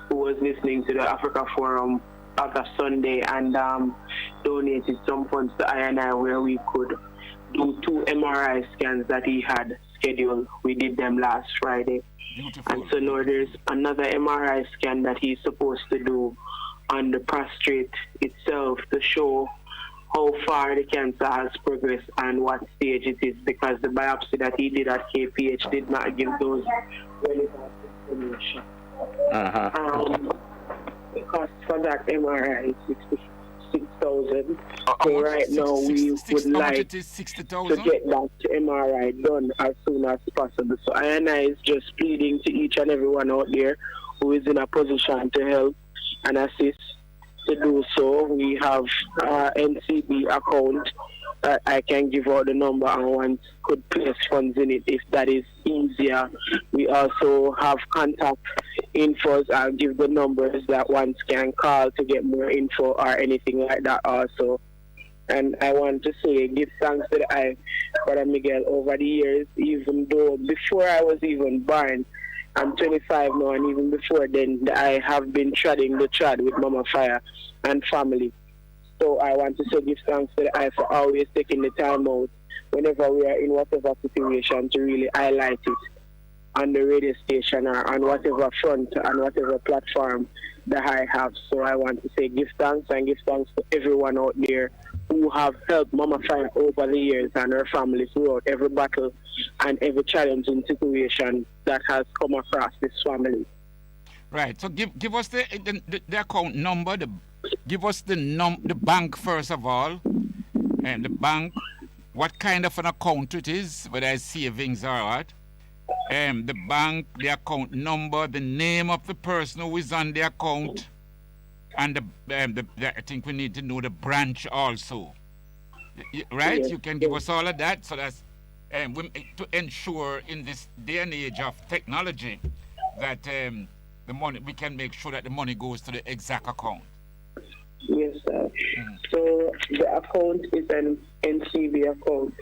who was listening to the Africa Forum after Sunday and donated some funds to I&I where we could do 2 MRI scans that he had scheduled. We did them last Friday. Beautiful. And so now there's another MRI scan that he's supposed to do on the prostate itself to show how far the cancer has progressed and what stage it is, because the biopsy that he did at KPH did not give those relevant information. The cost for that MRI is 66,000. So right now we would like to 60,000? get that MRI done as soon as possible. So I is just pleading to each and everyone out there who is in a position to help and assist to do so. We have NCB account that I can give out the number and one could place funds in it if that is easier. We also have contact infos. I'll give the numbers that one can call to get more info or anything like that also. And I want to say, give thanks to the Brother Miguel over the years, even though before I was even born, I'm 25 now, and even before then, I have been treading the trad with Mama Fire and family. So I want to say give thanks to the for always taking the time out whenever we are in whatever situation to really highlight it on the radio station or on whatever front and whatever platform that I have. So I want to say give thanks and give thanks to everyone out there who have helped Mama Fire over the years and her family throughout every battle and every challenging situation that has come across this family. Right. So give us the account number. Give us the bank first of all, and the bank. What kind of an account it is, whether it's savings or what. The bank, the account number, the name of the person who is on the account, and I think we need to know the branch also. Right? Yes. You can give us all of that, so that's to ensure in this day and age of technology that the money, we can make sure that the money goes to the exact account. Yes, sir. So the account is an NCB account.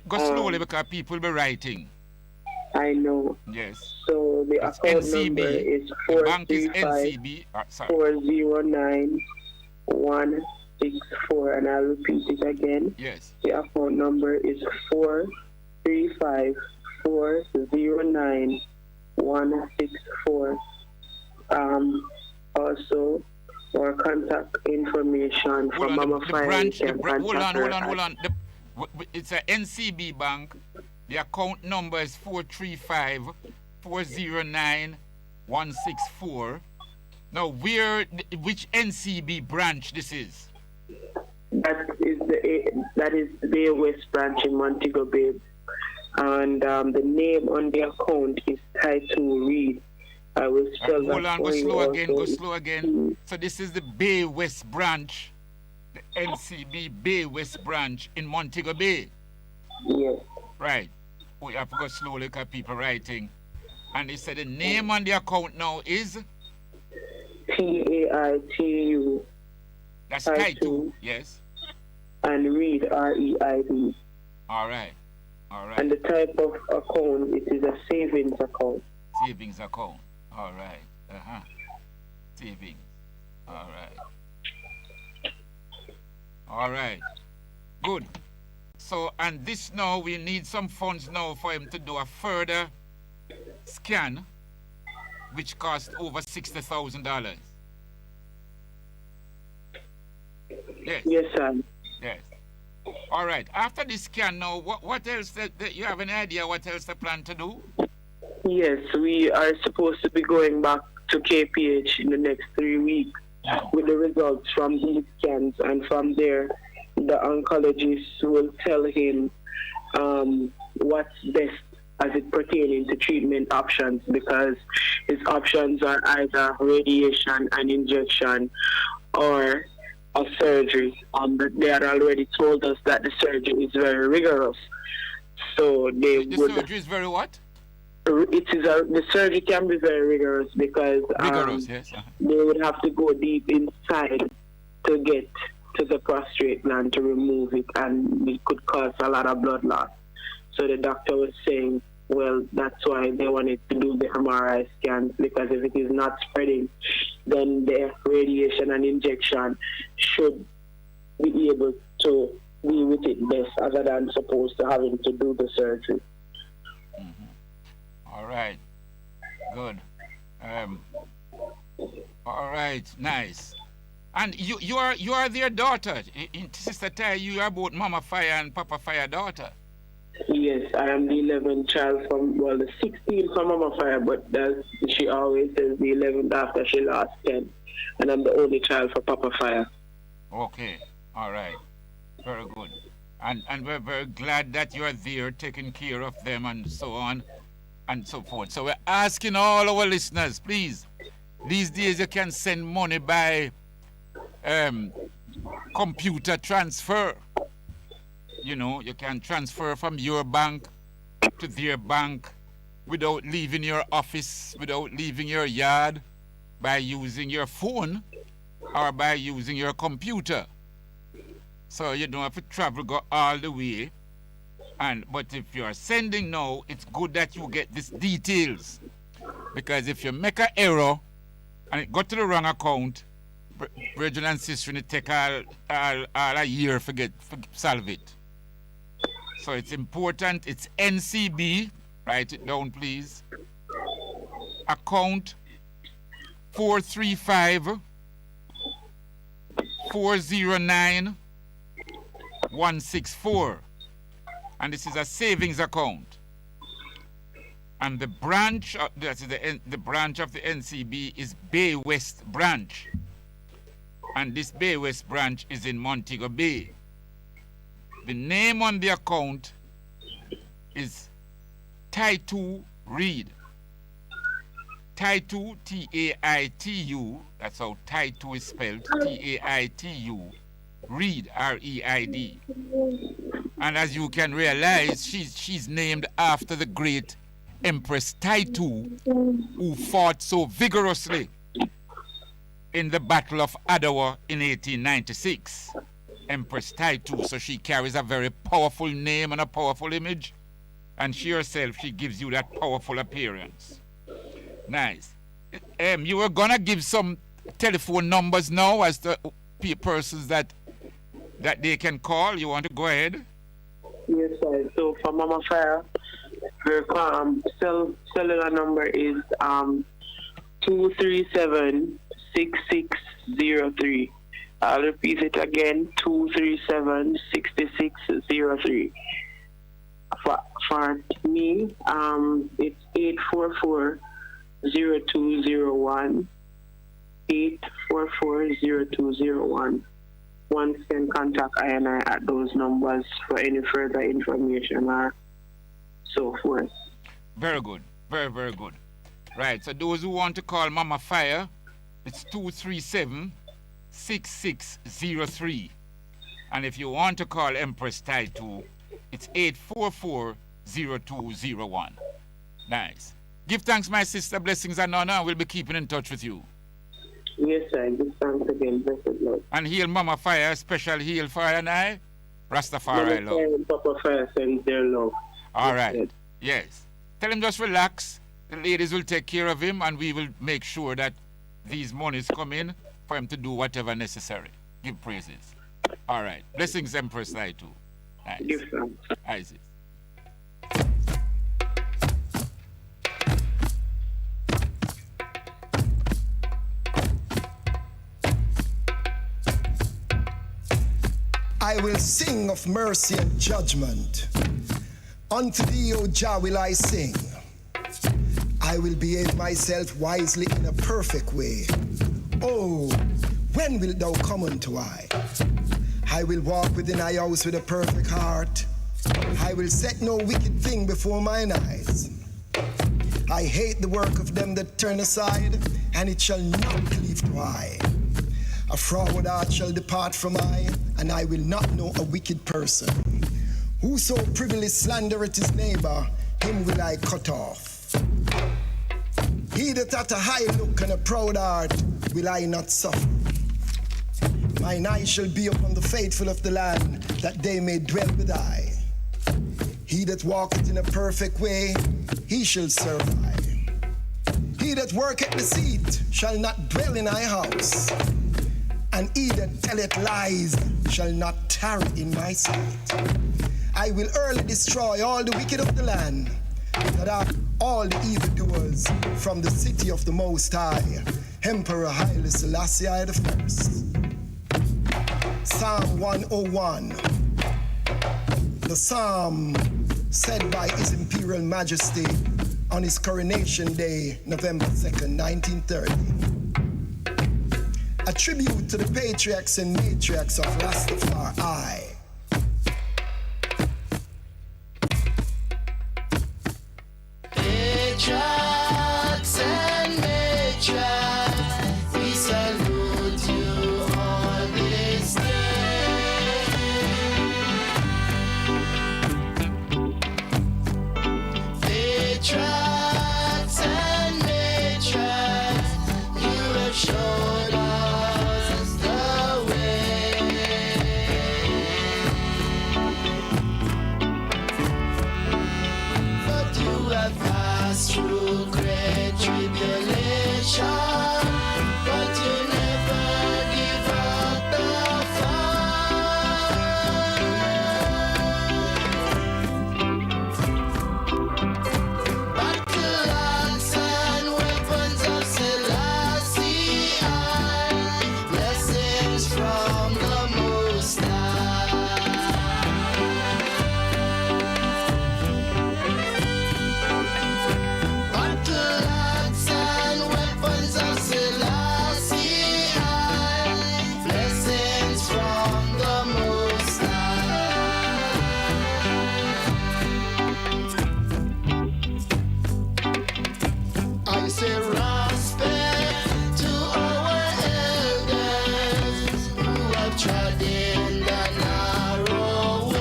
Go slowly because people will be writing. I know. Yes. So the It's account NCB. number is The bank is NCB. 435-409-164, and I'll repeat it again. Yes. The account number is 435-409-164. Also, for contact information for Mama Fire, hold on. It's a NCB bank. The account number is 435-409-164. Now, which NCB branch this is? That is the West branch in Montego Bay, and the name on the account is Title Reed. I will spell that. Hold on, go slow again. So this is the Bay West branch, the NCB Bay West branch in Montego Bay. Yes. Right. We have to go slowly because people writing. And they said the name on the account now is Taitu. That's Taitu, yes. And Reed, REID. All right. And the type of account, it is a savings account. Savings account. All right. Savings. All right. Good. So, and this now, we need some funds now for him to do a further scan, which costs over $60,000. Yes. Yes, sir. Yes. All right. After this scan now, what else, you have an idea what else they plan to do? Yes, we are supposed to be going back to KPH in the next 3 weeks with the results from these scans, and from there, the oncologist will tell him what's best as it pertaining to treatment options, because his options are either radiation and injection or a surgery. They had already told us that the surgery is very rigorous. So the surgery is very what? The surgery can be very rigorous because yes. They would have to go deep inside to get to the prostate gland to remove it, and it could cause a lot of blood loss. So the doctor was saying, well, that's why they wanted to do the MRI scans, because if it is not spreading, then the radiation and injection should be able to be with it best, other than supposed to having to do the surgery. All right. Good. All right. Nice. And you are their daughter. Sister Tai, you are both Mama Fire and Papa Fire daughter. Yes, I am the 11th child from, well, the 16th from Mama Fire, but she always says the 11th after she lost 10. And I'm the only child for Papa Fire. Okay, all right. Very good. And we're very glad that you're there taking care of them and so on and so forth. So we're asking all our listeners, please, these days you can send money by computer transfer. You know, you can transfer from your bank to their bank without leaving your office, without leaving your yard, by using your phone or by using your computer. So you don't have to travel, go all the way. But if you're sending now, it's good that you get these details. Because if you make an error and it got to the wrong account, brethren and sisters, it take all a year to solve it. So it's important. It's NCB. Write it down, please. Account 435 409 164. And this is a savings account. And the branch, the branch of the NCB is Bay West branch. And this Bay West branch is in Montego Bay. The name on the account is Taitu Reed. Taitu, T-A-I-T-U, that's how Taitu is spelled, T-A-I-T-U, Reed, R-E-I-D. And as you can realize, she's named after the great Empress Taitu, who fought so vigorously in the Battle of Adwa in 1896. Empress Taitu, so she carries a very powerful name and a powerful image, and she herself, she gives you that powerful appearance. Nice. You were gonna give some telephone numbers now as the persons that they can call. You want to go ahead? Yes, sir. So for Mama Fire, her cellular number is 237-6603. I'll repeat it again, 237-6603. For me, it's 844-0201. 844-0201. One can contact I and I at those numbers for any further information or so forth. Very good. Very, very good. Right, so those who want to call Mama Fire, it's 237-6603. And if you want to call Empress Taitu, it's 844-0201. Nice. Give thanks, my sister. Blessings and honor. We'll be keeping in touch with you. Yes, sir. Give thanks again. Blessed Lord. And heal Mama Fire, special heal for I and I. Rastafari love. And Papa Fire sends their love. All right. Yes. Tell him just relax. The ladies will take care of him, and we will make sure that these monies come in for him to do whatever necessary. Give praises. All right. Blessings, Empress Taitu. Nice. Give thanks. Isis. I will sing of mercy and judgment. Unto thee, O Jah, will I sing. I will behave myself wisely in a perfect way. Oh, when wilt thou come unto I? I will walk within thy house with a perfect heart. I will set no wicked thing before mine eyes. I hate the work of them that turn aside, and it shall not cleave to I. A froward heart shall depart from I, and I will not know a wicked person. Whoso privily slandereth his neighbor, him will I cut off. He that hath a high look and a proud heart, will I not suffer. Mine eye shall be upon the faithful of the land, that they may dwell with I. He that walketh in a perfect way, he shall serve I. He that worketh deceit shall not dwell in thy house, and he that telleth lies shall not tarry in my sight. I will early destroy all the wicked of the land, that are all the evildoers from the city of the Most High. Emperor Haile Selassie I the First. Psalm 101. The psalm said by His Imperial Majesty on his coronation day, November 2nd, 1930. A tribute to the patriarchs and matriarchs of Rastafari. Patriarchs and matriarchs, we salute you on this day. Patriarchs and matriarchs, you have showed us the way. But you have passed through great tribulation, but you never give up the fight. Battle axe and weapons of Selassie, blessings from the Most High. Battle axe and weapons of Selassie, blessings from the Most High. I say respect to our elders who have trodden the narrow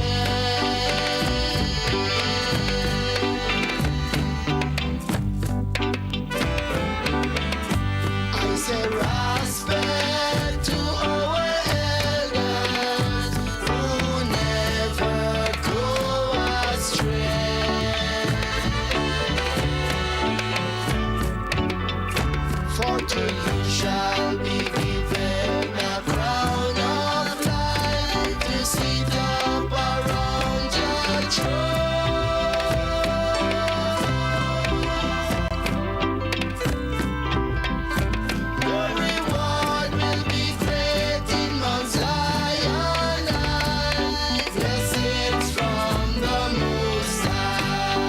I say respect to our elders who never go astray. For to you shall be given the crown of life to sit up around your Your reward will be great in Mount Zion, blessings from the Most High.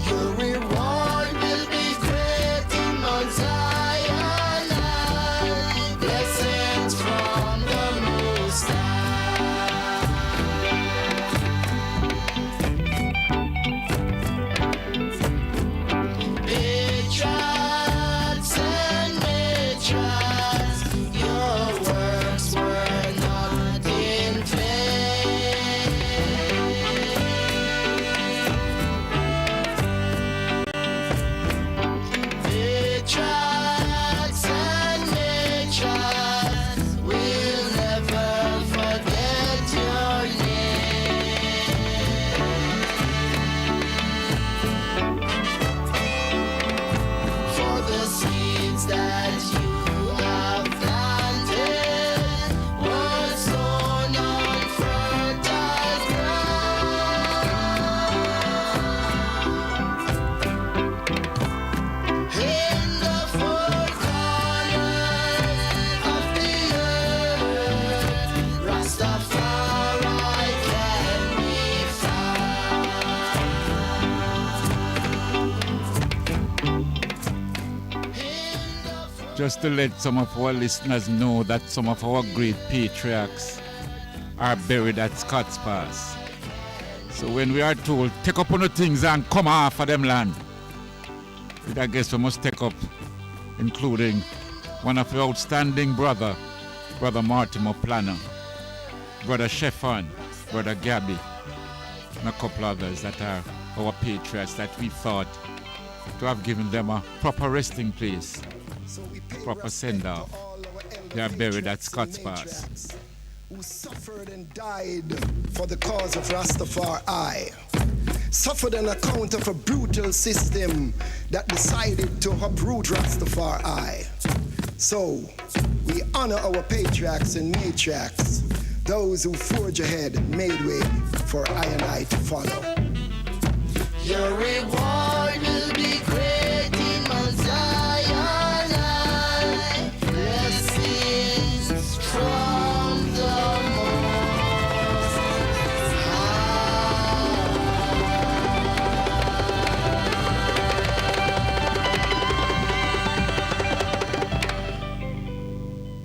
Your reward will be great in Mount Zion, blessings from the Most High. Patriarchs and matriarchs, your works were not in vain. Patriarchs and matriarchs, we'll never forget your for the seeds that you have planted were sown on fertile ground. In the four corners of the earth, Rastafari can be Just to let some of our listeners know that some of our great patriarchs are buried at Scott's Pass. So when we are told, take up on the things and come off of them land, I guess we must take up, including one of your outstanding Brother Mortimer Planner, Brother Sheffan, Brother Gabby, and a couple others that are our patriots that we thought to have given them a proper resting place, proper send-off. They are buried at Scott's Pass. Who suffered and died for the cause of Rastafari. Suffered on account of a brutal system that decided to uproot Rastafari. So, we honor our patriarchs and matriarchs, those who forge ahead, made way for I and I to follow. Your reward will be great in Mount Zion. Blessings from the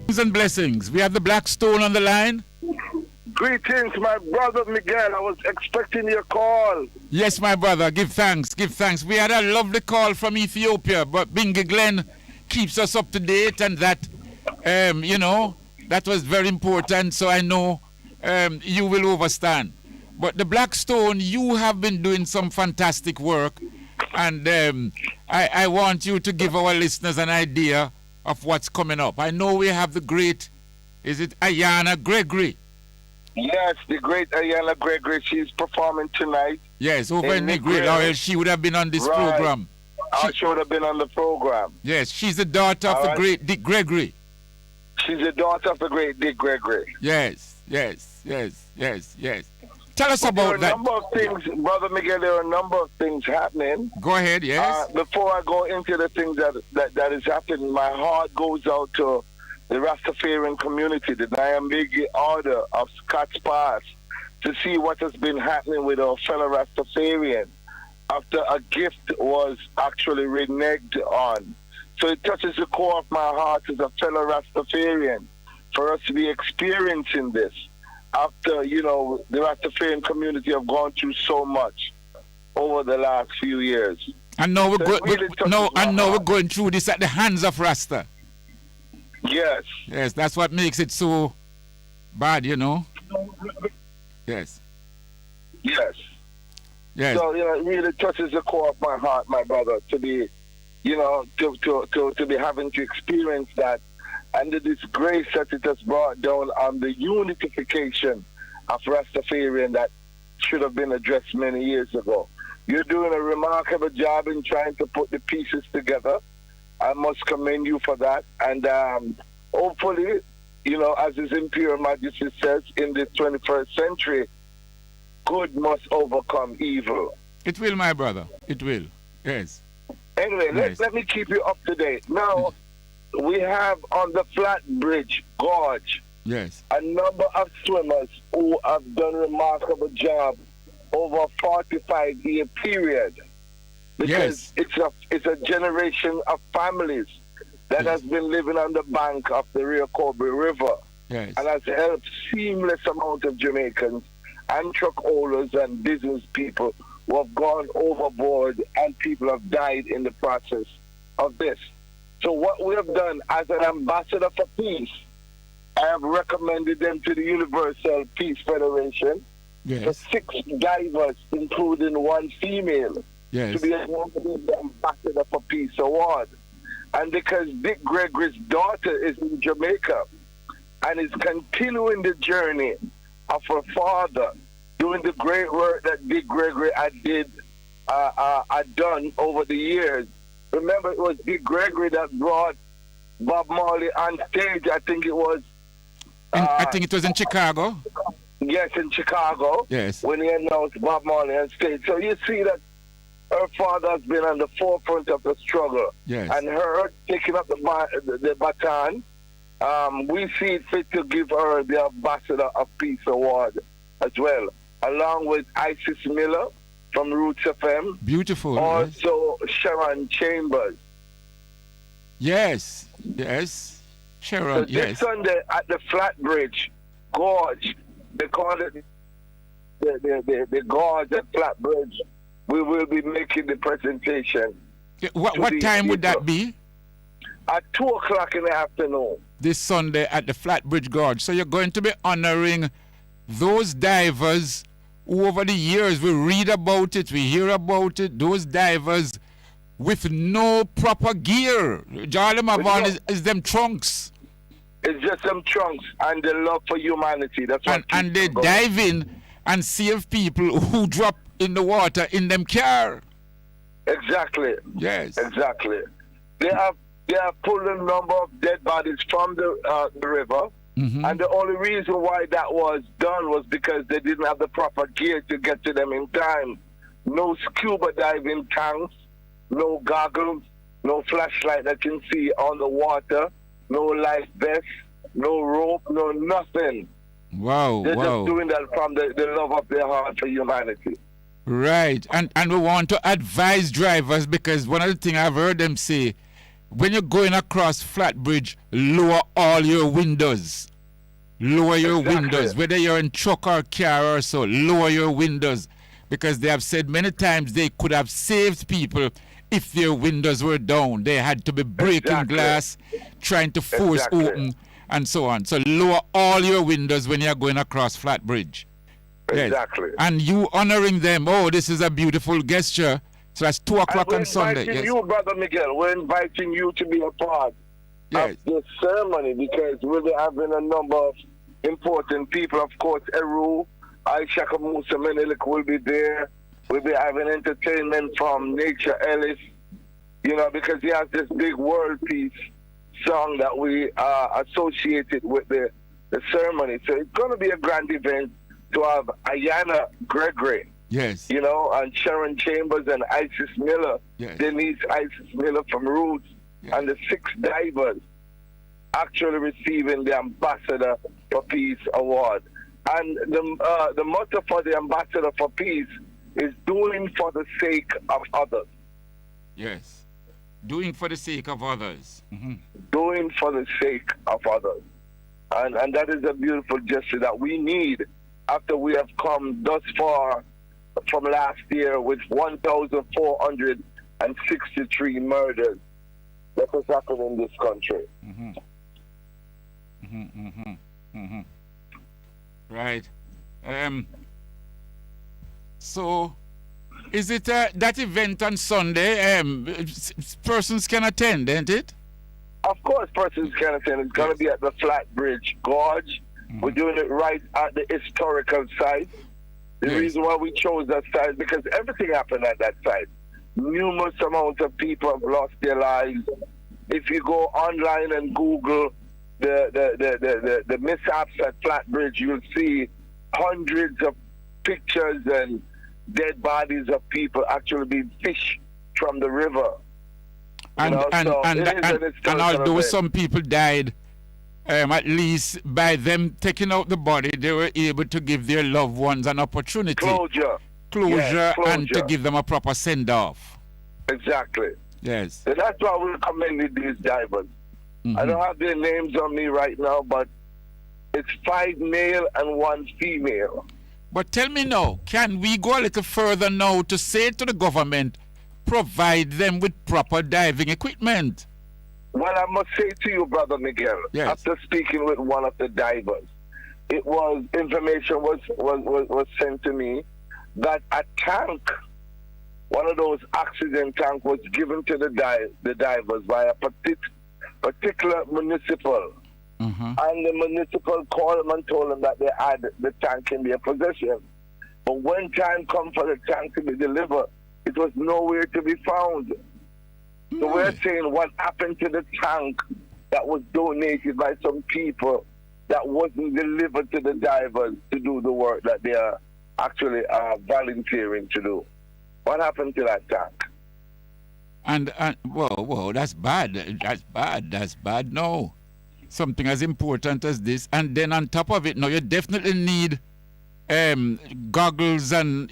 Most And blessings. We have the Black Stone on the line. Greetings, my brother Miguel. I was expecting your call. Yes, my brother. Give thanks. Give thanks. We had a lovely call from Ethiopia, but Bingy Glen keeps us up to date, and that, that was very important. So I know you will overstand. But the Black Stone, you have been doing some fantastic work, and I want you to give our listeners an idea of what's coming up. I know we have the great, is it Ayana Gregory? Yes, the great Ayana Gregory. She's performing tonight. Yes, over in Negril, or else she would have been on this program. She would have been on the program. Yes, she's the daughter of the great Dick Gregory. She's the daughter of the great Dick Gregory. Yes. Tell us about that. There are a number of things, Brother Miguel, there are a number of things happening. Go ahead, yes. Before I go into the things that is happening, my heart goes out to the Rastafarian community, the Nyambigi Order of Scots Pass, to see what has been happening with our fellow Rastafarian after a gift was actually reneged on. So it touches the core of my heart as a fellow Rastafarian for us to be experiencing this after, the Rastafarian community have gone through so much over the last few years. And now we're going through this at the hands of Rasta. Yes. Yes, that's what makes it so bad, Yes. Yes. Yes. So, it really touches the core of my heart, my brother, to be, to be having to experience that, and the disgrace that it has brought down on the unification of Rastafarian that should have been addressed many years ago. You're doing a remarkable job in trying to put the pieces together. I must commend you for that. And hopefully, as His Imperial Majesty says, in the 21st century, good must overcome evil. It will, my brother. It will. Yes. Anyway, let me keep you up to date. Now, we have on the Flat Bridge Gorge a number of swimmers who have done a remarkable job over a 45-year period. Because it's a generation of families that has been living on the bank of the Rio Cobre River and has helped seamless amount of Jamaicans and truck owners and business people who have gone overboard, and people have died in the process of this. So what we have done as an ambassador for peace, I have recommended them to the Universal Peace Federation for 6 divers, including 1 female, to be able to be the ambassador for peace award. And because Dick Gregory's daughter is in Jamaica and is continuing the journey of her father, doing the great work that Dick Gregory had done over the years. Remember, it was Dick Gregory that brought Bob Marley on stage. I think it was. I think it was in Chicago. Yes, in Chicago. Yes. When he announced Bob Marley on stage. So you see that her father has been on the forefront of the struggle. Yes. And her taking up the baton, we see it fit to give her the Ambassador of Peace Award as well, along with Isis Miller from Roots FM. Beautiful. Also, Sharon Chambers. Yes. Sharon, so this Sunday at the Flatbridge Gorge, they call it the Gorge at Flatbridge, we will be making the presentation. What time would that be? At 2 o'clock in the afternoon. This Sunday at the Flatbridge Gorge. So you're going to be honoring those divers who over the years we read about it, we hear about it, those divers with no proper gear. All them have is them trunks. It's just them trunks and the love for humanity. That's what and they dive in and save people who drop in the water in them car. Exactly. Yes. Exactly. They have pulled a number of dead bodies from the river. Mm-hmm. And the only reason why that was done was because they didn't have the proper gear to get to them in time. no scuba diving tanks, no goggles, no flashlight that can see on the water, no life vest, no rope, no nothing. Wow, They're wow. just doing that from the love of their heart for humanity. Right. And we want to advise drivers, because one of the things I've heard them say, when you're going across Flatbridge, lower all your windows. Lower your windows. Whether you're in truck or car or so, lower your windows. Because they have said many times they could have saved people if their windows were down. They had to be breaking glass, trying to force open, and so on. So lower all your windows when you're going across Flatbridge. Exactly. Yes. And you honoring them. Oh, this is a beautiful gesture. So that's 2 o'clock on Sunday. We're inviting you, Brother Miguel. We're inviting you to be a part of the ceremony, because we'll be having a number of important people. Of course, Eru, Aisha Musa Menelik will be there. We'll be having entertainment from Nature Ellis, you know, because he has this big world peace song that we associated with the ceremony. So it's going to be a grand event to have Ayana Gregory, yes, you know, and Sharon Chambers and Isis Miller, yes, Denise Isis Miller from Roots, and the 6 divers actually receiving the Ambassador for Peace Award. And the motto for the Ambassador for Peace is doing for the sake of others. Yes. Doing for the sake of others. Mm-hmm. Doing for the sake of others. And that is a beautiful gesture that we need after we have come thus far from last year with 1,463 murders that has happened in this country. Mm-hmm. Mm-hmm, mm-hmm, mm-hmm. Right. So, is it that event on Sunday? Persons can attend, isn't it? Of course, persons can attend. It's going to be at the Flatbridge Gorge. Mm-hmm. We're doing it right at the historical site. The reason why we chose that site is because everything happened at that site. Numerous amounts of people have lost their lives. If you go online and Google the mishaps at Flatbridge, you'll see hundreds of pictures and dead bodies of people actually being fished from the river. And although some people died, at least by them taking out the body, they were able to give their loved ones an opportunity. Closure. And to give them a proper send-off. Exactly. Yes. So that's why we recommended these divers. Mm-hmm. I don't have their names on me right now, but it's 5 male and 1 female. But tell me now, can we go a little further now to say to the government, provide them with proper diving equipment? Well, I must say to you, Brother Miguel, after speaking with one of the divers, information was sent to me that a tank, one of those oxygen tanks, was given to the divers by a particular municipal. Mm-hmm. And the municipal called them and told them that they had the tank in their possession. But when time come for the tank to be delivered, it was nowhere to be found. So we're saying what happened to the tank that was donated by some people that wasn't delivered to the divers to do the work that they are actually volunteering to do. What happened to that tank? And whoa, that's bad. That's bad. No. Something as important as this. And then on top of it, now you definitely need goggles and,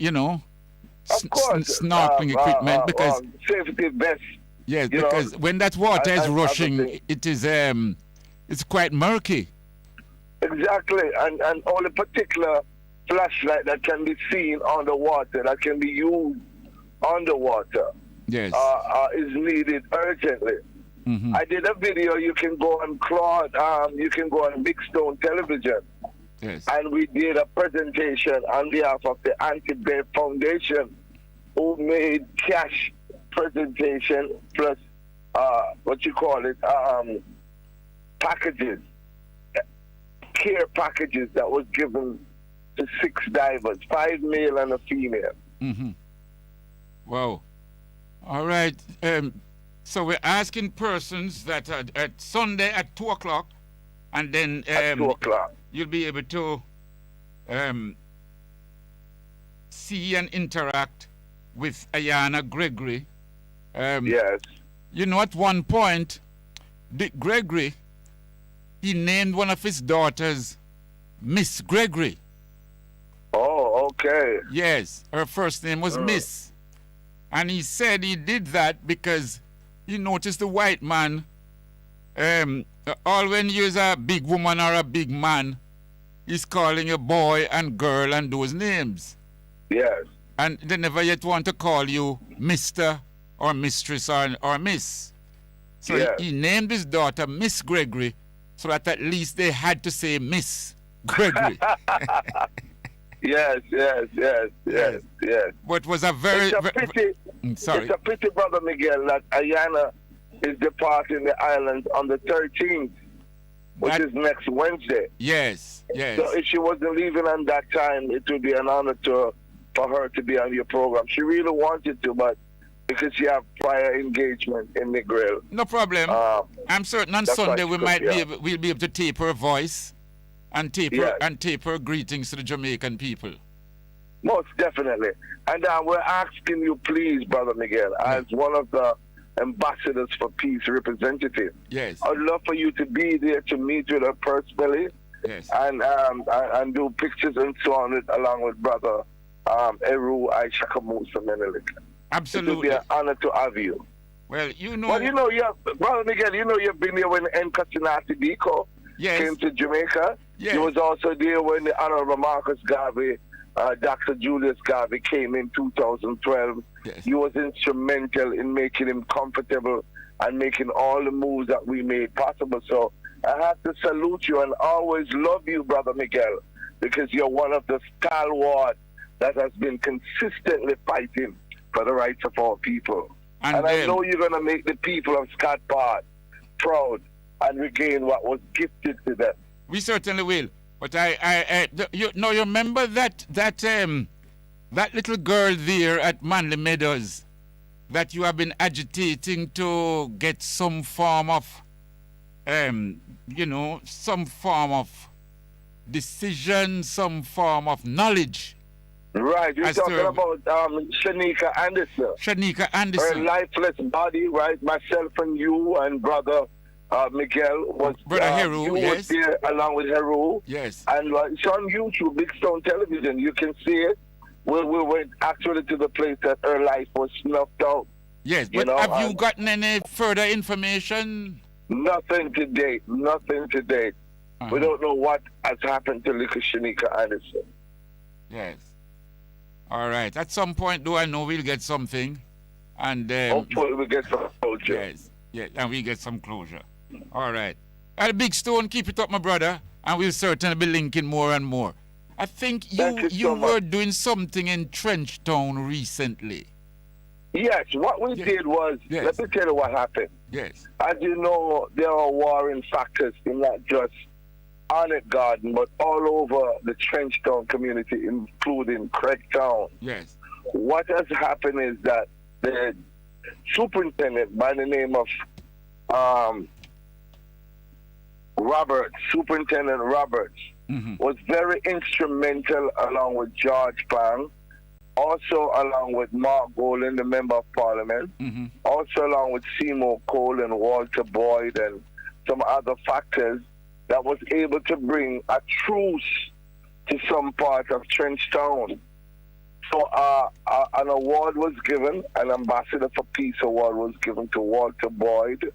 snorkeling equipment, because safety vests. Yes, because when that water is rushing, it is it's quite murky. Exactly, and only particular flashlight that can be seen underwater, that can be used underwater, yes, is needed urgently. Mm-hmm. I did a video. You can go on you can go on Big Stone Television. Yes. And we did a presentation on behalf of the Anti-Bear Foundation, who made cash presentation plus packages, care packages that was given to 6 divers, 5 male and a female. Mm-hmm. Wow. All right. So we're asking persons that at Sunday at 2 o'clock, and then at 2 o'clock you'll be able to see and interact with Ayana Gregory. Yes. You know, at one point, Dick Gregory, he named one of his daughters Miss Gregory. Oh, okay. Yes, her first name was Miss. And he said he did that because he noticed the white man, all when you's a big woman or a big man, he's calling a boy and girl and those names. Yes. And they never yet want to call you Mr. or Mistress or Miss. So Yes. he named his daughter Miss Gregory so that at least they had to say Miss Gregory. Yes. But was a very... It's a pity, sorry. It's a pity, Brother Miguel, that Ayana is departing the islands on the 13th, which is next Wednesday. Yes. So if she wasn't leaving on that time, it would be an honor for her to be on your program. She really wanted to, but because she have prior engagement in Negril. No problem. I'm certain on Sunday we'll be able to tape her voice and tape her greetings to the Jamaican people. Most definitely. And we're asking you, please, Brother Miguel, as one of the ambassadors for peace representative. Yes. I'd love for you to be there to meet with her personally. Yes. And do pictures and so on along with Brother Eru Aishakamusa Menelik. Absolutely. It would be an honor to have you. Well, you know... Well, you know, Brother Miguel, you know you've been there when Nkasinati Biko came to Jamaica. Yes. He was also there when the Honorable Marcus Garvey, Dr. Julius Garvey came in 2012. Yes. He was instrumental in making him comfortable and making all the moves that we made possible. So I have to salute you and always love you, Brother Miguel, because you're one of the stalwarts that has been consistently fighting for the rights of our people. And I know you're going to make the people of Scott Park proud and regain what was gifted to them. We certainly will. But you remember that little girl there at Manly Meadows that you have been agitating to get some form of, some form of decision, some form of knowledge. Right, you're talking about Shanika Anderson. Shanika Anderson. Her lifeless body, right? Myself and you and Brother Miguel was Heru, was there along with Heru. Yes. And it's on YouTube, Big Stone Television. You can see it. We went actually to the place that her life was snuffed out. Yes, but have you gotten any further information? Nothing to date. Nothing to date. We don't know what has happened to little Shanika Anderson. Yes. All right. At some point, though, I know we'll get something. And hopefully we'll get some closure. Yes. Yeah, and we'll get some closure. All right. Big Stone, keep it up, my brother. And we'll certainly be linking more and more. I think you were doing something in Trenchtown recently. Yes, what we did was, let me tell you what happened. Yes. As you know, there are warring factors in not just Arnett Garden, but all over the Trenchtown community, including Craigtown. Yes. What has happened is that the superintendent by the name of Superintendent Roberts, was very instrumental along with George Pang, also along with Mark Golan, the Member of Parliament, also along with Seymour Cole and Walter Boyd and some other factors that was able to bring a truce to some part of Trenchtown. So an award was given, an Ambassador for Peace award was given to Walter Boyd.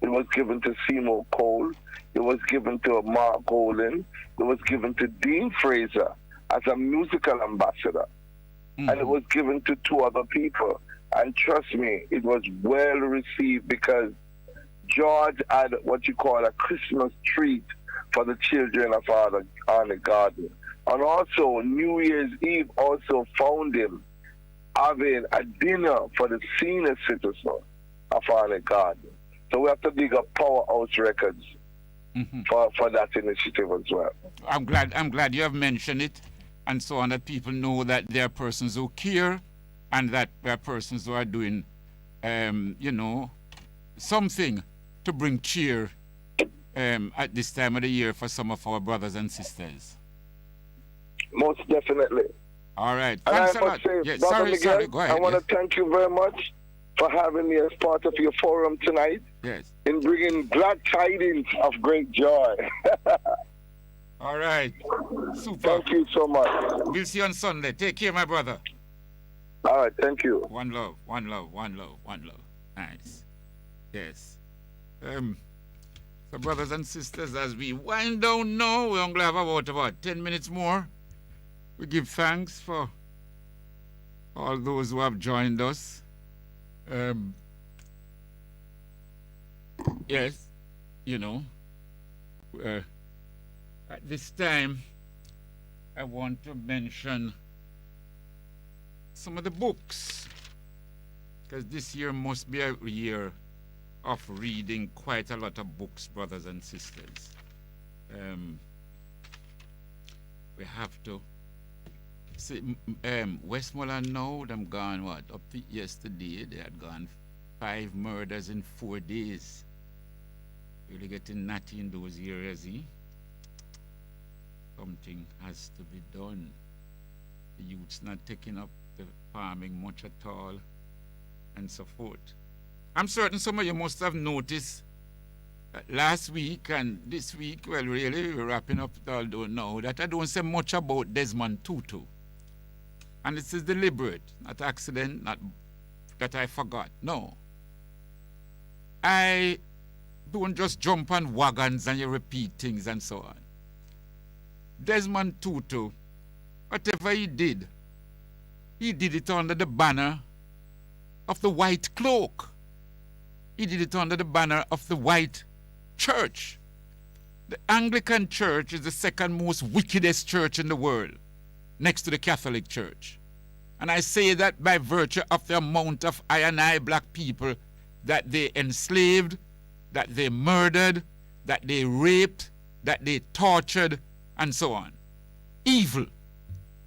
It was given to Seymour Cole. It was given to Mark Golan. It was given to Dean Fraser as a musical ambassador. And it was given to two other people. And trust me, it was well received because George had what you call a Christmas treat for the children of Arnett Garden. And also, New Year's Eve also found him having a dinner for the senior citizens of Arnett Garden. So we have to dig up Powerhouse Records for that initiative as well. I'm glad you have mentioned it, and so on, that people know that there are persons who care, and that there are persons who are doing, something to bring cheer at this time of the year for some of our brothers and sisters. Most definitely. All right. And Thanks I a lot. must say, Yes, Brother sorry, Miguel, go ahead. I want to thank you very much for having me as part of your forum tonight. Yes. In bringing glad tidings of great joy. All right. Super. Thank you so much. We'll see you on Sunday. Take care, my brother. All right, thank you. One love, one love, one love, one love. Nice. Yes. So, brothers and sisters, as we wind down now, we only have about 10 minutes more. We give thanks for all those who have joined us. Yes, you know, at this time, I want to mention some of the books, because this year must be a year of reading quite a lot of books, brothers and sisters. We have to see Westmoreland now, them gone what? Up to yesterday, they had gone 5 murders in 4 days. Really getting natty in those areas, eh? Something has to be done. The youth's not taking up the farming much at all, and so forth. I'm certain some of you must have noticed that last week and this week, well, really, we're wrapping up it all down now, that I don't say much about Desmond Tutu. And this is deliberate, not accident, not that I forgot. No. I don't just jump on wagons and you repeat things and so on. Desmond Tutu, whatever he did it under the banner of the white cloak. He did it under the banner of the white church. The Anglican Church is the second most wickedest church in the world, next to the Catholic Church. And I say that by virtue of the amount of I and I black people that they enslaved, that they murdered, that they raped, that they tortured, and so on. Evil.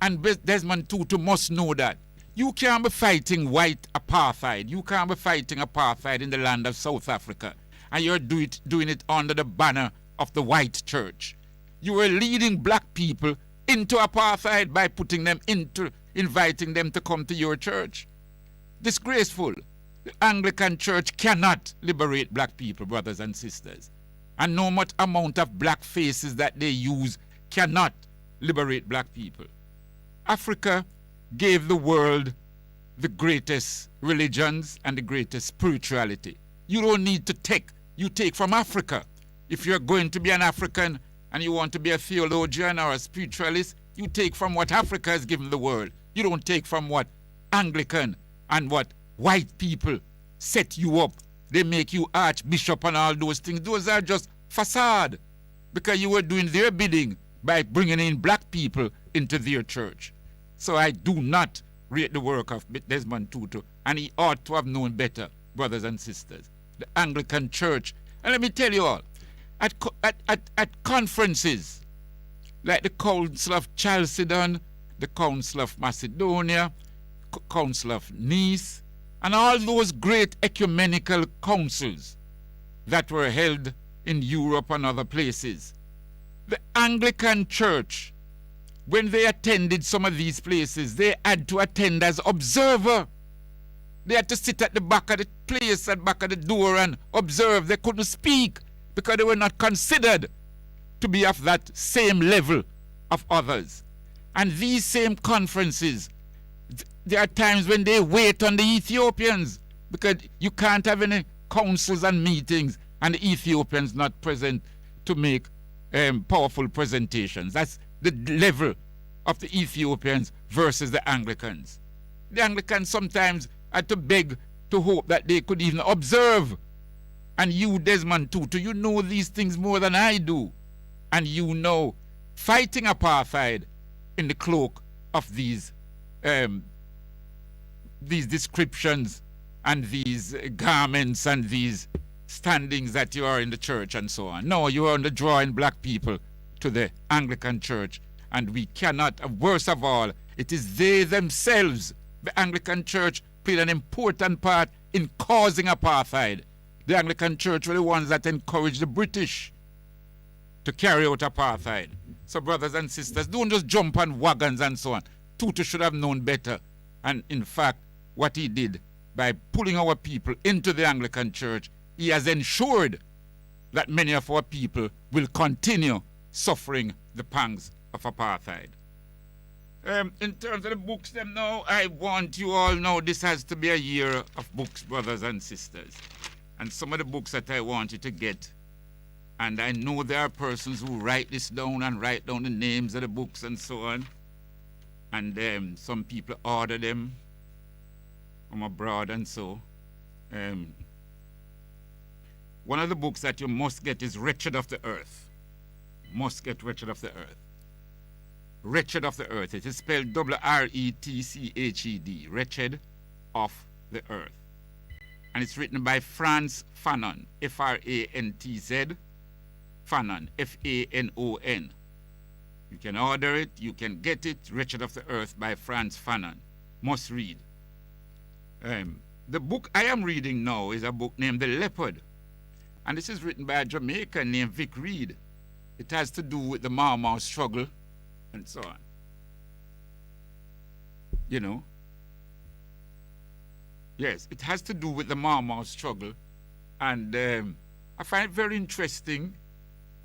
And Desmond Tutu must know that. You can't be fighting white apartheid. You can't be fighting apartheid in the land of South Africa. And you're doing it under the banner of the white church. You are leading black people into apartheid by inviting them to come to your church. Disgraceful. The Anglican Church cannot liberate black people, brothers and sisters. And no much amount of black faces that they use cannot liberate black people. Africa gave the world the greatest religions and the greatest spirituality. You don't need to take. You take from Africa. If you're going to be an African and you want to be a theologian or a spiritualist, you take from what Africa has given the world. You don't take from what Anglican and what white people set you up. They make you archbishop and all those things. Those are just facade, because you were doing their bidding by bringing in black people into their church. So I do not rate the work of Desmond Tutu, and he ought to have known better, brothers and sisters. The Anglican Church, and let me tell you all, at conferences like the Council of Chalcedon, the Council of Macedonia, Council of Nice, and all those great ecumenical councils that were held in Europe and other places, the Anglican Church, when they attended some of these places, they had to attend as observer. They had to sit at the back of the place, at the back of the door, and observe. They couldn't speak because they were not considered to be of that same level of others. And these same conferences, there are times when they wait on the Ethiopians, because you can't have any councils and meetings and the Ethiopians not present to make powerful presentations. That's the level of the Ethiopians versus the Anglicans. The Anglicans sometimes had to beg to hope that they could even observe. And you, Desmond Tutu, you know these things more than I do. And you know fighting apartheid in the cloak of these descriptions and these garments and these standings that you are in the church and so on. No, you are only drawing black people to the Anglican Church, and we cannot, worst of all, it is they themselves, the Anglican Church, played an important part in causing apartheid. The Anglican Church were the ones that encouraged the British to carry out apartheid. So brothers and sisters, don't just jump on wagons and so on. Tutu should have known better. And in fact, what he did by pulling our people into the Anglican Church, he has ensured that many of our people will continue suffering the pangs of apartheid. In terms of the books, them now, I want you all know this has to be a year of books, brothers and sisters. And some of the books that I want you to get, and I know there are persons who write this down and write down the names of the books and so on. And some people order them from abroad and so. One of the books that you must get is Wretched of the Earth. Must get Wretched of the Earth. Wretched of the Earth. It is spelled W-R-E-T-C-H-E-D. Wretched of the Earth. And it's written by Franz Fanon. F-R-A-N-T-Z. Fanon. F-A-N-O-N. You can order it. You can get it. Wretched of the Earth by Franz Fanon. Must read. The book I am reading now is a book named The Leopard. And this is written by a Jamaican named Vic Reed. It has to do with the Mau Mau struggle and so on. You know? Yes, it has to do with the Mau Mau struggle. And I find it very interesting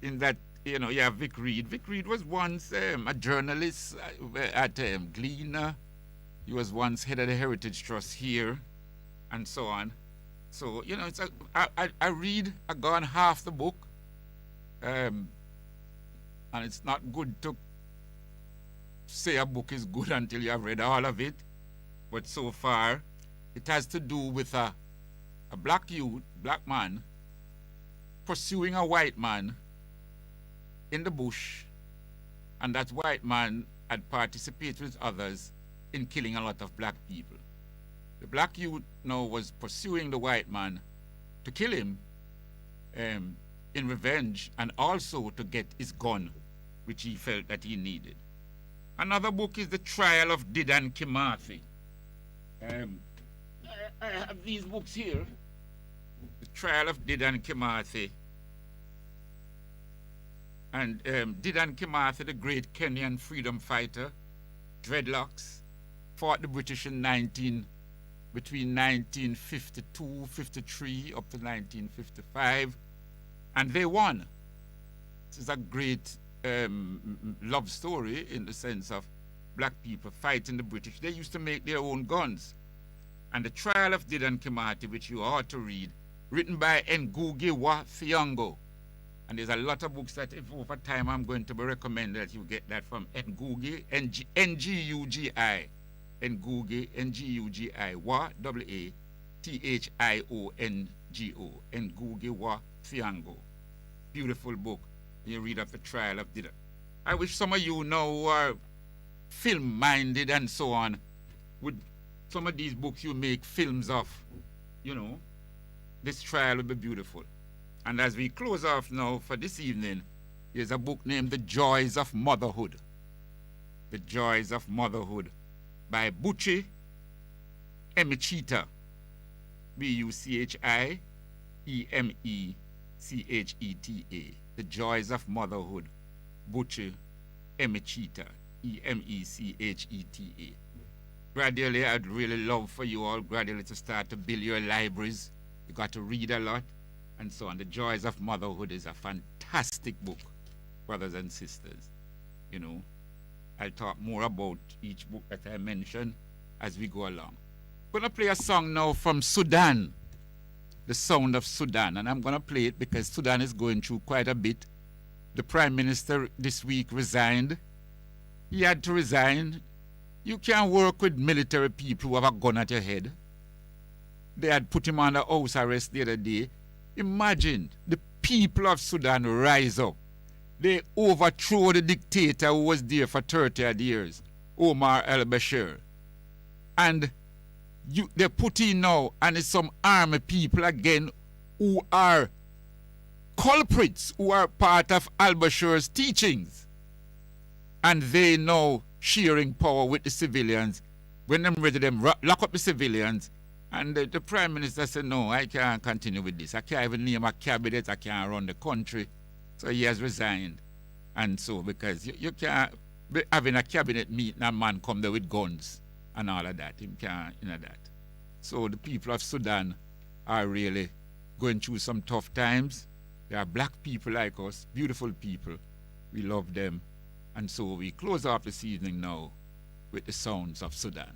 in that, you know, you have Vic Reed. Vic Reed was once a journalist at Gleaner. He was once head of the Heritage Trust here and so on. So, you know, it's I read, I gone half the book. And it's not good to say a book is good until you have read all of it. But so far, it has to do with a black youth, black man, pursuing a white man in the bush. And that white man had participated with others in killing a lot of black people. The black youth now was pursuing the white man to kill him in revenge and also to get his gun, which he felt that he needed. Another book is The Trial of Didan Kimathi. I have these books here. The Trial of Didan Kimathi. And Didan Kimathi, the great Kenyan freedom fighter, dreadlocks, fought the British between 1952, 53 up to 1955, and they won. This is a great love story in the sense of black people fighting the British. They used to make their own guns. And The Trial of Didan Kimathi, which you ought to read, written by Ngugi wa Thiong'o. And there's a lot of books that, if over time, I'm going to be recommended that you get that from Ngugi, N-G-U-G-I. Ngugi, N-G-U-G-I, wa, W-A-T-H-I-O-N-G-O. Ngugi wa Thiong'o. Beautiful book. You read of The Trial of Didan. I wish some of you now who are film-minded and so on, would some of these books you make films of, you know, this trial would be beautiful. And as we close off now for this evening, here's a book named The Joys of Motherhood. The Joys of Motherhood by Buchi Emecheta. B-U-C-H-I-E-M-E-C-H-E-T-A. The Joys of Motherhood. Buchi Emecheta. E-M-E-C-H-E-T-A. Gradually, I'd really love for you all gradually to start to build your libraries. You got to read a lot and so on. The Joys of Motherhood is a fantastic book, brothers and sisters. You know, I'll talk more about each book that I mention as we go along. I'm going to play a song now from Sudan, The Sound of Sudan. And I'm going to play it because Sudan is going through quite a bit. The Prime Minister this week resigned. He had to resign. You can't work with military people who have a gun at your head. They had put him under house arrest the other day. Imagine the people of Sudan rise up. They overthrow the dictator who was there for 30 odd years, Omar al-Bashir. And they put in now, and it's some army people again who are culprits, who are part of al-Bashir's teachings. And they now sharing power with the civilians. When them ready, them lock up the civilians. And the Prime Minister said, no, I can't continue with this. I can't even name a cabinet. I can't run the country. So he has resigned. And so, because you can't having a cabinet meeting and man come there with guns and all of that. Him can't, that. So the people of Sudan are really going through some tough times. They are black people like us, beautiful people. We love them. And so we close off this evening now with the sounds of Sudan.